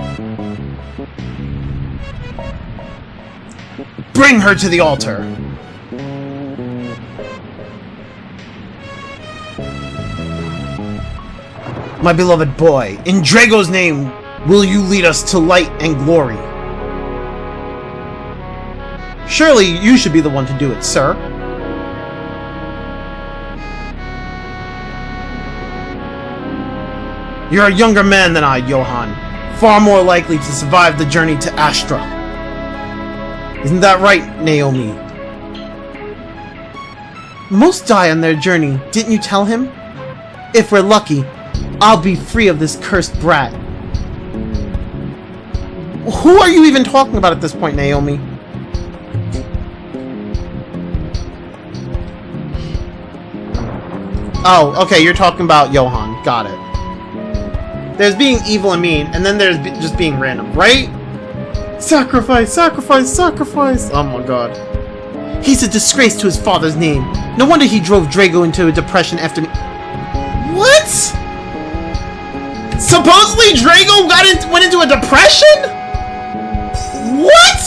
Bring her to the altar. My beloved boy, in Drago's name, will you lead us to light and glory? Surely you should be the one to do it, sir. You're a younger man than I, Johan. Far more likely to survive the journey to Astra. Isn't that right, Naomi? Most die on their journey, didn't you tell him? If we're lucky, I'll be free of this cursed brat. Who are you even talking about at this point, Naomi? Oh, okay, you're talking about Johan. Got it. There's being evil and mean, and then there's just being random, right? Sacrifice, sacrifice, sacrifice! Oh my god. He's a disgrace to his father's name. No wonder he drove Drago into a depression after me. What? Supposedly Drago went into a depression? What?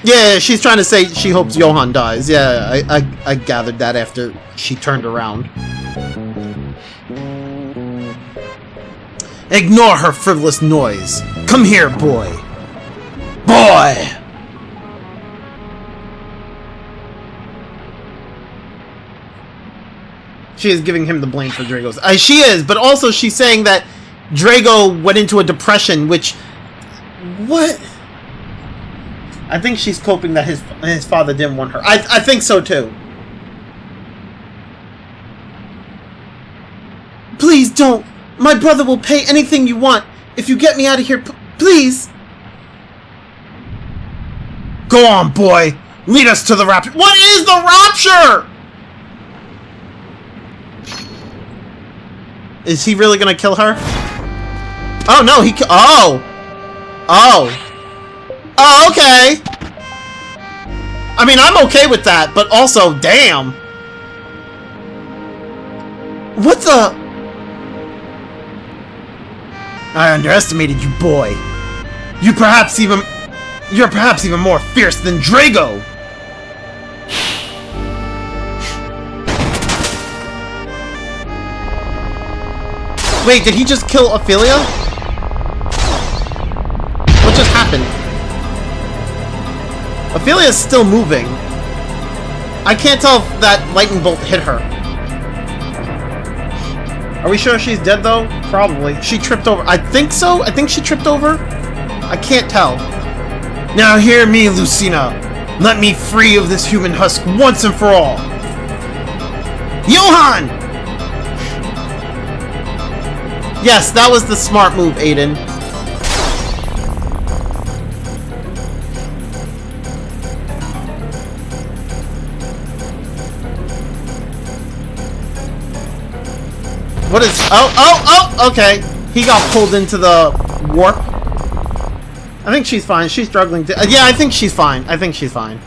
Yeah, she's trying to say she hopes Johan dies. Yeah, I gathered that after she turned around. Ignore her frivolous noise. Come here, boy. Boy! She is giving him the blame for Drago's. She is, but also she's saying that Drago went into a depression, which... What? I think she's coping that his father didn't want her. I think so too. Please don't. My brother will pay anything you want. If you get me out of here, please. Go on, boy. Lead us to the Rapture. What is the Rapture? Is he really gonna kill her? Oh no, oh! Oh, okay. I mean, I'm okay with that, but also, damn. What the? I underestimated you, boy. You're perhaps even more fierce than Drago. Wait, did he just kill Ophelia? What just happened? Ophelia's still moving. I can't tell if that lightning bolt hit her. Are we sure she's dead though? Probably. She tripped over. I think so? I think she tripped over? I can't tell. Now hear me, Lucina. Let me free of this human husk once and for all. Johan! Yes, that was the smart move, Aiden. What is... Oh, okay. He got pulled into the warp. I think she's fine. She's struggling to... yeah, I think she's fine. I think she's fine.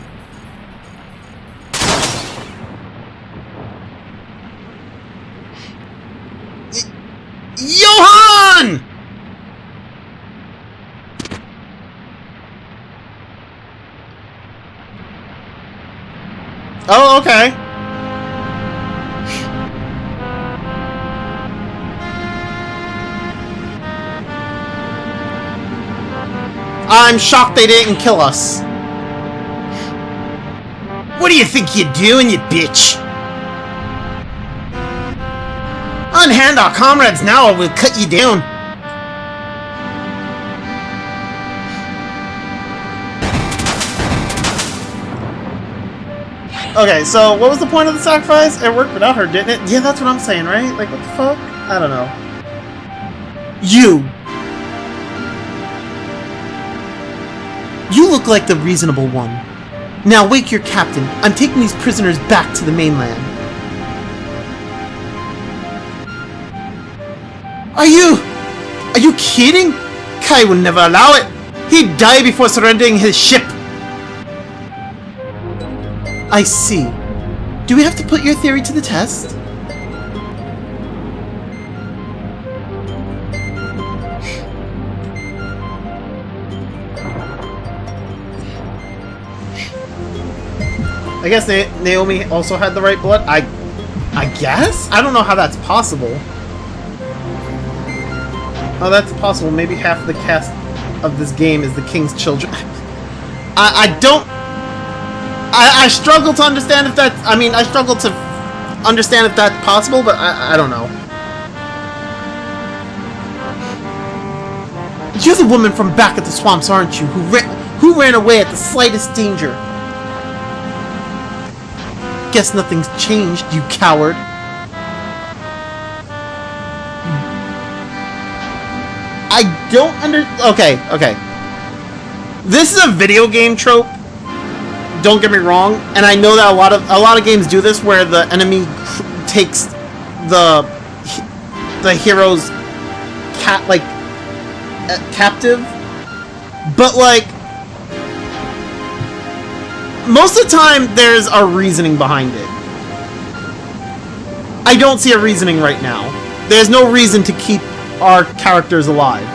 Johan! Oh, okay. I'm shocked they didn't kill us. What do you think you're doing, you bitch? Unhand our comrades now or we'll cut you down. Okay, so what was the point of the sacrifice? It worked without her, didn't it? Yeah, that's what I'm saying, right? Like, what the fuck? I don't know. You look like the reasonable one. Now wake your captain. I'm taking these prisoners back to the mainland. Are you kidding? Kai would never allow it. He'd die before surrendering his ship. I see. Do we have to put your theory to the test? I guess Naomi also had the right blood. I guess? I don't know how that's possible. Oh, that's possible. Maybe half of the cast of this game is the king's children. I don't... I struggle to understand if that's... I mean, I struggle to understand if that's possible, but I don't know. You're the woman from back at the swamps, aren't you? Who ran away at the slightest danger? Guess nothing's changed, you coward. I don't okay. This is a video game trope. Don't get me wrong, and I know that a lot of games do this, where the enemy takes the hero's captive, but like most of the time there's a reasoning behind it. I don't see a reasoning right now. There's no reason to keep our characters alive.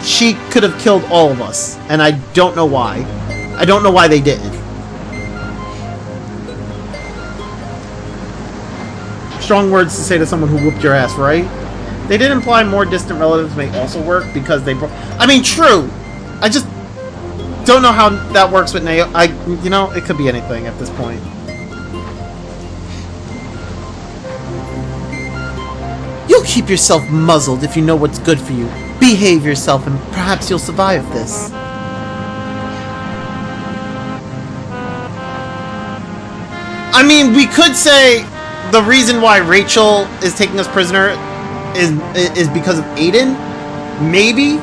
She could have killed all of us, and I don't know why. I don't know why they didn't. Strong words to say to someone who whooped your ass, right? They did imply more distant relatives may also work because they I mean, true. I just don't know how that works with Naomi. You know, it could be anything at this point. You'll keep yourself muzzled if you know what's good for you. Behave yourself and perhaps you'll survive this. I mean, we could say the reason why Rachel is taking us prisoner is because of Aiden. Maybe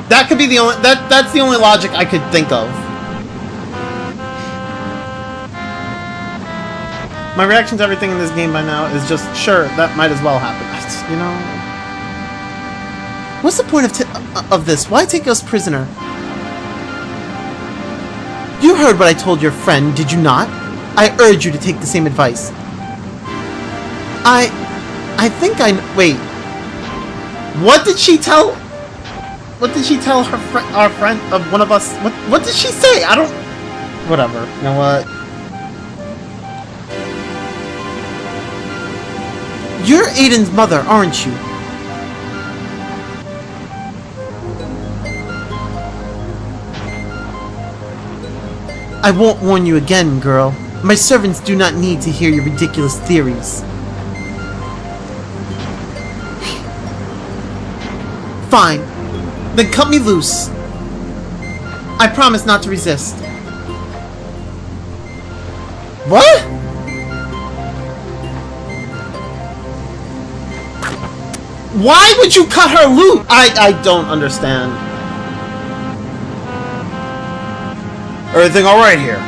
that could be the only that's the only logic I could think of. My reaction to everything in this game by now is just, sure, that might as well happen. You know, what's the point of this? Why take us prisoner? You heard what I told your friend, did you not? I urge you to take the same advice. I think wait. What did she tell? What did she tell her our friend, one of us? What did she say? I don't. Whatever. You know what? You're Aiden's mother, aren't you? I won't warn you again, girl. My servants do not need to hear your ridiculous theories. Fine. Then cut me loose. I promise not to resist. What? Why would you cut her loose? I don't understand. Everything alright here?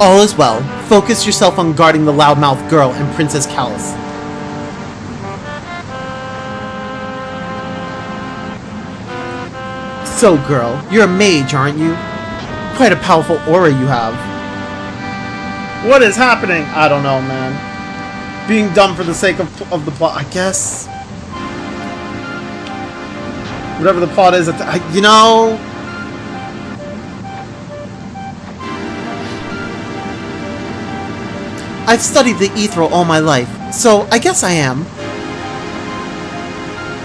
All is well. Focus yourself on guarding the loudmouth girl and Princess Callus. So, girl, you're a mage, aren't you? Quite a powerful aura you have. What is happening? I don't know, man. Being dumb for the sake of the plot, I guess. Whatever the plot is, you know. I've studied the ethereal all my life, so I guess I am.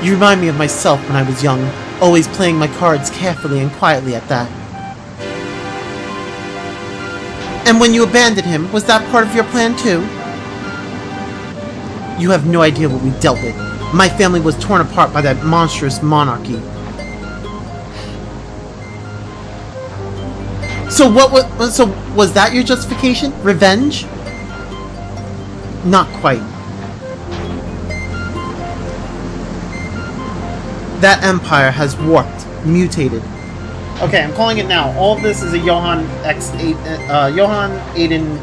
You remind me of myself when I was young, always playing my cards carefully and quietly at that. And when you abandoned him, was that part of your plan too? You have no idea what we dealt with. My family was torn apart by that monstrous monarchy. So was that your justification? Revenge? Not quite. That empire has warped, mutated. Okay, I'm calling it now. All of this is a Johan Aiden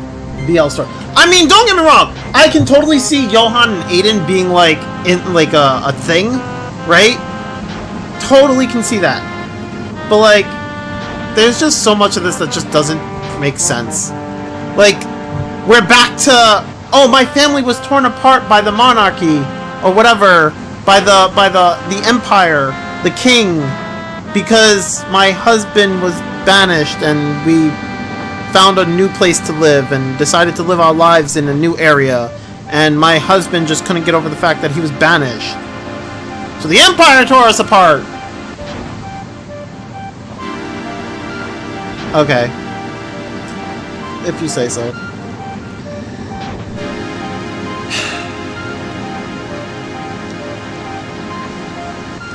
BL story. I mean, don't get me wrong. I can totally see Johan and Aiden being like in like a thing, right? Totally can see that. But like, there's just so much of this that just doesn't make sense. Like, we're back to, oh, my family was torn apart by the monarchy or whatever, by the empire, the king, because my husband was banished and we found a new place to live and decided to live our lives in a new area. And my husband just couldn't get over the fact that he was banished. So the Empire tore us apart! Okay. If you say so.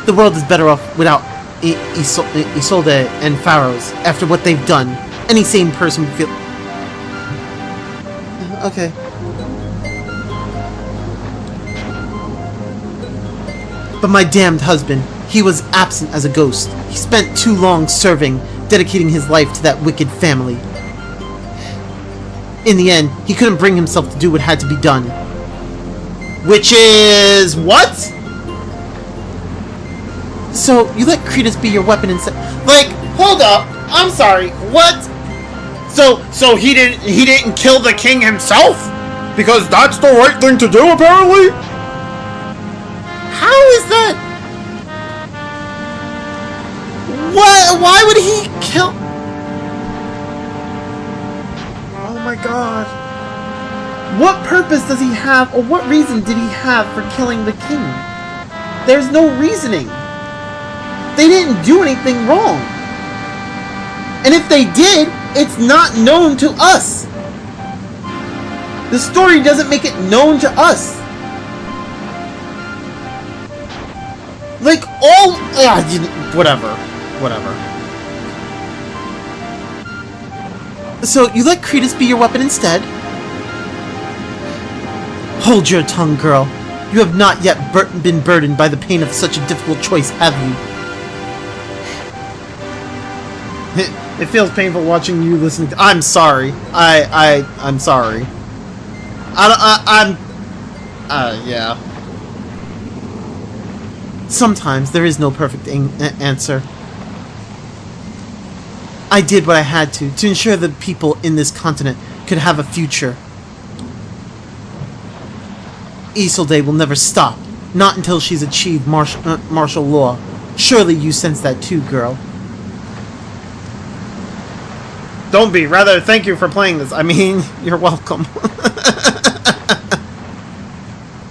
The world is better off without Isolde and Pharaohs after what they've done. Any sane person would feel... Okay. But my damned husband, he was absent as a ghost. He spent too long serving, dedicating his life to that wicked family. In the end, he couldn't bring himself to do what had to be done. Which is... what? So, you let Cretus be your weapon instead... Like, hold up. I'm sorry. What? So he didn't kill the king himself? Because that's the right thing to do, apparently? How is that? What? Why would he kill... Oh my god. What purpose does he have, or what reason did he have for killing the king? There's no reasoning. They didn't do anything wrong. And if they did, it's not known to us. The story doesn't make it known to us. Like, all... Whatever. So, you let Cretus be your weapon instead? Hold your tongue, girl. You have not yet been burdened by the pain of such a difficult choice, have you? It feels painful watching you listening to... I'm sorry. I'm sorry. Yeah. Sometimes there is no perfect answer. I did what I had to ensure the people in this continent could have a future. Isolde will never stop, not until she's achieved martial law. Surely you sense that too, girl. Don't be. Rather, thank you for playing this. I mean, you're welcome.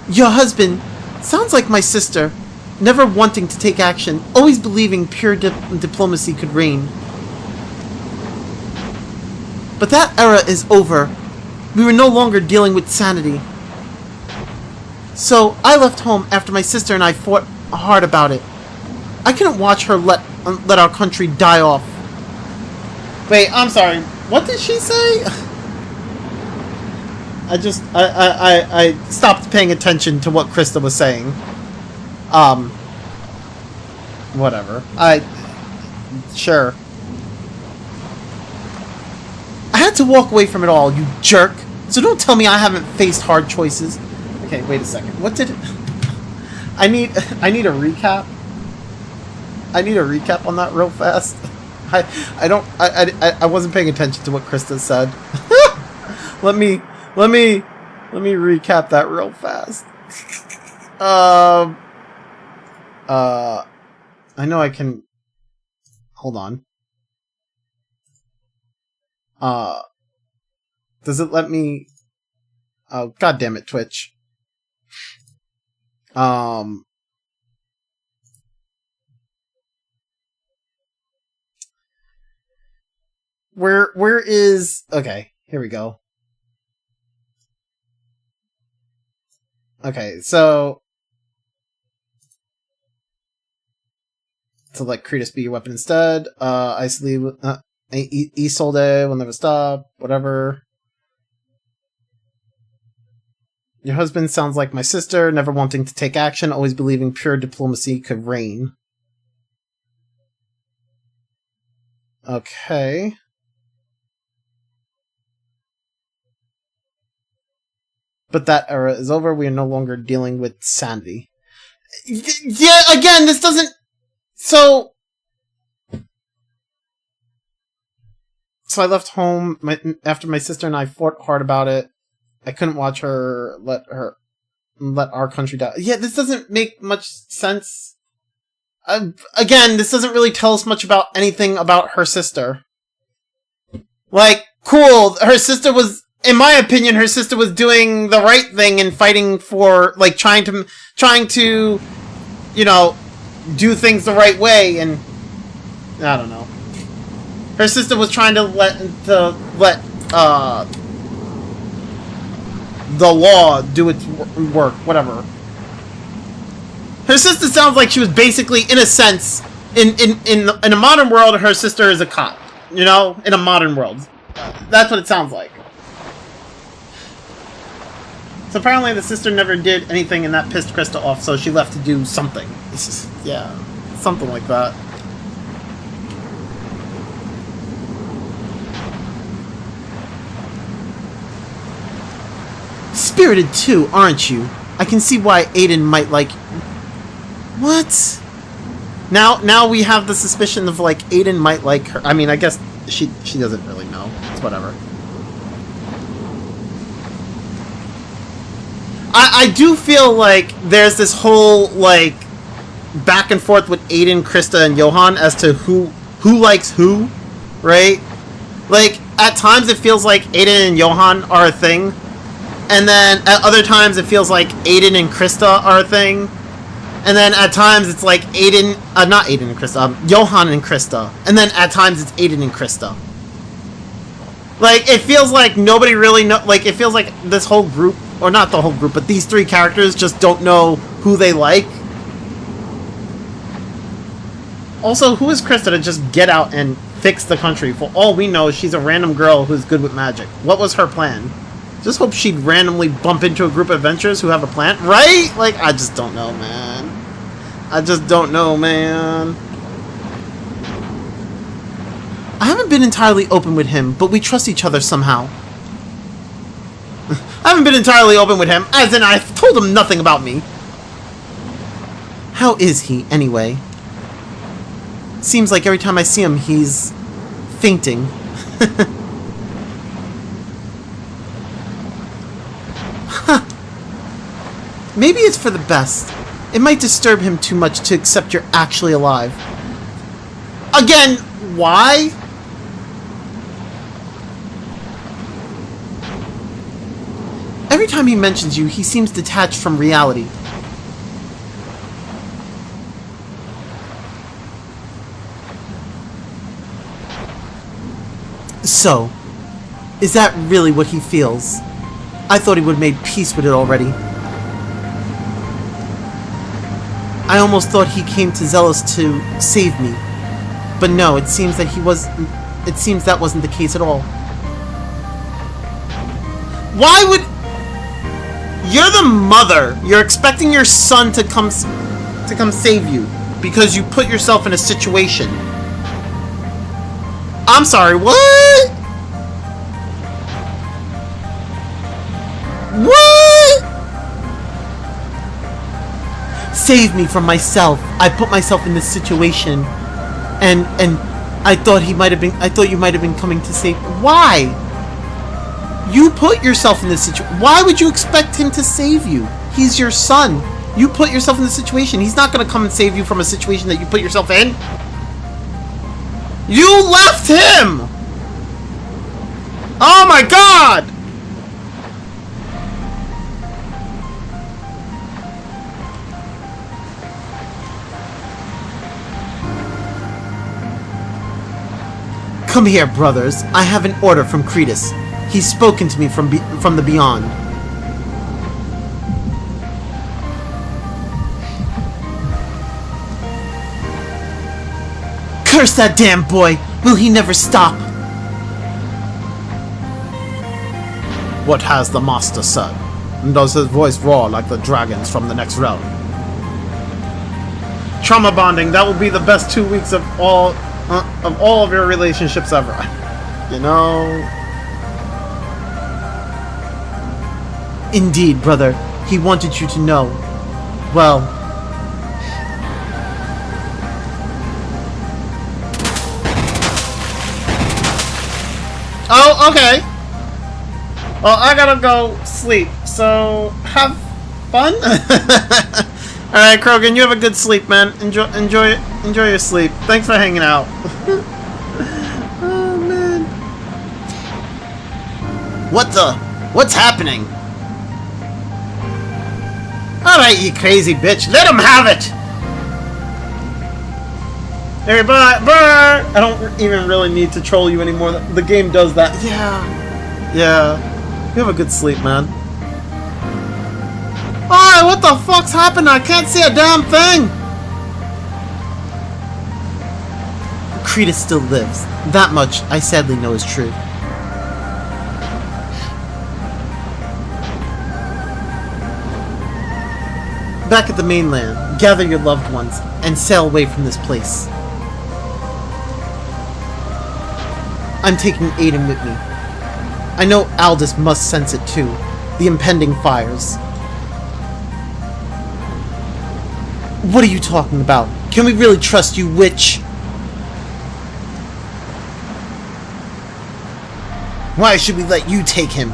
Your husband sounds like my sister, never wanting to take action, always believing pure diplomacy could reign. But that era is over. We were no longer dealing with sanity. So I left home after my sister and I fought hard about it. I couldn't watch her let our country die off. Wait, I'm sorry. What did she say? I stopped paying attention to what Krista was saying. Whatever. Sure. I had to walk away from it all, you jerk. So don't tell me I haven't faced hard choices. Okay, wait a second. What did... I need a recap. I need a recap on that real fast. I wasn't paying attention to what Krista said. let me recap that real fast. I know I can. Hold on. Does it let me? Oh, god damn it, Twitch. Where is... Okay, here we go. Okay, so... To let Cretus be your weapon instead. Isolde will never stop. Whatever. Your husband sounds like my sister, never wanting to take action, always believing pure diplomacy could reign. Okay. But that era is over. We are no longer dealing with sanity. Yeah, again, this doesn't... So I left home after my sister and I fought hard about it. I couldn't watch her let our country die. Yeah, this doesn't make much sense. Again, this doesn't really tell us much about anything about her sister. Like, cool. Her sister was, in my opinion, her sister was doing the right thing and fighting for, like, trying to, you know, do things the right way, and I don't know. Her sister was trying to let the law do its work, whatever. Her sister sounds like she was basically, in a sense, in a modern world, her sister is a cop. You know, in a modern world, that's what it sounds like. So apparently, the sister never did anything, and that pissed Krista off. So she left to do something. It's just, yeah, something like that. Spirited too, aren't you? I can see why Aiden might like... What? Now we have the suspicion of, like, Aiden might like her. I mean, I guess she doesn't really know. It's whatever. I do feel like there's this whole, like, back and forth with Aiden, Krista, and Johan as to who likes who, right? Like, at times it feels like Aiden and Johan are a thing, and then at other times it feels like Aiden and Krista are a thing, and then at times it's like not Aiden and Krista, Johan and Krista, and then at times it's Aiden and Krista. Like, it feels like nobody really like, it feels like this whole group, or not the whole group, but these three characters just don't know who they like. Also, who is Krista to just get out and fix the country? For all we know, she's a random girl who's good with magic. What was her plan? Just hope she'd randomly bump into a group of adventurers who have a plan, right? Like, I just don't know, man. I just don't know, man. I haven't been entirely open with him, but we trust each other somehow. I haven't been entirely open with him, as in I've told him nothing about me. How is he, anyway? Seems like every time I see him, he's fainting. Huh. Maybe it's for the best. It might disturb him too much to accept you're actually alive. Again, why? Every time he mentions you, he seems detached from reality. So, is that really what he feels? I thought he would have made peace with it already. I almost thought he came to Zealous to save me. But no, it seems that that wasn't the case at all. Why would... You're the mother. You're expecting your son to come save you because you put yourself in a situation. I'm sorry, what? What? Save me from myself. I put myself in this situation, and I thought you might have been coming to save. Why? You put yourself in this situation. Why would you expect him to save you? He's your son. You put yourself in this situation. He's not going to come and save you from a situation that you put yourself in. You left him! Oh my god! Come here, brothers. I have an order from Cretus. He's spoken to me from the beyond. Curse that damn boy! Will he never stop? What has the master said? And does his voice roar like the dragons from the next realm? Trauma bonding, that will be the best 2 weeks of all of your relationships ever. You know? Indeed, brother. He wanted you to know. Well... Oh, okay. Well, I gotta go sleep, so have fun. Alright, Krogan, you have a good sleep, man. Enjoy your sleep. Thanks for hanging out. Oh, man. What's happening? Alright, you crazy bitch. Let him have it! Everybody, I don't even really need to troll you anymore. The game does that. Yeah. You have a good sleep, man. Alright, what the fuck's happened? I can't see a damn thing! Cretus still lives. That much I sadly know is true. Back at the mainland, gather your loved ones and sail away from this place. I'm taking Aiden with me. I know Aldous must sense it too. The impending fires. What are you talking about? Can we really trust you, witch? Why should we let you take him?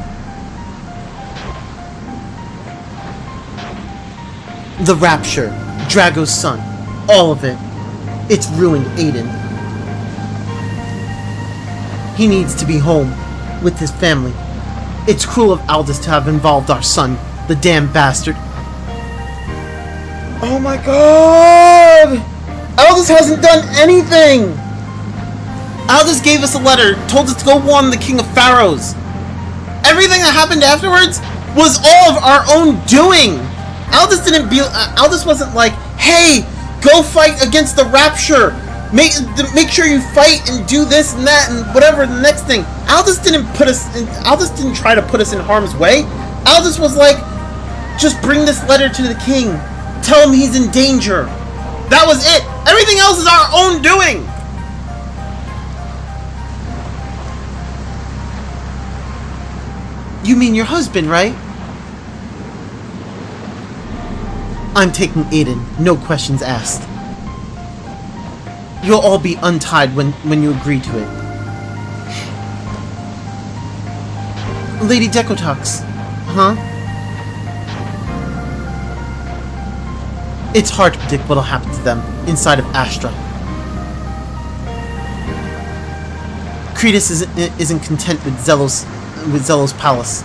The Rapture, Drago's son, all of it. It's ruined Aiden. He needs to be home, with his family. It's cruel of Aldous to have involved our son, the damn bastard. Oh my god! Aldous hasn't done anything! Aldous gave us a letter, told us to go warn the King of Pharaohs. Everything that happened afterwards was all of our own doing. Aldous wasn't like, hey, go fight against the Rapture. Make sure you fight and do this and that and whatever the next thing. Aldous didn't try to put us in harm's way. Aldous was like, just bring this letter to the king. Tell him he's in danger. That was it. Everything else is our own doing. You mean your husband, right? I'm taking Aiden, no questions asked. You'll all be untied when you agree to it. Lady Decotox, huh? It's hard to predict what'll happen to them inside of Astra. Cretus isn't content with Zelos' palace.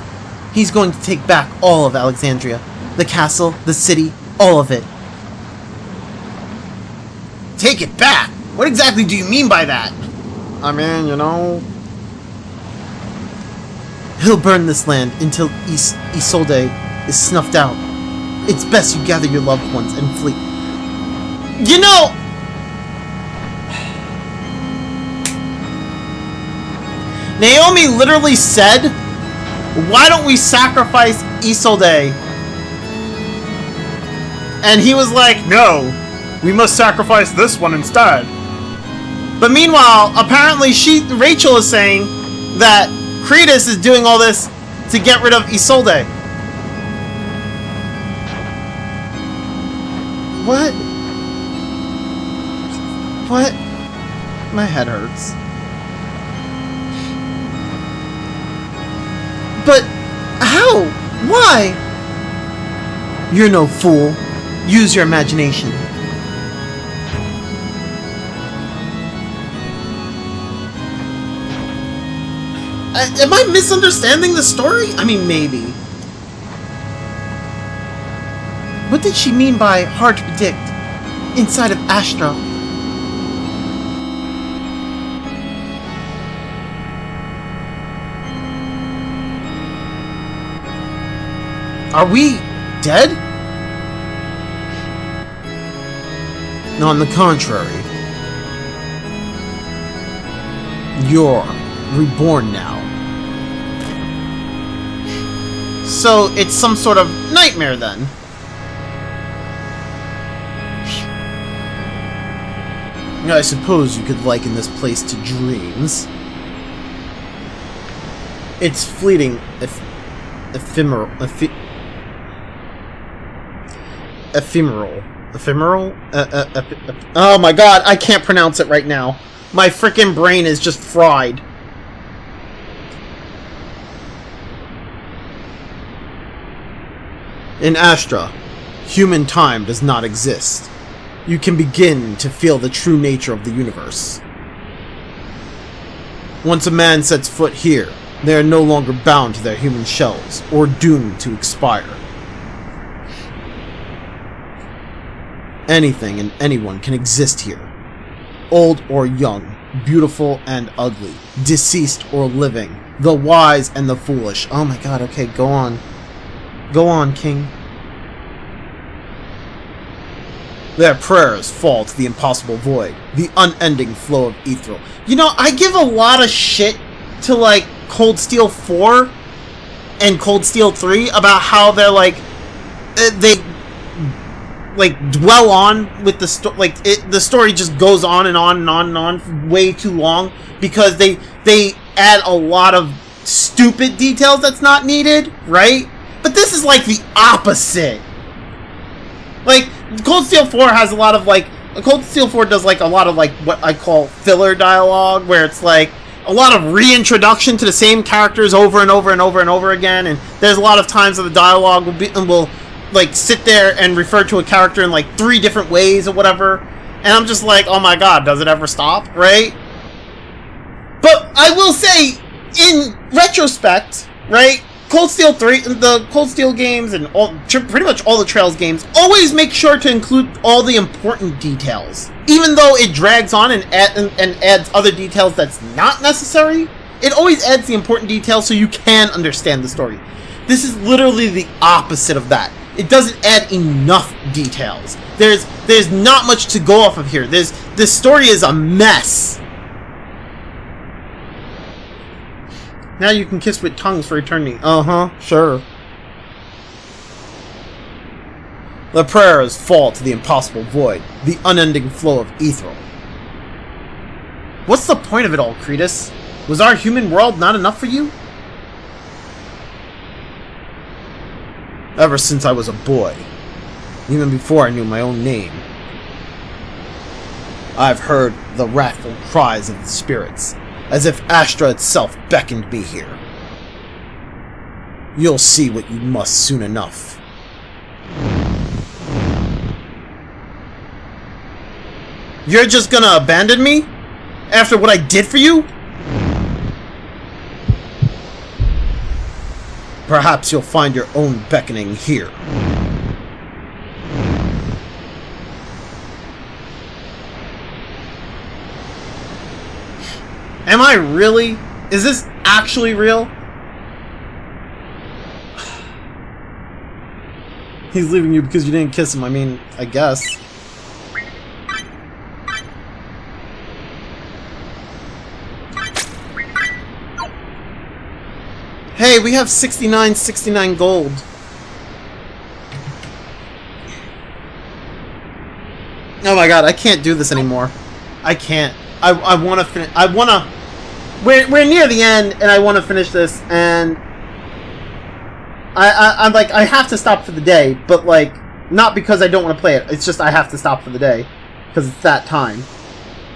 He's going to take back all of Alexandria. The castle, the city, all of it. Take it back? What exactly do you mean by that? I mean, you know... He'll burn this land until Isolde is snuffed out. It's best you gather your loved ones and flee. You know... Naomi literally said, why don't we sacrifice Isolde? And he was like, No, we must sacrifice this one instead. but meanwhile, apparently Rachel is saying that Cretus is doing all this to get rid of Isolde. What? What? My head hurts. But how? Why? You're no fool. Use your imagination. Am I misunderstanding the story? I mean, maybe. What did she mean by hard to predict? Inside of Astra. Are we dead? No, on the contrary. You're reborn now. So it's some sort of nightmare then. I suppose you could liken this place to dreams. It's fleeting, ephemeral. Oh my god, I can't pronounce it right now. My frickin' brain is just fried. In Astra, human time does not exist. You can begin to feel the true nature of the universe. Once a man sets foot here, They are no longer bound to their human shells, or doomed to expire. Anything and anyone can exist here. Old or young, beautiful and ugly, deceased or living, the wise and the foolish. Oh my god, okay, go on. Go on, King. Their prayers fall to the impossible void, the unending flow of ethereal. You know, I give a lot of shit to, like, Cold Steel 4 and Cold Steel 3 about how they're, like, they, like, dwell on with the story. Like, the story just goes on and on and on and on for way too long because they add a lot of stupid details that's not needed, right? But this is, like, the opposite. Like, Cold Steel 4 has a lot of, like, Cold Steel 4 does, like, a lot of, like, what I call filler dialogue, where it's, like, a lot of reintroduction to the same characters over and over and over and over again, and there's a lot of times that the dialogue will like, sit there and refer to a character in, like, 3 different ways or whatever, and I'm just like, oh my god, does it ever stop, right? But I will say, in retrospect, right, Cold Steel 3, the Cold Steel games, and pretty much all the Trails games, always make sure to include all the important details. Even though it drags on and adds other details that's not necessary, it always adds the important details so you can understand the story. This is literally the opposite of that. It doesn't add enough details. There's not much to go off of here. This story is a mess. Now you can kiss with tongues for eternity. Sure. The prayers fall to the impossible void, the unending flow of ethereal. What's the point of it all, Cretus? Was our human world not enough for you? Ever since I was a boy, even before I knew my own name, I've heard the wrathful cries of the spirits, as if Astra itself beckoned me here. You'll see what you must soon enough. You're just gonna abandon me? After what I did for you? Perhaps you'll find your own beckoning here. Am I really? Is this actually real? He's leaving you because you didn't kiss him. I mean, I guess. Hey, we have 69 gold. Oh my god, I can't do this anymore. I can't. I want to finish. I want to. We're near the end, and I want to finish this. And I'm like, I have to stop for the day, but like, not because I don't want to play it. It's just I have to stop for the day because it's that time.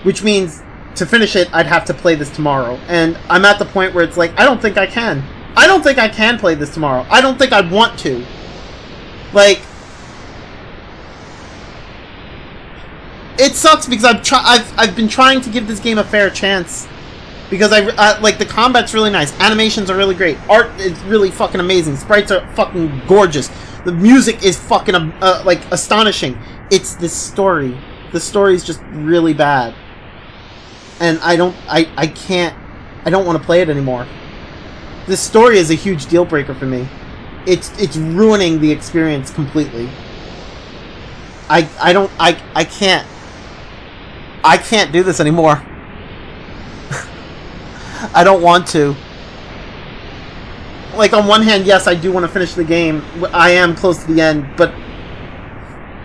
Which means to finish it, I'd have to play this tomorrow, and I'm at the point where it's like, I don't think I can. I don't think I can play this tomorrow. I don't think I want to. Like, it sucks because I've been trying to give this game a fair chance because I like the combat's really nice, animations are really great, art is really fucking amazing, sprites are fucking gorgeous, the music is fucking like astonishing. It's this story. The story is just really bad, and I don't want to play it anymore. This story is a huge deal breaker for me. It's ruining the experience completely. I can't do this anymore. I don't want to. Like, on one hand, yes, I do want to finish the game. I am close to the end, but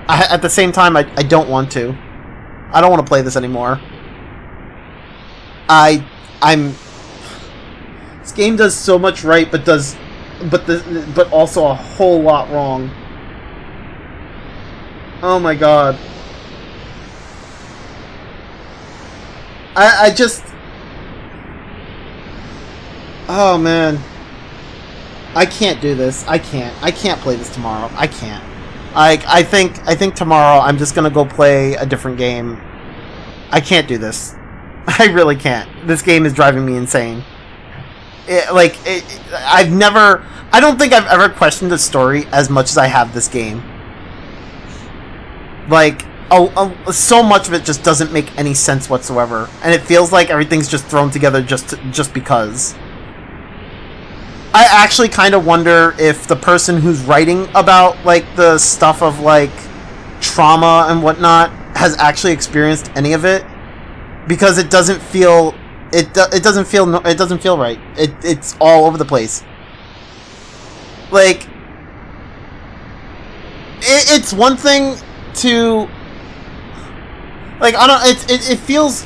at the same time, I don't want to. I don't want to play this anymore. This game does so much right, but also a whole lot wrong. Oh my god. I just... Oh man. I can't do this. I can't play this tomorrow. I can't. I think tomorrow I'm just gonna go play a different game. I can't do this. I really can't. This game is driving me insane. I don't think I've ever questioned the story as much as I have this game. Like, so much of it just doesn't make any sense whatsoever, and it feels like everything's just thrown together just because. I actually kind of wonder if the person who's writing about, like, the stuff of, like, trauma and whatnot has actually experienced any of it, because it doesn't feel right. It's all over the place. Like, it's one thing to, like, I don't, it feels,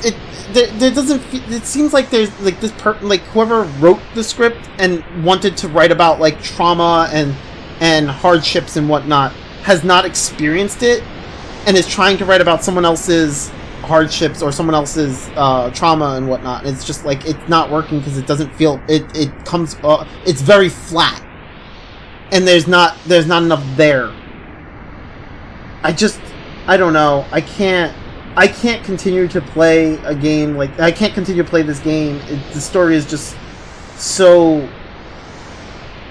there doesn't, it seems like there's, like, this like, whoever wrote the script and wanted to write about, like, trauma and hardships and whatnot has not experienced it, and is trying to write about someone else's hardships or someone else's trauma and whatnot. It's just, like, it's not working because it doesn't feel, it comes, it's very flat. And there's not enough there. I don't know. I can't continue to play a game like, I can't continue to play this game. The story is just so,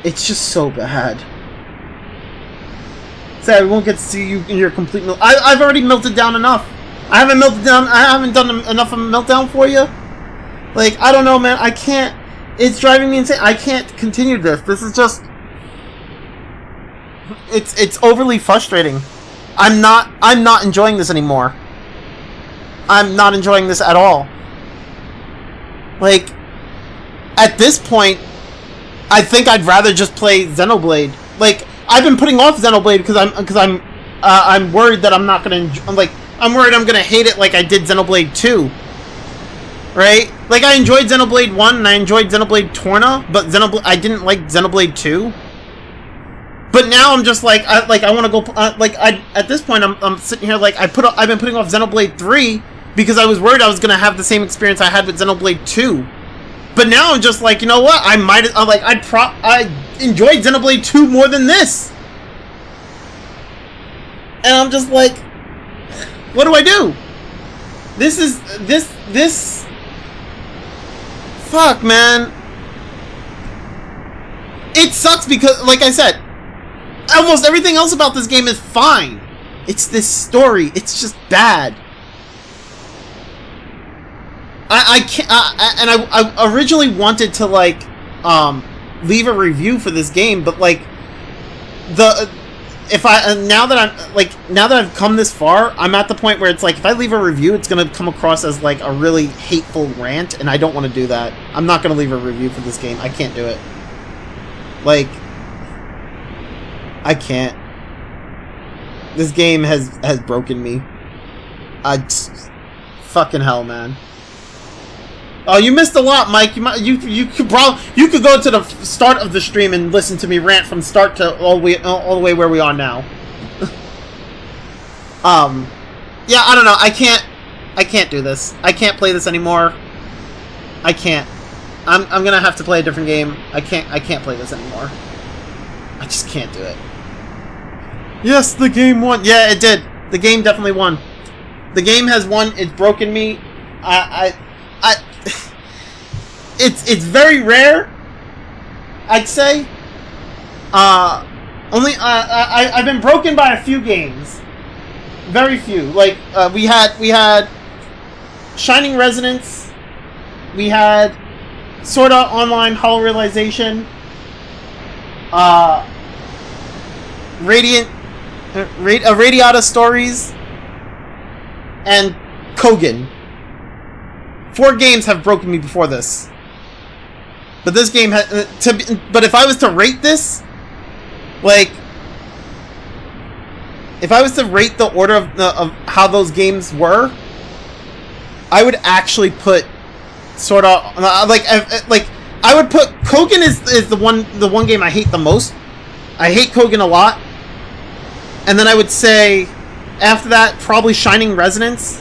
it's just so bad. Say, I won't get to see you in your complete melt. I've already melted down enough. I haven't done enough of a meltdown for you. Like, I don't know, man. I can't. It's driving me insane. I can't continue this. This is just, it's overly frustrating. I'm not enjoying this anymore. I'm not enjoying this at all. Like, at this point, I think I'd rather just play Xenoblade. Like, I've been putting off Xenoblade because I'm worried that I'm not gonna I'm worried I'm gonna hate it like I did Xenoblade 2. Right? Like, I enjoyed Xenoblade 1 and I enjoyed Xenoblade Torna, but I didn't like Xenoblade 2. But now I'm just like, I want to go, at this point I'm sitting here like, I've been putting off Xenoblade 3 because I was worried I was gonna have the same experience I had with Xenoblade 2. But now I'm just like, you know what? I enjoyed Xenoblade 2 more than this. And I'm just like, what do I do? This fuck, man. It sucks because, like I said, almost everything else about this game is fine. It's this story. It's just bad. I can't, and I originally wanted to, like, leave a review for this game, but, like, now that I've come this far, I'm at the point where it's like, if I leave a review, it's gonna come across as, like, a really hateful rant, and I don't want to do that. I'm not gonna leave a review for this game. I can't do it. Like, I can't. This game has broken me. Fucking hell, man. Oh, you missed a lot, Mike. You could go to the start of the stream and listen to me rant from start to all the way where we are now. Yeah, I don't know. I can't do this. I can't play this anymore. I can't. I'm gonna have to play a different game. I can't play this anymore. I just can't do it. Yes, the game won. Yeah, it did. The game definitely won. The game has won. It's broken me. It's very rare, I'd say. I've been broken by a few games. Very few. Like, we had Shining Resonance. We had Sword Art Online Hollow Realization. Radiata Stories. And Kogan. 4 games have broken me before this. But this game but if I was to rate this, like, if I was to rate the order of how those games were, I would actually put sort of like I would put Kogan is the one game I hate the most. I hate Kogan a lot. And then I would say after that probably Shining Resonance.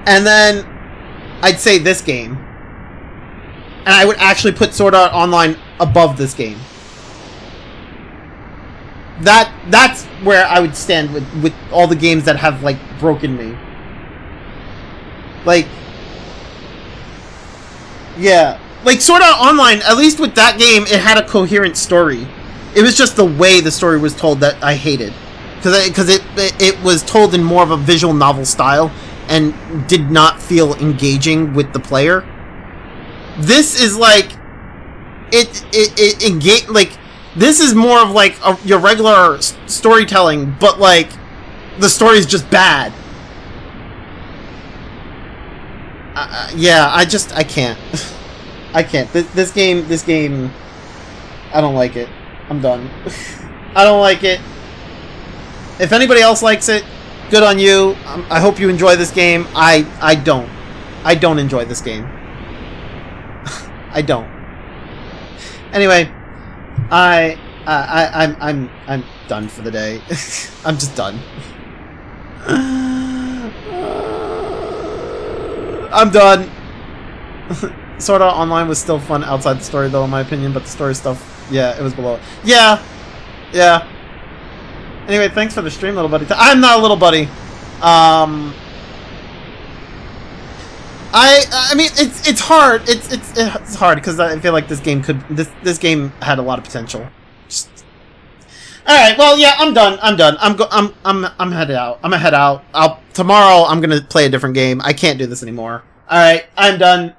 And then I'd say this game. And I would actually put Sword Art Online above this game. That's where I would stand with all the games that have, like, broken me. Like, yeah, Like, Sword Art Online, at least with that game, it had a coherent story. It was just the way the story was told that I hated. Because it was told in more of a visual novel style and did not feel engaging with the player. This is like... this is more of like your regular storytelling, but like, the story is just bad. Yeah, I can't. I can't. This game, I don't like it. I'm done. I don't like it. If anybody else likes it, good on you. I hope you enjoy this game. I don't. I don't enjoy this game. I don't. Anyway, I'm done for the day. I'm just done. I'm done. Sword Art Online was still fun outside the story, though, in my opinion, but the story stuff, yeah, it was below it. Yeah. Anyway, thanks for the stream, little buddy. I'm not a little buddy. I mean, it's hard. It's hard because I feel like this game this game had a lot of potential. All right, well, yeah, I'm done. I'm headed out. I'm gonna head out. Tomorrow I'm gonna play a different game. I can't do this anymore. All right, I'm done.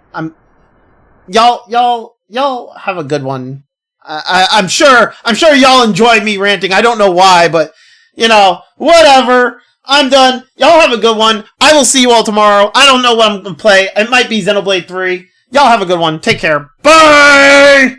Y'all have a good one. I'm sure y'all enjoy me ranting. I don't know why, but you know, whatever. I'm done. Y'all have a good one. I will see you all tomorrow. I don't know what I'm gonna play. It might be Xenoblade 3. Y'all have a good one. Take care. Bye!